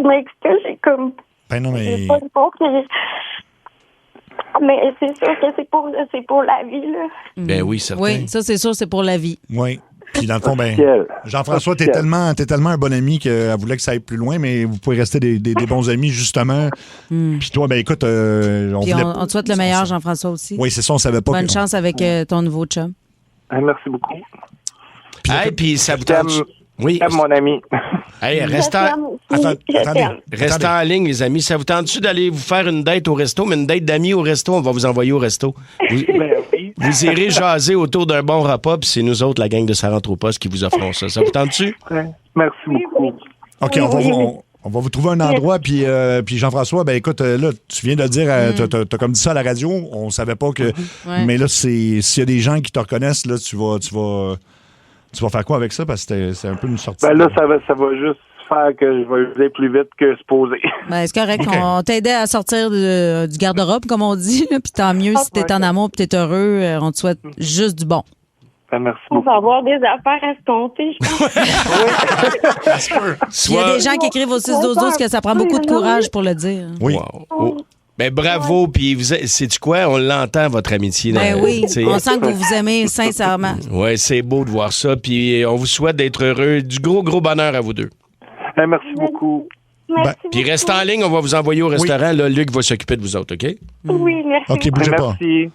m'excuse, j'ai comme... Ben non, mais... J'ai pas le bon que... Mais c'est sûr que c'est pour la vie, là. Ben oui, certain. Oui, ça, c'est sûr, c'est pour la vie. Oui. Puis dans le fond, ben, Jean-François, t'es tellement un bon ami qu'elle voulait que ça aille plus loin, mais vous pouvez rester des bons amis, justement. Puis toi, ben écoute, on te souhaite le meilleur, Jean-François, aussi. Oui, c'est ça, on savait pas. Bonne chance avec ton nouveau chum. Merci beaucoup. Puis ça vous tente... Oui. Mon ami. Hey, restez en ligne, les amis. Ça vous tente-tu d'aller vous faire une date au resto, mais une date d'amis au resto, on va vous envoyer au resto. Vous irez jaser autour d'un bon repas, puis c'est nous autres, la gang de Ça rentre au poste, qui vous offrons ça. Ça vous tente-tu? Merci beaucoup. OK, on va vous trouver un endroit, puis Jean-François, ben écoute, là, tu viens de le dire, t'as comme dit ça à la radio, on savait pas que... Mais là, s'il y a des gens qui te reconnaissent, là, tu vas faire quoi avec ça? Parce que c'est un peu une sortie. Ben là, ça va juste faire que je vais aller plus vite que supposé. Ben, c'est correct. Okay. On t'aidait à sortir du garde-robe, comme on dit. Puis tant mieux si t'es en amour et t'es heureux. On te souhaite juste du bon. Ben, merci beaucoup. On va avoir des affaires à se compter, je pense. Il y a des gens qui écrivent au 6-12-12 que ça prend beaucoup de courage pour le dire. Oui. Wow. Ben bravo, puis sais-tu quoi? On l'entend, votre amitié. Ben oui, on sent que vous vous aimez sincèrement. Oui, c'est beau de voir ça, puis on vous souhaite d'être heureux. Du gros bonheur à vous deux. Merci beaucoup. Puis restez en ligne, on va vous envoyer au restaurant. Là, Luc va s'occuper de vous autres, OK? Oui, merci. OK, bougez pas. Merci.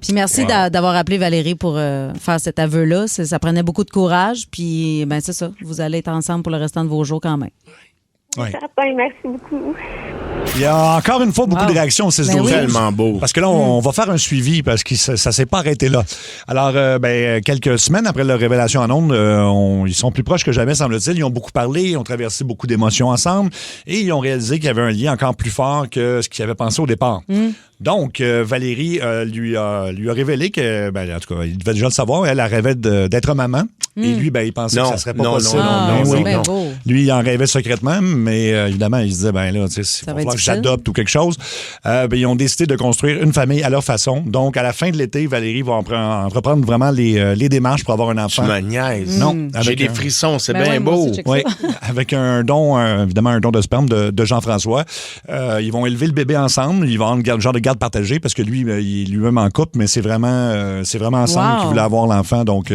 Puis merci d'avoir appelé Valérie pour faire cet aveu-là. Ça prenait beaucoup de courage. Puis, ben c'est ça. Vous allez être ensemble pour le restant de vos jours quand même. Oui. Certain, merci beaucoup. Il y a encore une fois beaucoup de réactions au 6-12. Oui. Tellement beau. Parce que là, on va faire un suivi parce que ça s'est pas arrêté là. Alors, quelques semaines après leur révélation en ondes, ils sont plus proches que jamais, semble-t-il. Ils ont beaucoup parlé, ils ont traversé beaucoup d'émotions ensemble et ils ont réalisé qu'il y avait un lien encore plus fort que ce qu'ils avaient pensé au départ. Donc, Valérie lui a révélé que, en tout cas, il devait déjà le savoir, elle rêvait d'être maman. Et lui, il pensait que ça serait pas possible. Non. Lui, il en rêvait secrètement, mais évidemment, il se disait, là, tu sais, il va falloir que j'adopte ou quelque chose. Ils ont décidé de construire une famille à leur façon. Donc, à la fin de l'été, Valérie va entreprendre vraiment les démarches pour avoir un enfant. Tu me niaises. Non. J'ai des frissons, c'est bien beau. Oui, avec un don, évidemment, un don de sperme de Jean-François. Ils vont élever le bébé ensemble. Ils vont avoir un genre de garde partagée parce que lui, il est lui-même en couple, mais c'est vraiment ensemble qu'ils voulaient avoir l'enfant. Donc,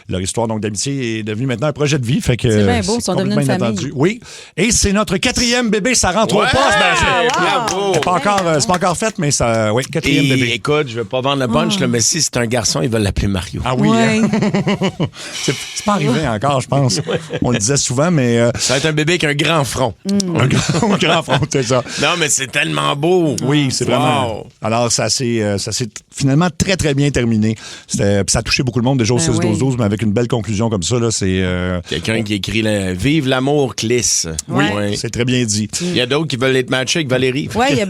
leur histoire d'amitié est devenue maintenant un projet de vie. Fait que c'est bien beau, ils sont devenus une famille. Oui. Et c'est notre 4e bébé, ça rentre au poste. Bravo! C'est pas encore fait, mais ça, 4e bébé. Écoute, je veux pas vendre le punch, mais si c'est un garçon, ils veulent l'appeler Mario. Ah oui. C'est pas arrivé encore, je pense. On le disait souvent, mais... ça va être un bébé avec un grand front. Un grand front, c'est ça. Non, mais c'est tellement beau. Oui, c'est vraiment... Alors, ça s'est finalement très, très bien terminé. Ça a touché beaucoup de monde déjà au 6-12-12, mais avec une belle conclusion comme ça, là, c'est... Quelqu'un qui écrit « Vive l'amour, Clis ». Oui, c'est très bien dit. Il y a d'autres qui veulent être matchés avec Valérie. Oui, il y a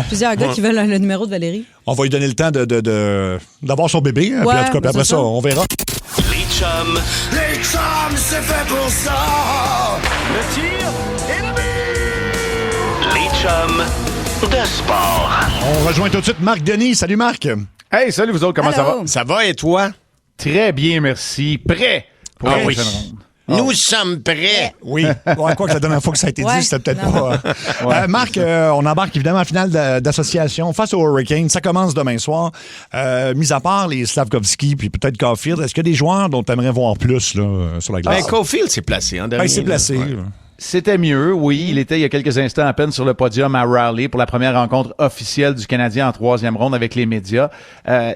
plusieurs gars qui veulent le numéro de Valérie. On va lui donner le temps d'avoir son bébé. Puis en tout cas, après ça, on verra. Les chums, c'est fait pour ça. Le tir et le but. Les chums de sport. On rejoint tout de suite Marc Denis. Salut Marc. Hey, salut vous autres, comment ça va? Ça va et toi? Très bien, merci. Prêt pour la prochaine ronde. Nous sommes prêts. Oui. Quoi que la dernière fois que ça a été dit, c'était peut-être pas... Marc, on embarque évidemment en finale d'association face aux Hurricanes. Ça commence demain soir. Mis à part les Slavkovski puis peut-être Caulfield, est-ce qu'il y a des joueurs dont tu aimerais voir plus là, sur la glace? Caulfield s'est placé. Il s'est placé. C'était mieux, oui. Il était il y a quelques instants à peine sur le podium à Raleigh pour la première rencontre officielle du Canadien en 3e ronde avec les médias.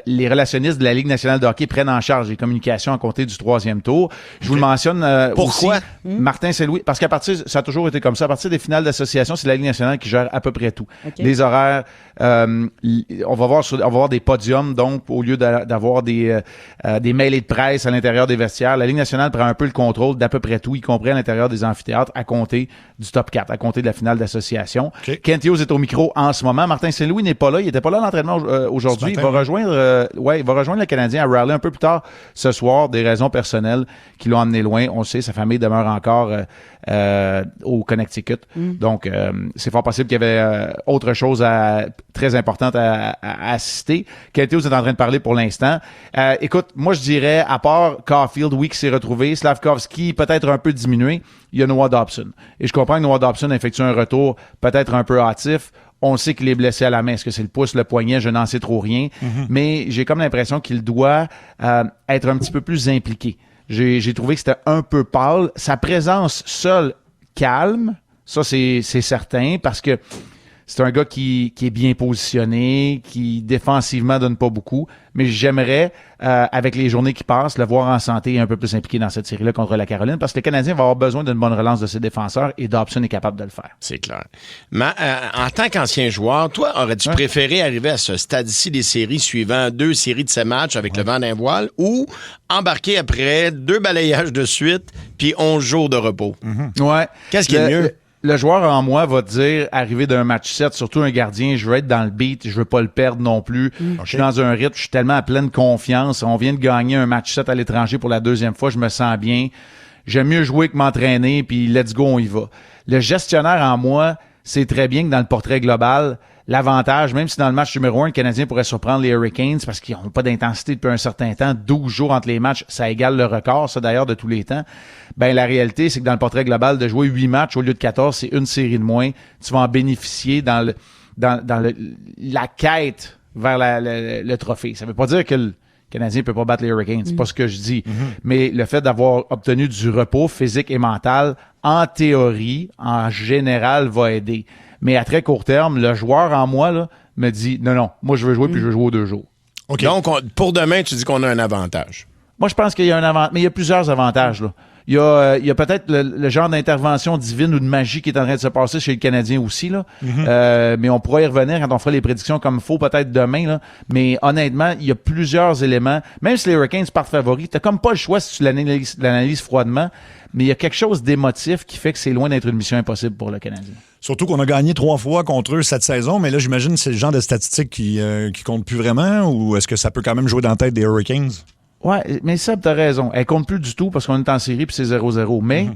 Les relationnistes de la Ligue nationale de hockey prennent en charge les communications à compter du 3e tour. Je vous le mentionne Pourquoi? aussi. Martin Saint-Louis, parce qu'à partir, ça a toujours été comme ça, à partir des finales d'association, c'est la Ligue nationale qui gère à peu près tout. Les horaires, on va voir des podiums, donc au lieu d'avoir des mêlées de presse à l'intérieur des vestiaires, la Ligue nationale prend un peu le contrôle d'à peu près tout, y compris à l'intérieur des amphithéâtres, à compter du top 4, à compter de la finale d'association. Kent Hughes est au micro en ce moment. Martin Saint-Louis n'est pas là. Il n'était pas là à l'entraînement aujourd'hui. Il va rejoindre le Canadien à Raleigh un peu plus tard ce soir, des raisons personnelles qui l'ont emmené loin. On le sait, sa famille demeure encore au Connecticut. Donc, c'est fort possible qu'il y avait autre chose très importante à assister. Kent Hughes est en train de parler pour l'instant. Écoute, moi, je dirais, à part Caulfield, oui, qui s'est retrouvé, Slavkovski, peut-être un peu diminué, il y a Noah Dobson. Et je comprends que Noah Dobson effectue un retour peut-être un peu hâtif. On sait qu'il est blessé à la main. Est-ce que c'est le pouce, le poignet? Je n'en sais trop rien. Mais j'ai comme l'impression qu'il doit être un petit peu plus impliqué. J'ai trouvé que c'était un peu pâle. Sa présence seule calme, ça c'est certain, parce que c'est un gars qui est bien positionné, qui défensivement donne pas beaucoup, mais j'aimerais, avec les journées qui passent, le voir en santé et un peu plus impliqué dans cette série-là contre la Caroline, parce que le Canadien va avoir besoin d'une bonne relance de ses défenseurs et Dobson est capable de le faire. C'est clair. Mais en tant qu'ancien joueur, toi, aurais-tu préféré arriver à ce stade-ci des séries suivant 2 séries de 7 matchs avec le vent d'un voile ou embarquer après 2 balayages de suite puis 11 jours de repos? Ouais. Qu'est-ce qui est mieux? Le joueur en moi va te dire, arrivé d'un match 7, surtout un gardien, je veux être dans le beat, je veux pas le perdre non plus. Je suis dans un rythme, je suis tellement à pleine confiance. On vient de gagner un match 7 à l'étranger pour la 2e fois, je me sens bien. J'aime mieux jouer que m'entraîner, puis let's go, on y va. Le gestionnaire en moi, c'est très bien que dans le portrait global, l'avantage, même si dans le match numéro 1, le Canadien pourrait surprendre les Hurricanes parce qu'ils n'ont pas d'intensité depuis un certain temps, 12 jours entre les matchs, ça égale le record, ça d'ailleurs, de tous les temps. Ben la réalité, c'est que dans le portrait global, de jouer 8 matchs au lieu de 14, c'est une série de moins. Tu vas en bénéficier dans la quête vers le trophée. Ça veut pas dire que le Canadien peut pas battre les Hurricanes, c'est pas ce que je dis. Mais le fait d'avoir obtenu du repos physique et mental, en théorie, en général, va aider. Mais à très court terme, le joueur en moi là, me dit non, moi je veux jouer puis je veux jouer aux 2 jours. Okay. Donc, pour demain, tu dis qu'on a un avantage. Moi, je pense qu'il y a un avantage, mais il y a plusieurs avantages, là. Il y a peut-être le genre d'intervention divine ou de magie qui est en train de se passer chez le Canadien aussi, là. Mais on pourra y revenir quand on fera les prédictions comme il faut, peut-être demain, là. Mais honnêtement, il y a plusieurs éléments. Même si les Hurricanes partent favoris, t'as comme pas le choix si tu l'analyses froidement. Mais il y a quelque chose d'émotif qui fait que c'est loin d'être une mission impossible pour le Canadien. Surtout qu'on a gagné 3 fois contre eux cette saison, mais là, j'imagine que c'est le genre de statistiques qui comptent plus vraiment, ou est-ce que ça peut quand même jouer dans la tête des Hurricanes? Ouais, mais Seb, t'as raison. Elle compte plus du tout parce qu'on est en série puis c'est 0-0. Mais, tu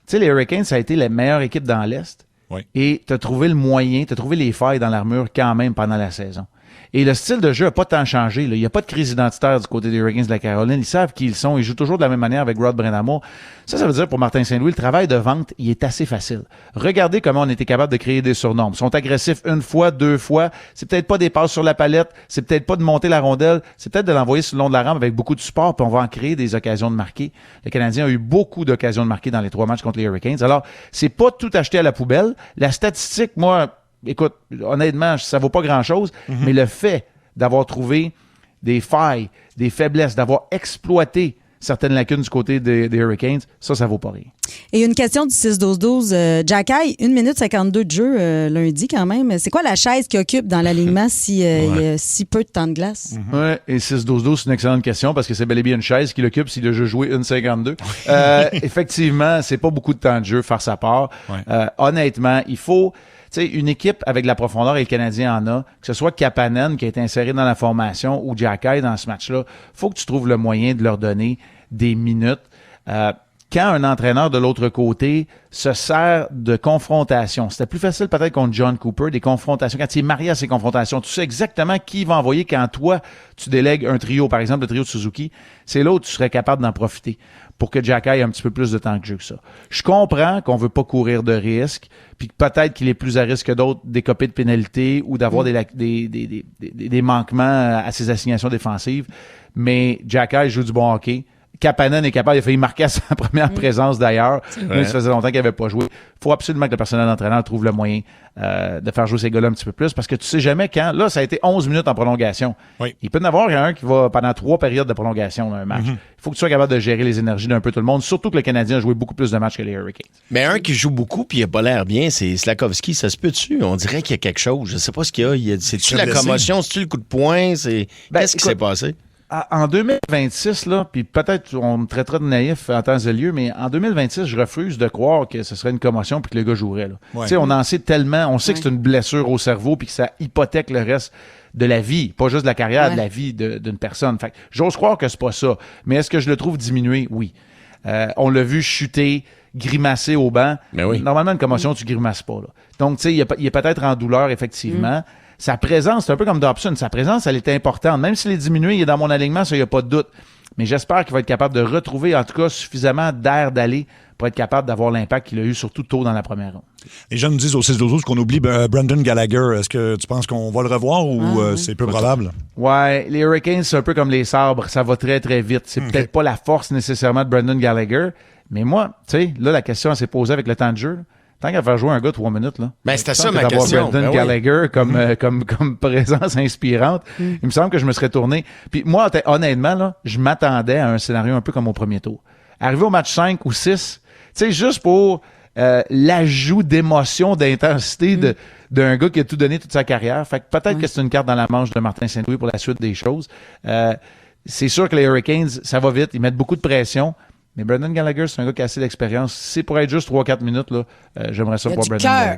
sais, les Hurricanes, ça a été la meilleure équipe dans l'Est. Oui. Et t'as trouvé le moyen, t'as trouvé les failles dans l'armure quand même pendant la saison. Et le style de jeu n'a pas tant changé. Il n'y a pas de crise identitaire du côté des Hurricanes de la Caroline. Ils savent qui ils sont. Ils jouent toujours de la même manière avec Rod Brind'Amour. Ça veut dire pour Martin Saint-Louis, le travail de vente, il est assez facile. Regardez comment on était capable de créer des surnoms. Ils sont agressifs 1 fois, 2 fois. C'est peut-être pas des passes sur la palette. C'est peut-être pas de monter la rondelle. C'est peut-être de l'envoyer sur le long de la rampe avec beaucoup de support, puis on va en créer des occasions de marquer. Le Canadien a eu beaucoup d'occasions de marquer dans les 3 matchs contre les Hurricanes. Alors, c'est pas tout acheté à la poubelle. La statistique, moi, écoute, honnêtement, ça vaut pas grand-chose, mais le fait d'avoir trouvé des failles, des faiblesses, d'avoir exploité certaines lacunes du côté des Hurricanes, ça vaut pas rien. Et une question du 6-12-12. Jacky, 1 minute 52 de jeu lundi quand même. C'est quoi la chaise qui occupe dans l'alignement il y a si peu de temps de glace? Oui, et 6-12-12, c'est une excellente question parce que c'est bel et bien une chaise qui l'occupe s'il a juste joué 1,52. Effectivement, c'est pas beaucoup de temps de jeu, faire sa part. Honnêtement, il faut... Tu sais, une équipe avec de la profondeur, et le Canadien en a, que ce soit Kapanen qui a été inséré dans la formation ou Jacky dans ce match-là, faut que tu trouves le moyen de leur donner des minutes. Quand un entraîneur de l'autre côté se sert de confrontation, c'était plus facile peut-être contre John Cooper, des confrontations. Quand il est marié à ces confrontations, tu sais exactement qui va envoyer quand toi, tu délègues un trio, par exemple le trio de Suzuki, c'est là où tu serais capable d'en profiter pour que Jacky ait un petit peu plus de temps de jeu que ça. Je comprends qu'on veut pas courir de risques, puis peut-être qu'il est plus à risque que d'autres d'écoper de pénalités ou d'avoir des manquements à ses assignations défensives, mais Jacky joue du bon hockey. Kapanen est capable, il a failli marquer à sa première présence d'ailleurs, mais ça faisait longtemps qu'il n'avait pas joué. Il faut absolument que le personnel d'entraîneur trouve le moyen de faire jouer ces gars-là un petit peu plus, parce que tu sais jamais quand, là ça a été 11 minutes en prolongation. Oui. Il peut y en avoir un qui va pendant 3 périodes de prolongation dans un match. Il faut que tu sois capable de gérer les énergies d'un peu tout le monde, surtout que le Canadien a joué beaucoup plus de matchs que les Hurricanes. Mais un qui joue beaucoup puis il n'a pas l'air bien, c'est Slafkovský. Ça se peut-tu? On dirait qu'il y a quelque chose. Je sais pas ce qu'il y a. C'est-tu la commotion? C'est-tu le coup de poing? Qu'est-ce qui s'est passé? En 2026, là, puis peut-être on me traitera de naïf en temps et lieu, mais en 2026, je refuse de croire que ce serait une commotion puis que le gars jouerait. Là. Tu sais, on en sait tellement, on sait que c'est une blessure au cerveau puis que ça hypothèque le reste de la vie, pas juste de la carrière, de la vie d'une personne. Fait que j'ose croire que c'est pas ça. Mais est-ce que je le trouve diminué? Oui. On l'a vu chuter, grimacer au banc. Mais oui. Normalement, une commotion, tu grimaces pas. Là. Donc, tu sais, il est peut-être en douleur, effectivement. Sa présence, c'est un peu comme Dobson, sa présence, elle était importante. Même s'il est diminué, il est dans mon alignement, ça, il n'y a pas de doute. Mais j'espère qu'il va être capable de retrouver, en tout cas, suffisamment d'air d'aller pour être capable d'avoir l'impact qu'il a eu, surtout tôt dans la première ronde. Les gens nous disent au 6-12-12 qu'on oublie Brendan Gallagher. Est-ce que tu penses qu'on va le revoir ou c'est peu probable? Ouais, les Hurricanes, c'est un peu comme les sabres. Ça va très, très vite. C'est peut-être pas la force nécessairement de Brendan Gallagher. Mais moi, tu sais, là, la question s'est posée avec le temps de jeu. Tant qu'à faire jouer un gars 3 minutes, là. Ben, c'était ça ma question. Brendan Gallagher comme présence inspirante. Il me semble que je me serais tourné. Puis moi, honnêtement, là, je m'attendais à un scénario un peu comme au premier tour. Arrivé au match 5 ou 6, tu sais, juste pour l'ajout d'émotion, d'intensité d'un gars qui a tout donné toute sa carrière. Fait que peut-être que c'est une carte dans la manche de Martin Saint-Louis pour la suite des choses. C'est sûr que les Hurricanes, ça va vite. Ils mettent beaucoup de pression. Mais Brendan Gallagher, c'est un gars qui a assez d'expérience. Si c'est pour être juste 3-4 minutes, là, j'aimerais ça pour Brendan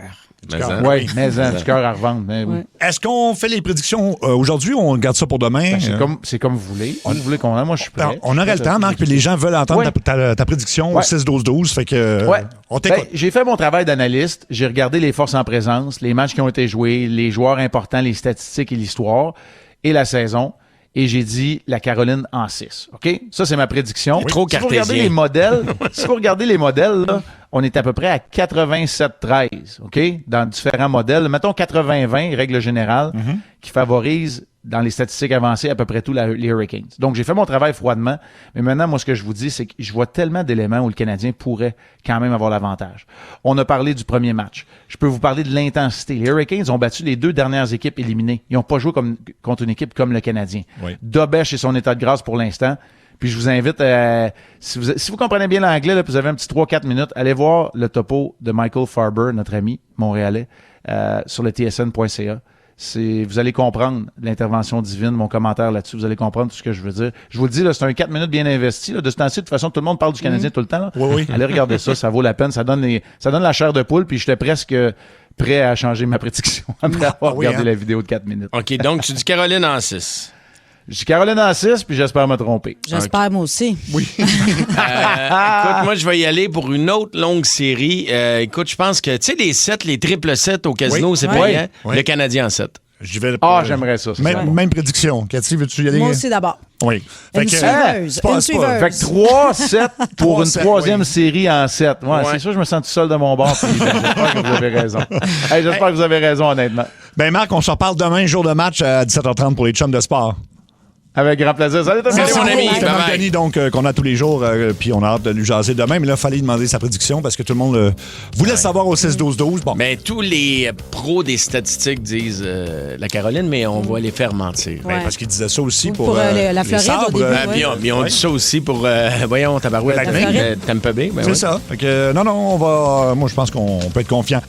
Gallagher. Oui, mais du cœur à revendre. Mais oui. Est-ce qu'on fait les prédictions aujourd'hui ou on garde ça pour demain? Ben, c'est comme vous voulez. Si vous voulez qu'on a, moi je suis prêt. On aurait le temps, Marc, puis les gens veulent entendre ta prédiction au 6-12-12. Fait que on t'écoute. J'ai fait mon travail d'analyste. J'ai regardé les forces en présence, les matchs qui ont été joués, les joueurs importants, les statistiques et l'histoire et la saison. Et j'ai dit la Caroline en 6. OK? Ça, c'est ma prédiction. Oui. Trop cartésien. Si vous regardez les modèles, là, on est à peu près à 87-13. OK? Dans différents modèles. Mettons 80-20, règle générale, qui favorise dans les statistiques avancées, à peu près tous les Hurricanes. Donc, j'ai fait mon travail froidement, mais maintenant, moi, ce que je vous dis, c'est que je vois tellement d'éléments où le Canadien pourrait quand même avoir l'avantage. On a parlé du premier match. Je peux vous parler de l'intensité. Les Hurricanes ont battu les 2 dernières équipes éliminées. Ils n'ont pas joué contre une équipe comme le Canadien. Oui. Dobèche est son état de grâce pour l'instant. Puis je vous invite, si vous comprenez bien l'anglais, là, puis vous avez un petit 3-4 minutes, allez voir le topo de Michael Farber, notre ami montréalais, sur le tsn.ca. Vous allez comprendre l'intervention divine, mon commentaire là-dessus, vous allez comprendre tout ce que je veux dire. Je vous le dis, là, c'est un 4 minutes bien investi. Là, de ce temps-ci, de toute façon, tout le monde parle du Canadien tout le temps. Là. Oui. Allez regarder ça vaut la peine. Ça donne la chair de poule, puis j'étais presque prêt à changer ma prédiction après avoir regardé la vidéo de 4 minutes. OK, donc tu dis Caroline en 6. Je dis Caroline en 6, puis j'espère me tromper. J'espère, moi aussi. Oui. Écoute, moi, je vais y aller pour une autre longue série. Écoute, je pense que, tu sais, les 7, les triple 7 au casino, c'est payant. Oui. Le Canadien en 7. J'aimerais ça. Même prédiction. Cathy, veux-tu y aller? Moi aussi, d'abord. Oui. Une suiveuse. Fait que 3-7 pour une troisième série en 7. Ouais. C'est sûr, je me sens tout seul de mon bord. J'espère que vous avez raison. J'espère que vous avez raison, honnêtement. Ben Marc, on se reparle demain, jour de match à 17h30 pour les chums de sport. Avec grand plaisir. Salut, merci mon ami. C'est Anthony, donc, qu'on a tous les jours, puis on a hâte de lui jaser demain. Mais là, il fallait lui demander sa prédiction parce que tout le monde voulait savoir au 6-12-12. Bon. Ben, tous les pros des statistiques disent la Caroline, mais on va les faire mentir. Ben, parce qu'ils disaient ça aussi pour la Floride. Sabres, puis on dit ça aussi pour, voyons, Tabarouette, Tampa Bay. C'est ça. Fait que, non, moi, je pense qu'on peut être confiant.